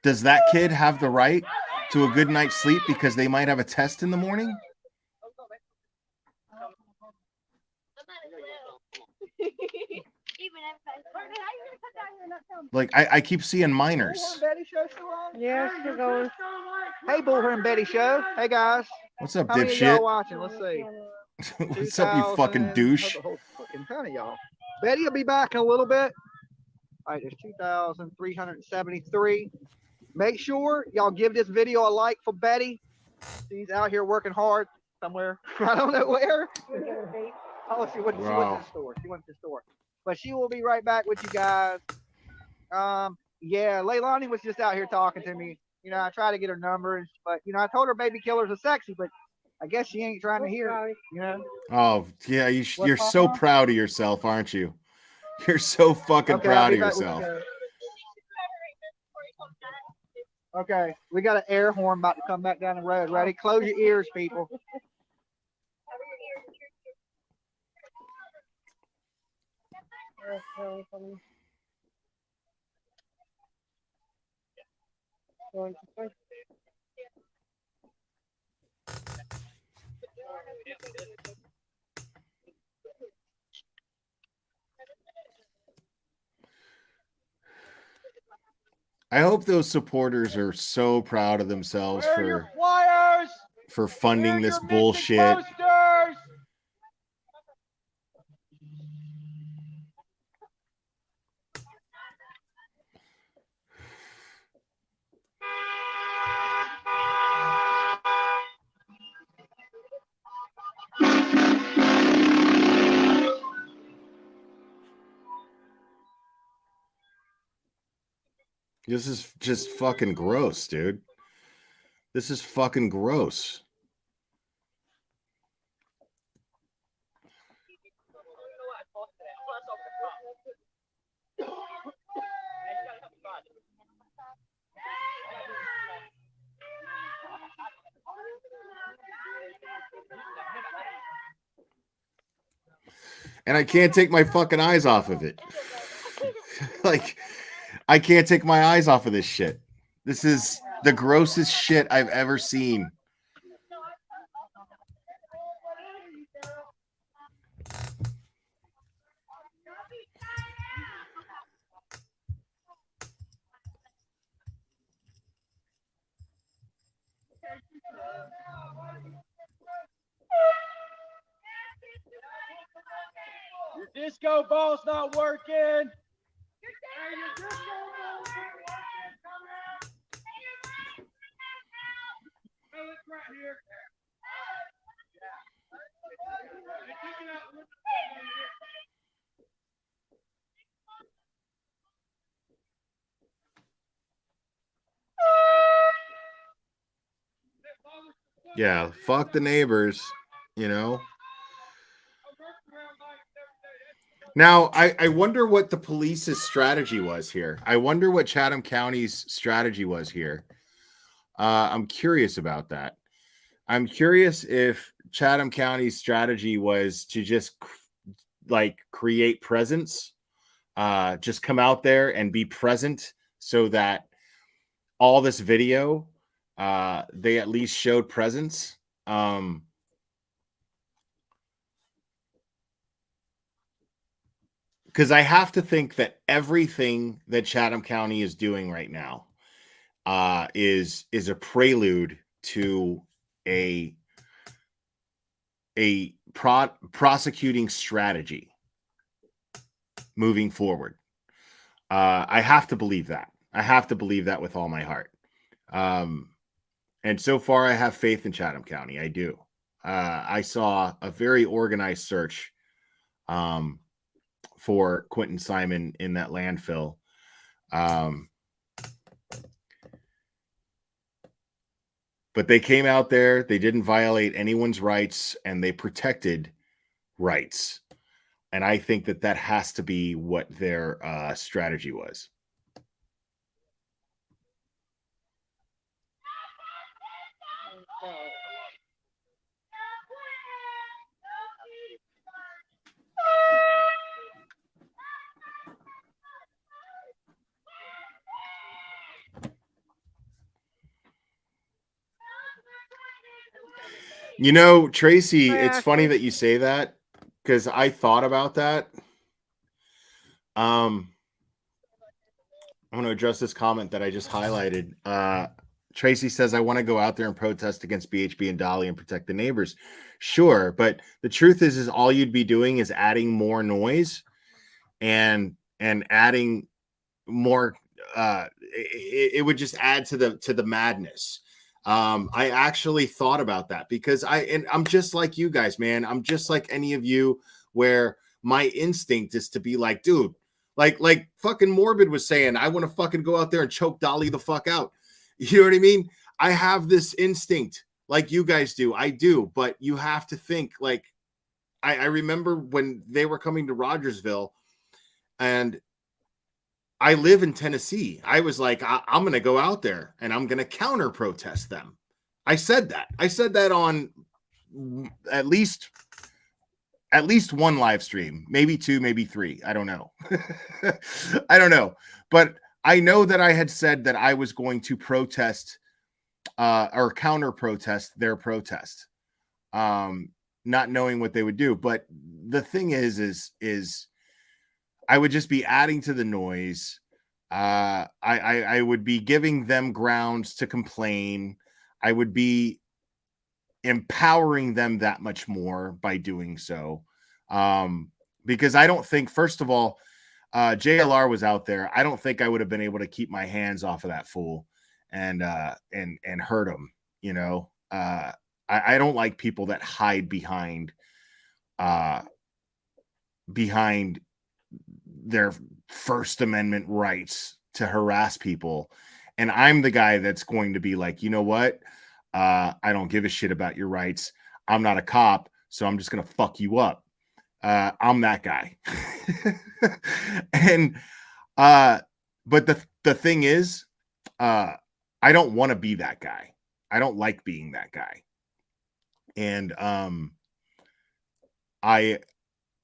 Does that kid have the right to a good night's sleep because they might have a test in the morning? Like, I keep seeing minors. Bullhorn Betty show still on? Yes, we're going. Hey, Bullhorn Betty show. Hey, guys. What's up, How many of dipshit? y'all watching? Let's see. What's up, you fucking douche? Oh, fucking ton of y'all. Betty will be back in a little bit. All right, there's 2,373. Make sure y'all give this video a like for Betty. She's out here working hard somewhere. I don't know where. Oh, she went to the store. She went to the store. But she will be right back with you guys. Yeah, Leilani was just out here talking to me. You know, I try to get her numbers, but you know, I told her baby killers are sexy, but I guess she ain't trying to hear it, you know. Oh, yeah, you're so proud of yourself, aren't you? You're so fucking proud of yourself. Okay, we got an air horn about to come back down the road. Ready? Close your ears, people. I hope those supporters are so proud of themselves for funding this bullshit. This is just fucking gross, dude. This is fucking gross. And I can't take my fucking eyes off of it. Like, I can't take my eyes off of this shit. This is the grossest shit I've ever seen. Your disco ball's not working. Yeah, fuck the neighbors, you know. Now, I wonder what the police's strategy was here. I wonder what Chatham County's strategy was here. I'm curious about that. I'm curious if Chatham County's strategy was to just like create presence, just come out there and be present so that all this video, they at least showed presence. Because I have to think that everything that Chatham County is doing right now is a prelude to a prosecuting strategy moving forward. I have to believe that. I have to believe that with all my heart. And so far, I have faith in Chatham County. I do. I saw a very organized search for Quentin Simon in that landfill. But they came out there, they didn't violate anyone's rights, and they protected rights. And I think that that has to be what their strategy was. You know, Tracy, it's funny that you say that because I thought about that. I'm going to address this comment that I just highlighted. Tracy says, I want to go out there and protest against BHB and Dolly and protect the neighbors. Sure. But the truth is all you'd be doing is adding more noise and adding more. It would just add to the madness. I actually thought about that because I'm just like you guys, man. I'm just like any of you where my instinct is to be like, dude, like fucking Morbid was saying, I want to fucking go out there and choke Dolly the fuck out. You know what I mean? I have this instinct like you guys do. I do, but you have to think like, I remember when they were coming to Rogersville and I live in Tennessee. I was like, I'm going to go out there and I'm going to counter protest them. I said that. I said that on at least one live stream, maybe two, maybe three. I don't know. I don't know. But I know that I had said that I was going to protest or counter protest their protest, not knowing what they would do. But the thing is I would just be adding to the noise. I would be giving them grounds to complain. I would be empowering them that much more by doing so. Because I don't think, first of all, JLR was out there. I don't think I would have been able to keep my hands off of that fool and hurt him. You know, I don't like people that hide behind their First Amendment rights to harass people. And I'm the guy that's going to be like, you know what? I don't give a shit about your rights. I'm not a cop, so I'm just going to fuck you up. I'm that guy. And, but the thing is, I don't want to be that guy. I don't like being that guy. And,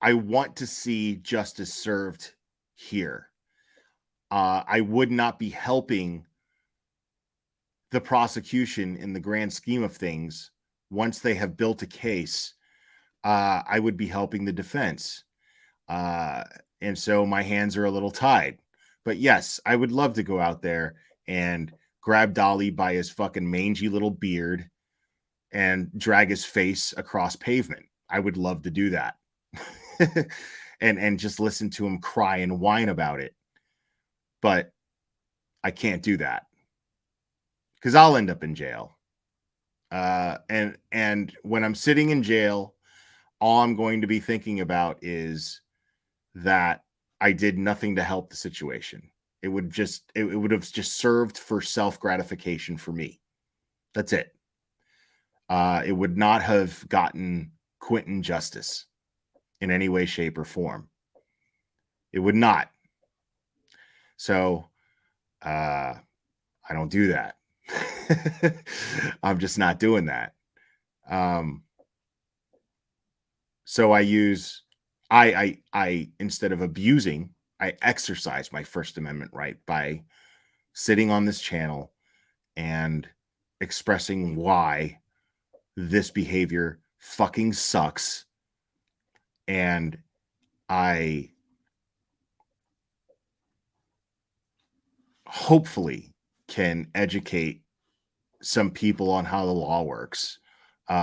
I want to see justice served here. I would not be helping the prosecution in the grand scheme of things. Once they have built a case, I would be helping the defense. And so my hands are a little tied. But yes, I would love to go out there and grab Dolly by his fucking mangy little beard and drag his face across pavement. I would love to do that. and just listen to him cry and whine about it. But I can't do that because I'll end up in jail. And when I'm sitting in jail, all I'm going to be thinking about is that I did nothing to help the situation. It would have just served for self-gratification for me. That's it. It would not have gotten Quentin justice in any way, shape, or form. It would not. So I don't do that. I'm just not doing that. So I instead of abusing, I exercise my First Amendment right by sitting on this channel and expressing why this behavior fucking sucks. And I hopefully can educate some people on how the law works,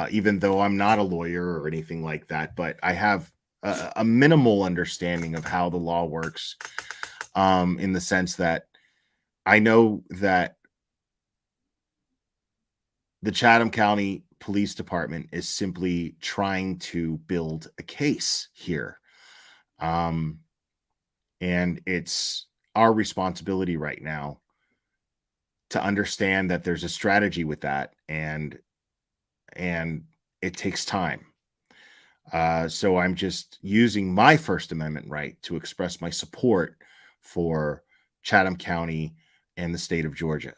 even though I'm not a lawyer or anything like that, but I have a minimal understanding of how the law works, in the sense that I know that the Chatham County Police Department is simply trying to build a case here. And our responsibility right now to understand that there's a strategy with that, and it takes time. So I'm just using my First Amendment right to express my support for Chatham County and the state of Georgia.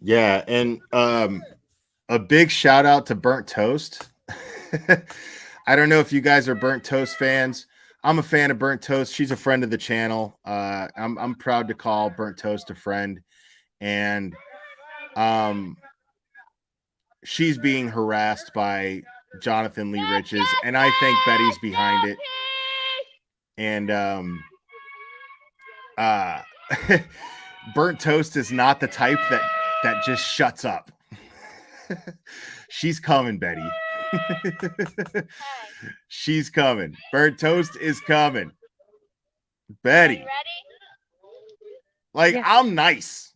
Yeah, and a big shout out to Burnt Toast. I don't know if you guys are Burnt Toast fans. I'm a fan of Burnt Toast. She's a friend of the channel. I'm proud to call Burnt Toast a friend, and she's being harassed by Jonathan Lee Riches, and I think Betty's behind it. And Burnt Toast is not the type that just shuts up. She's coming, Betty. She's coming. Burnt Toast is coming. Betty. Like, yeah. I'm nice.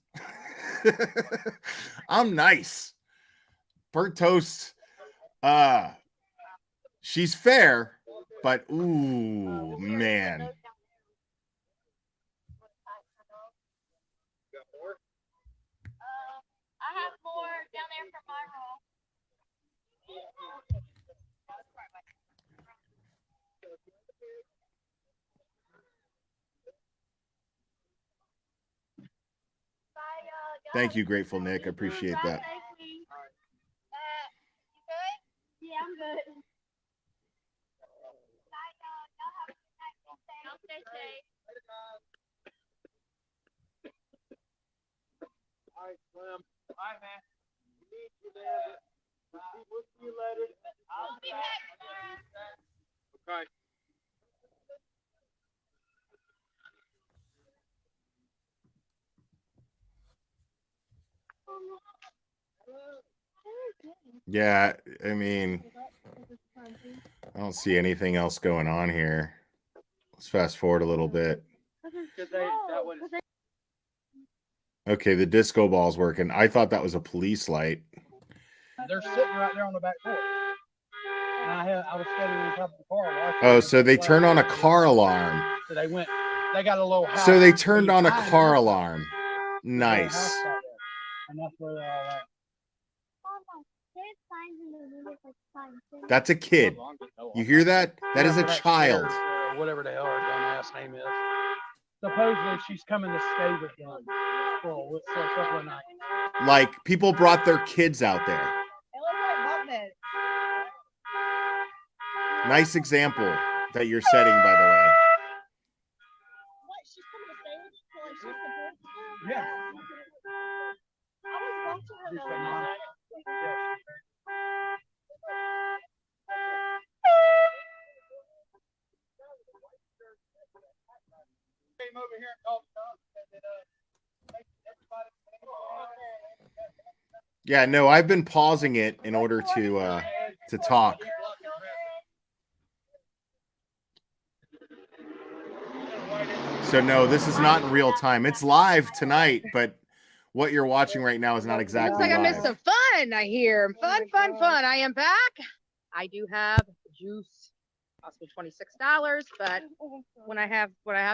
I'm nice. Burnt Toast, she's fair, but ooh, man. I have more down there for my roll. Thank you, Grateful Nick. I appreciate that. You good? Yeah, I'm good. All right, Slim. All right, man. We need you there. We'll see you later. I'll be back tomorrow. Okay. Yeah, I mean, I don't see anything else going on here. Let's fast forward a little bit. Okay, the disco ball's working. I thought that was a police light. They're sitting right there on the back porch. And I was standing on top of the car. Oh, so they turned on a car alarm. So they got a little house. So they turned on a car alarm. Nice. And that's where they're all at. That's a kid. You hear that? That is a child. Whatever the hell her dumbass name is. Supposedly she's coming to stay with them for a couple of nights. Like, people brought their kids out there. Nice example that you're setting, by the way. Yeah. Came over here and called Yeah, no, I've been pausing it in order to talk. So no, this is not in real time. It's live tonight, but what you're watching right now is not exactly Looks like live. I missed some fun. I hear fun. I am back. I do have juice, possibly $26, but when I have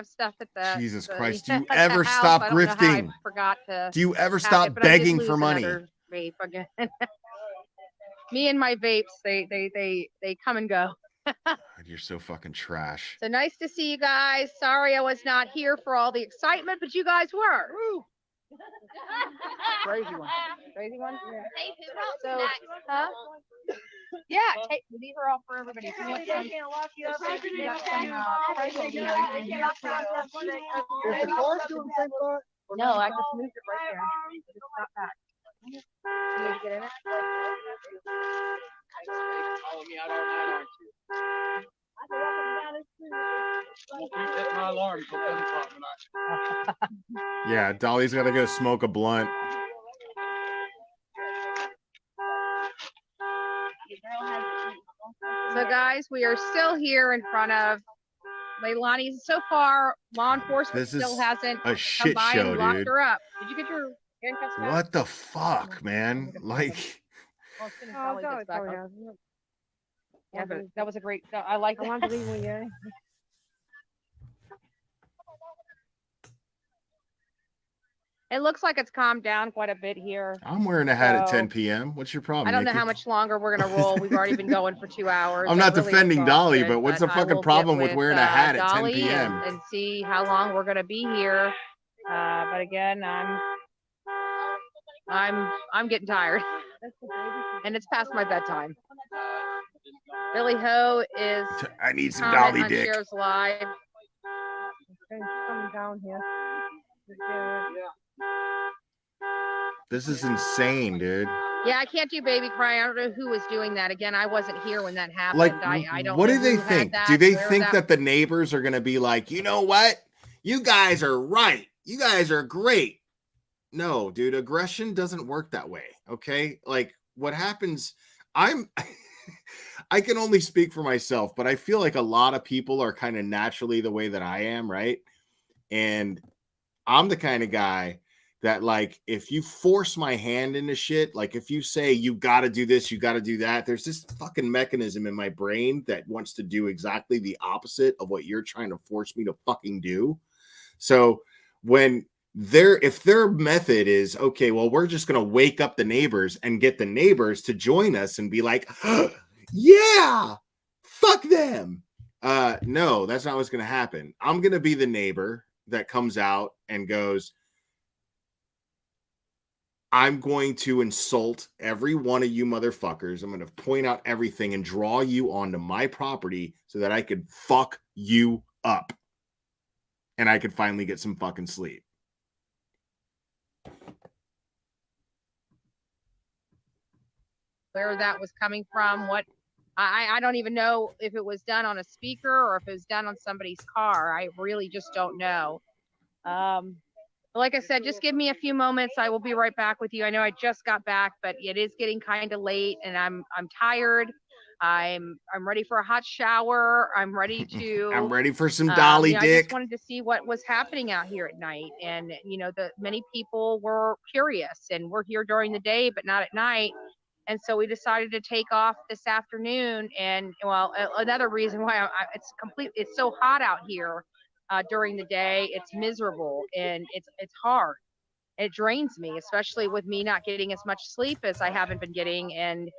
stuff at the Jesus Christ, do you ever stop grifting? Do you ever stop it, begging for money? Vape again. Me and my vapes, they come and go. You're so fucking trash. So nice to see you guys. Sorry I was not here for all the excitement, but you guys were. Woo. Crazy one. Yeah. So, huh? Yeah, these are all for everybody. If you want some, Is the car still the same car? No, I just moved it right there. Just stop back. You need to get in it. Follow me out all night, aren't you? Won't keep hitting my alarm till 10 o'clock tonight. Yeah, Dolly's got to go smoke a blunt. So, guys, we are still here in front of Leilani. So far, law enforcement This is still hasn't a come shit by show, and locked dude. her up. Did you get your handcuffs back? What the fuck, man? Like, Well, as soon as Dolly gets back, yeah, but that was a great. I like that. I wanted to leave when you. It looks like it's calmed down quite a bit here. I'm wearing a hat at So, 10 p.m. What's your problem? I don't know Nikki? how much longer we're gonna roll. We've already been going for 2 hours. I'm not really defending Dolly, exhausted, but what's the I fucking will problem get with wearing a hat at 10 Dolly p.m.? and see how long we're gonna be here. But again, I'm getting tired, and it's past my bedtime. Billy Ho is I need some comment Dolly on dick. Shares Live. Okay, coming down here. This is insane, dude. Yeah, I can't do baby cry. I don't know who was doing that. Again, I wasn't here when that happened. Like, I don't what know do they who had think? that, Do they where think that the neighbors are going to be like, you know what? You guys are right. You guys are great. No, dude, aggression doesn't work that way. Okay. Like, what happens? I can only speak for myself, but I feel like a lot of people are kind of naturally the way that I am, right? And I'm the kind of guy that, like, if you force my hand into shit, like if you say you got to do this, you got to do that, there's this fucking mechanism in my brain that wants to do exactly the opposite of what you're trying to force me to fucking do. So when if their method is, okay, well, we're just going to wake up the neighbors and get the neighbors to join us and be like, yeah, fuck them. No, that's not what's going to happen. I'm going to be the neighbor that comes out and goes, I'm going to insult every one of you motherfuckers. I'm going to point out everything and draw you onto my property so that I could fuck you up. And I could finally get some fucking sleep. where that was coming from. What I don't even know if it was done on a speaker or if it was done on somebody's car. I really just don't know. Like I said, just give me a few moments. I will be right back with you. I know I just got back, but it is getting kind of late, and I'm tired. I'm ready for a hot shower. I'm ready to. I'm ready for some Dolly dick. I just wanted to see what was happening out here at night, and many people were curious, and we're here during the day, but not at night. And so we decided to take off this afternoon. And well, another reason why it's so hot out here during the day. It's miserable and it's hard. It drains me, especially with me not getting as much sleep as I haven't been getting. And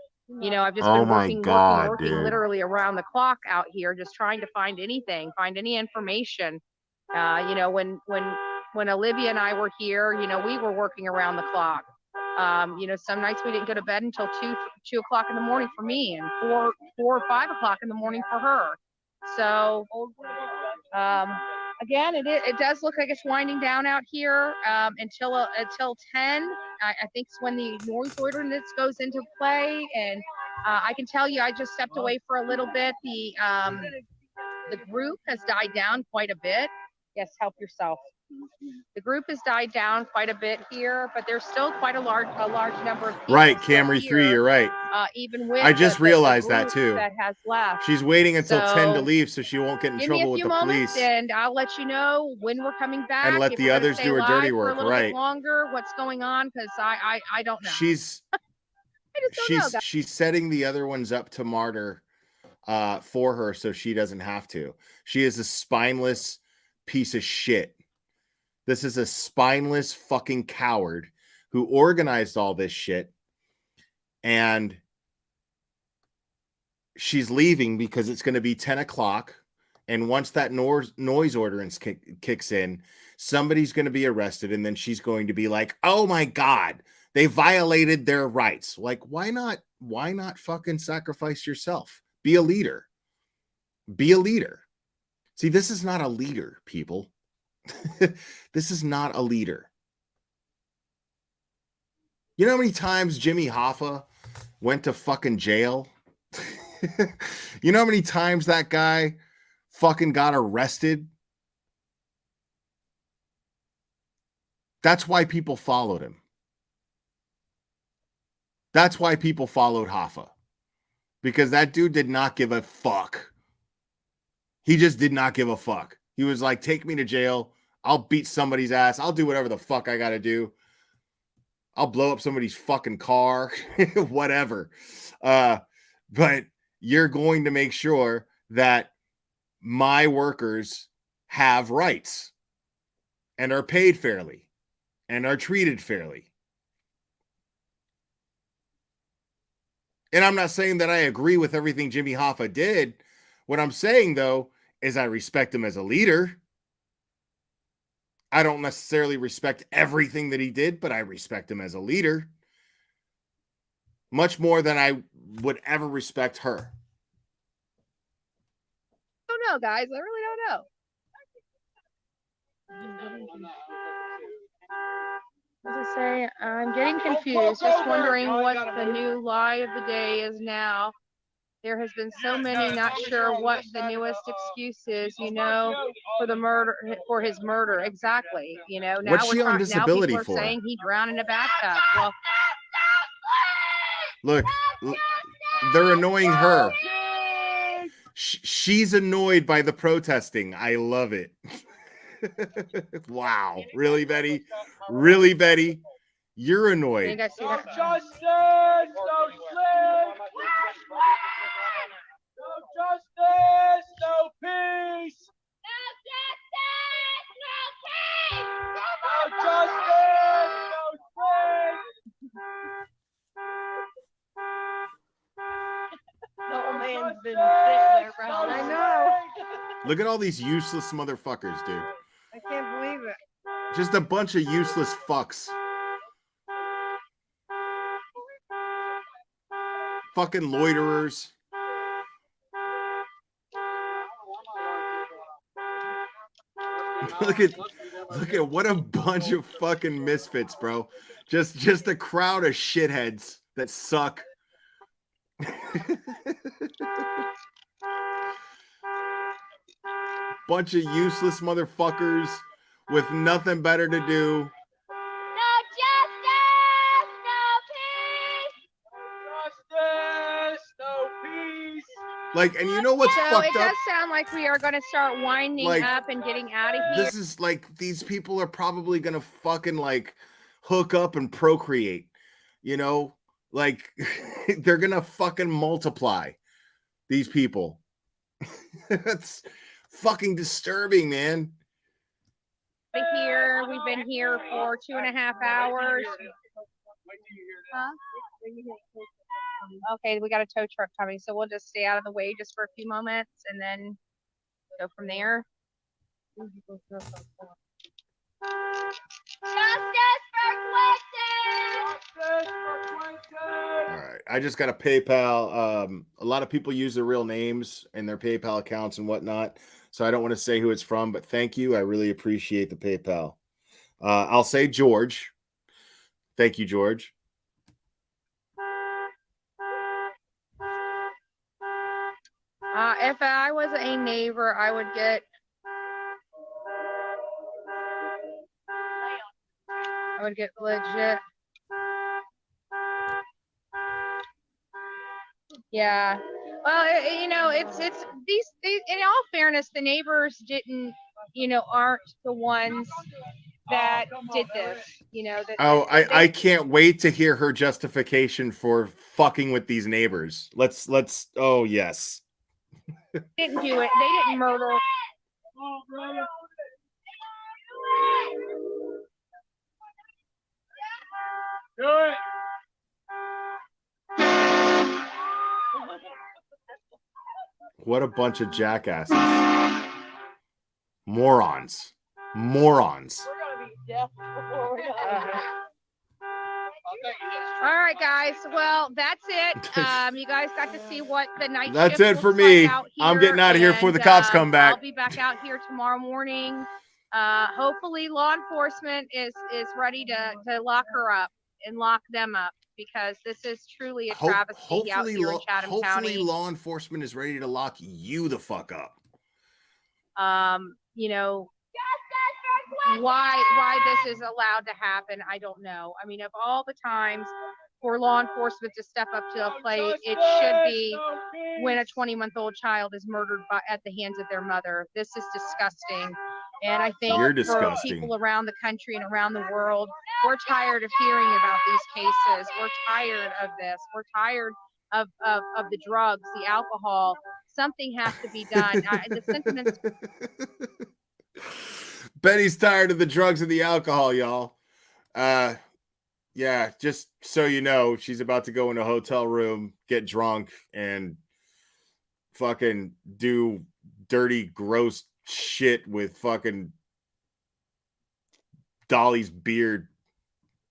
I've just been working dude. literally around the clock out here, just trying to find anything, find any information. When Olivia and I were here, we were working around the clock. Some nights we didn't go to bed until 2 o'clock in the morning for me, and 4 or 5 o'clock in the morning for her. So, again, it does look like it's winding down out here until 10. I think it's when the noise ordinance goes into play, and I can tell you, I just stepped away for a little bit. The group has died down quite a bit. Yes, help yourself. The group has died down quite a bit here, but there's still quite a large number of people. Right, Camry 3, you're right. Even with I just realized that too. That has left. She's waiting until 10 to leave so she won't get in trouble with the police. And I'll let you know when we're coming back. And let the others do her dirty work, for a little bit longer. What's going on? Because I don't know. She's setting the other ones up to martyr for her so she doesn't have to. She is a spineless piece of shit. This is a spineless fucking coward who organized all this shit. And she's leaving because it's going to be 10 o'clock. And once that noise ordinance kicks in, somebody's going to be arrested. And then she's going to be like, oh my God, they violated their rights. Like, why not fucking sacrifice yourself? Be a leader. Be a leader. See, this is not a leader, people. This is not a leader. You know how many times Jimmy Hoffa went to fucking jail? You know how many times that guy fucking got arrested? That's why people followed him. That's why people followed Hoffa. Because that dude did not give a fuck. He just did not give a fuck. He was like, take me to jail. I'll beat somebody's ass. I'll do whatever the fuck I got to do. I'll blow up somebody's fucking car, whatever. But you're going to make sure that my workers have rights and are paid fairly and are treated fairly. And I'm not saying that I agree with everything Jimmy Hoffa did. What I'm saying, though, is I respect him as a leader. I don't necessarily respect everything that he did, but I respect him as a leader. Much more than I would ever respect her. I don't know, guys. I really don't know. As I say, I'm getting confused, just wondering what the new lie of the day is now. There has been so many, not sure what the newest excuse is, for the murder, for his murder. Exactly. Now What's she on now disability people are for? saying he drowned in a bathtub. Well, look, they're annoying her. She's annoyed by the protesting. I love it. Wow. Really, Betty? Really, Betty? You're annoyed. you guys see that? Justice, no slave. No justice, no peace. No justice, no slave. The old man's been sitting there, bro. I know. Look at all these useless motherfuckers, dude. I can't believe it. Just a bunch of useless fucks. Fucking loiterers. Look at what a bunch of fucking misfits, bro. Just a crowd of shitheads that suck. Bunch of useless motherfuckers with nothing better to do. Like, and you know what's So fucked it does up? sound like we are going to start winding up and getting out of here. This is like, these people are probably going to fucking like hook up and procreate, like they're going to fucking multiply, these people. That's fucking disturbing, man. Here, we've been here for 2.5 hours. Huh? Okay, we got a tow truck coming, so we'll just stay out of the way just for a few moments and then go from there. All right, I just got a PayPal. A lot of people use their real names in their PayPal accounts and whatnot, so I don't want to say who it's from, but thank you. I really appreciate the PayPal. I'll say George. Thank you, George. If I was a neighbor, I would get legit. Yeah. Well, it's these. In all fairness, the neighbors didn't, aren't the ones that did this. I can't wait to hear her justification for fucking with these neighbors. Let's. Oh yes. Didn't do it. They didn't murder. Do it. What a bunch of jackasses. Morons. All right, guys. Well, that's it. You guys got to see what the night That's shift it for looks me. like out here, I'm getting out of here before the cops come back. I'll be back out here tomorrow morning. Hopefully law enforcement is ready to lock her up. and lock them up, because this is truly a travesty out here in Chatham hopefully County. law enforcement is ready to lock you the fuck up. You know, why this is allowed to happen, I don't know. I mean, of all the times for law enforcement to step up to a plate, it should be when a 20-month-old child is murdered at the hands of their mother. This is disgusting. And I think You're for disgusting. people around the country and around the world, we're tired of hearing about these cases. We're tired of this. We're tired of the drugs, the alcohol. Something has to be done. The sentiments. Betty's tired of the drugs and the alcohol, y'all. Yeah, just so you know, she's about to go in a hotel room, get drunk, and fucking do dirty, gross shit with fucking Dolly's beard.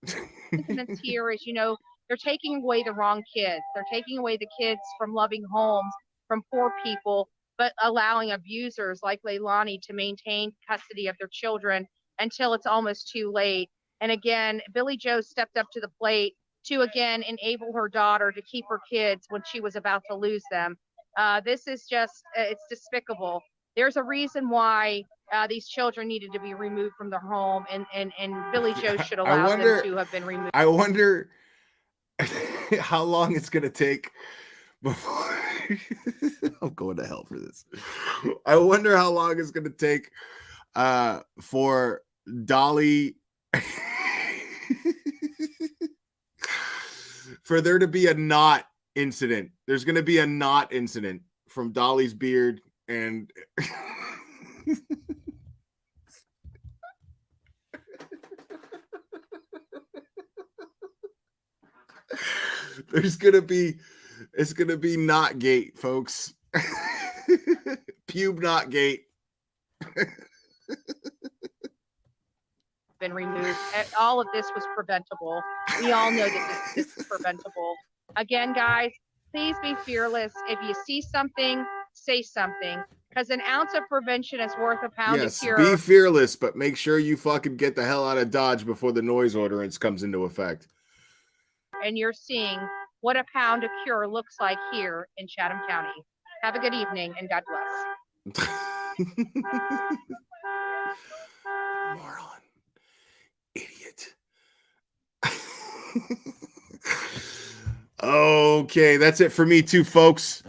Sentiments here is, you know, they're taking away the wrong kids. They're taking away the kids from loving homes, from poor people, but allowing abusers like Leilani to maintain custody of their children until it's almost too late. And again, Billy Joe stepped up to the plate to again enable her daughter to keep her kids when she was about to lose them. This is just, it's despicable. There's a reason why these children needed to be removed from their home, and Billy Joe should allow them to have been removed. I wonder how long it's going to take before I'm going to hell for this. I wonder how long it's going to take for Dolly for there to be a knot incident. There's going to be a knot incident from Dolly's beard, and it's going to be knot gate, folks. Pube knot gate. Been removed. All of this was preventable. We all know this is preventable. Again, guys, please be fearless. If you see something, say something, because an ounce of prevention is worth a pound of cure. Be fearless, but make sure you fucking get the hell out of Dodge before the noise ordinance comes into effect. And you're seeing what a pound of cure looks like here in Chatham County. Have a good evening, and God bless. Moron. Idiot. Okay, that's it for me too, folks.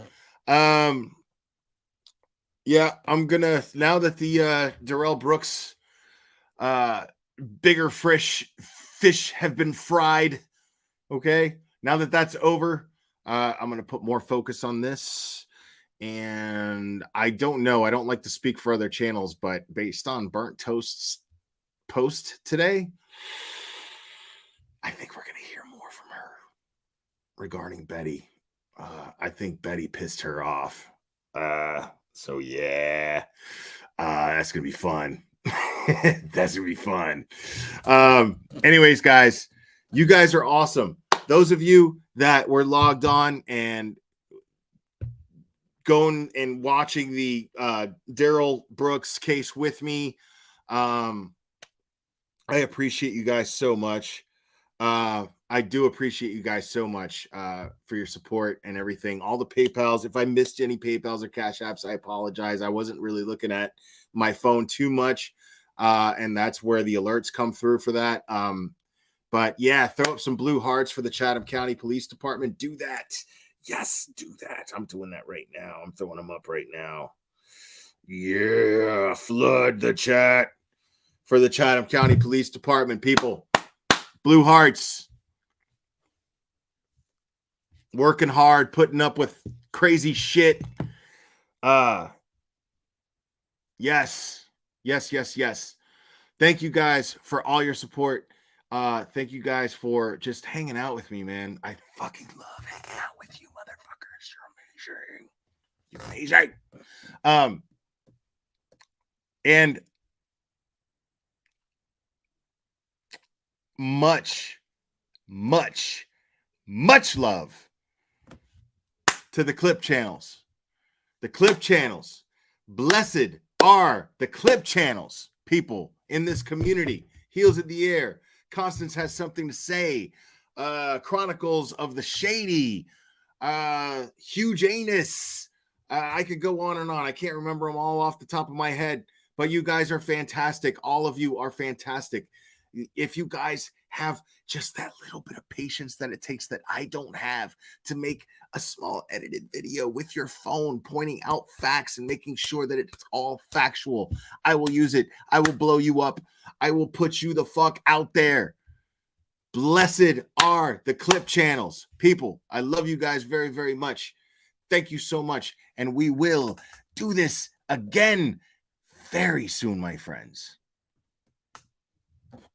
Yeah, I'm gonna, now that the Darrell Brooks bigger fish have been fried, okay, now that that's over, I'm gonna put more focus on this. And I don't know, I don't like to speak for other channels, but based on Burnt Toast's post today, I think we're gonna hear more from her regarding Betty. I think Betty pissed her off. So yeah, that's gonna be fun. That's gonna be fun. Anyways, guys, you guys are awesome. Those of you that were logged on and going and watching the Darrell Brooks case with me, I appreciate you guys so much. I do appreciate you guys so much for your support and everything. All the PayPals. If I missed any PayPals or Cash Apps, I apologize. I wasn't really looking at my phone too much, and that's where the alerts come through for that. But yeah, throw up some blue hearts for the Chatham County Police Department. Do that. Yes, do that. I'm doing that right now. I'm throwing them up right now. Yeah, flood the chat for the Chatham County Police Department, people. Blue hearts. Working hard, putting up with crazy shit. Yes. Thank you guys for all your support. Thank you guys for just hanging out with me, man. I fucking love hanging out with you, motherfuckers. You're amazing. You're amazing. And much love to the clip channels. The clip channels. Blessed are the clip channels, people in this community. Heels in the air. Constance has something to say. Chronicles of the Shady. Huge Anus. I could go on and on. I can't remember them all off the top of my head, but you guys are fantastic. All of you are fantastic. If you guys have just that little bit of patience that it takes that I don't have to make a small edited video with your phone, pointing out facts and making sure that it's all factual, I will use it. I will blow you up. I will put you the fuck out there. Blessed are the clip channels. People, I love you guys very, very much. Thank you so much. And we will do this again very soon, my friends.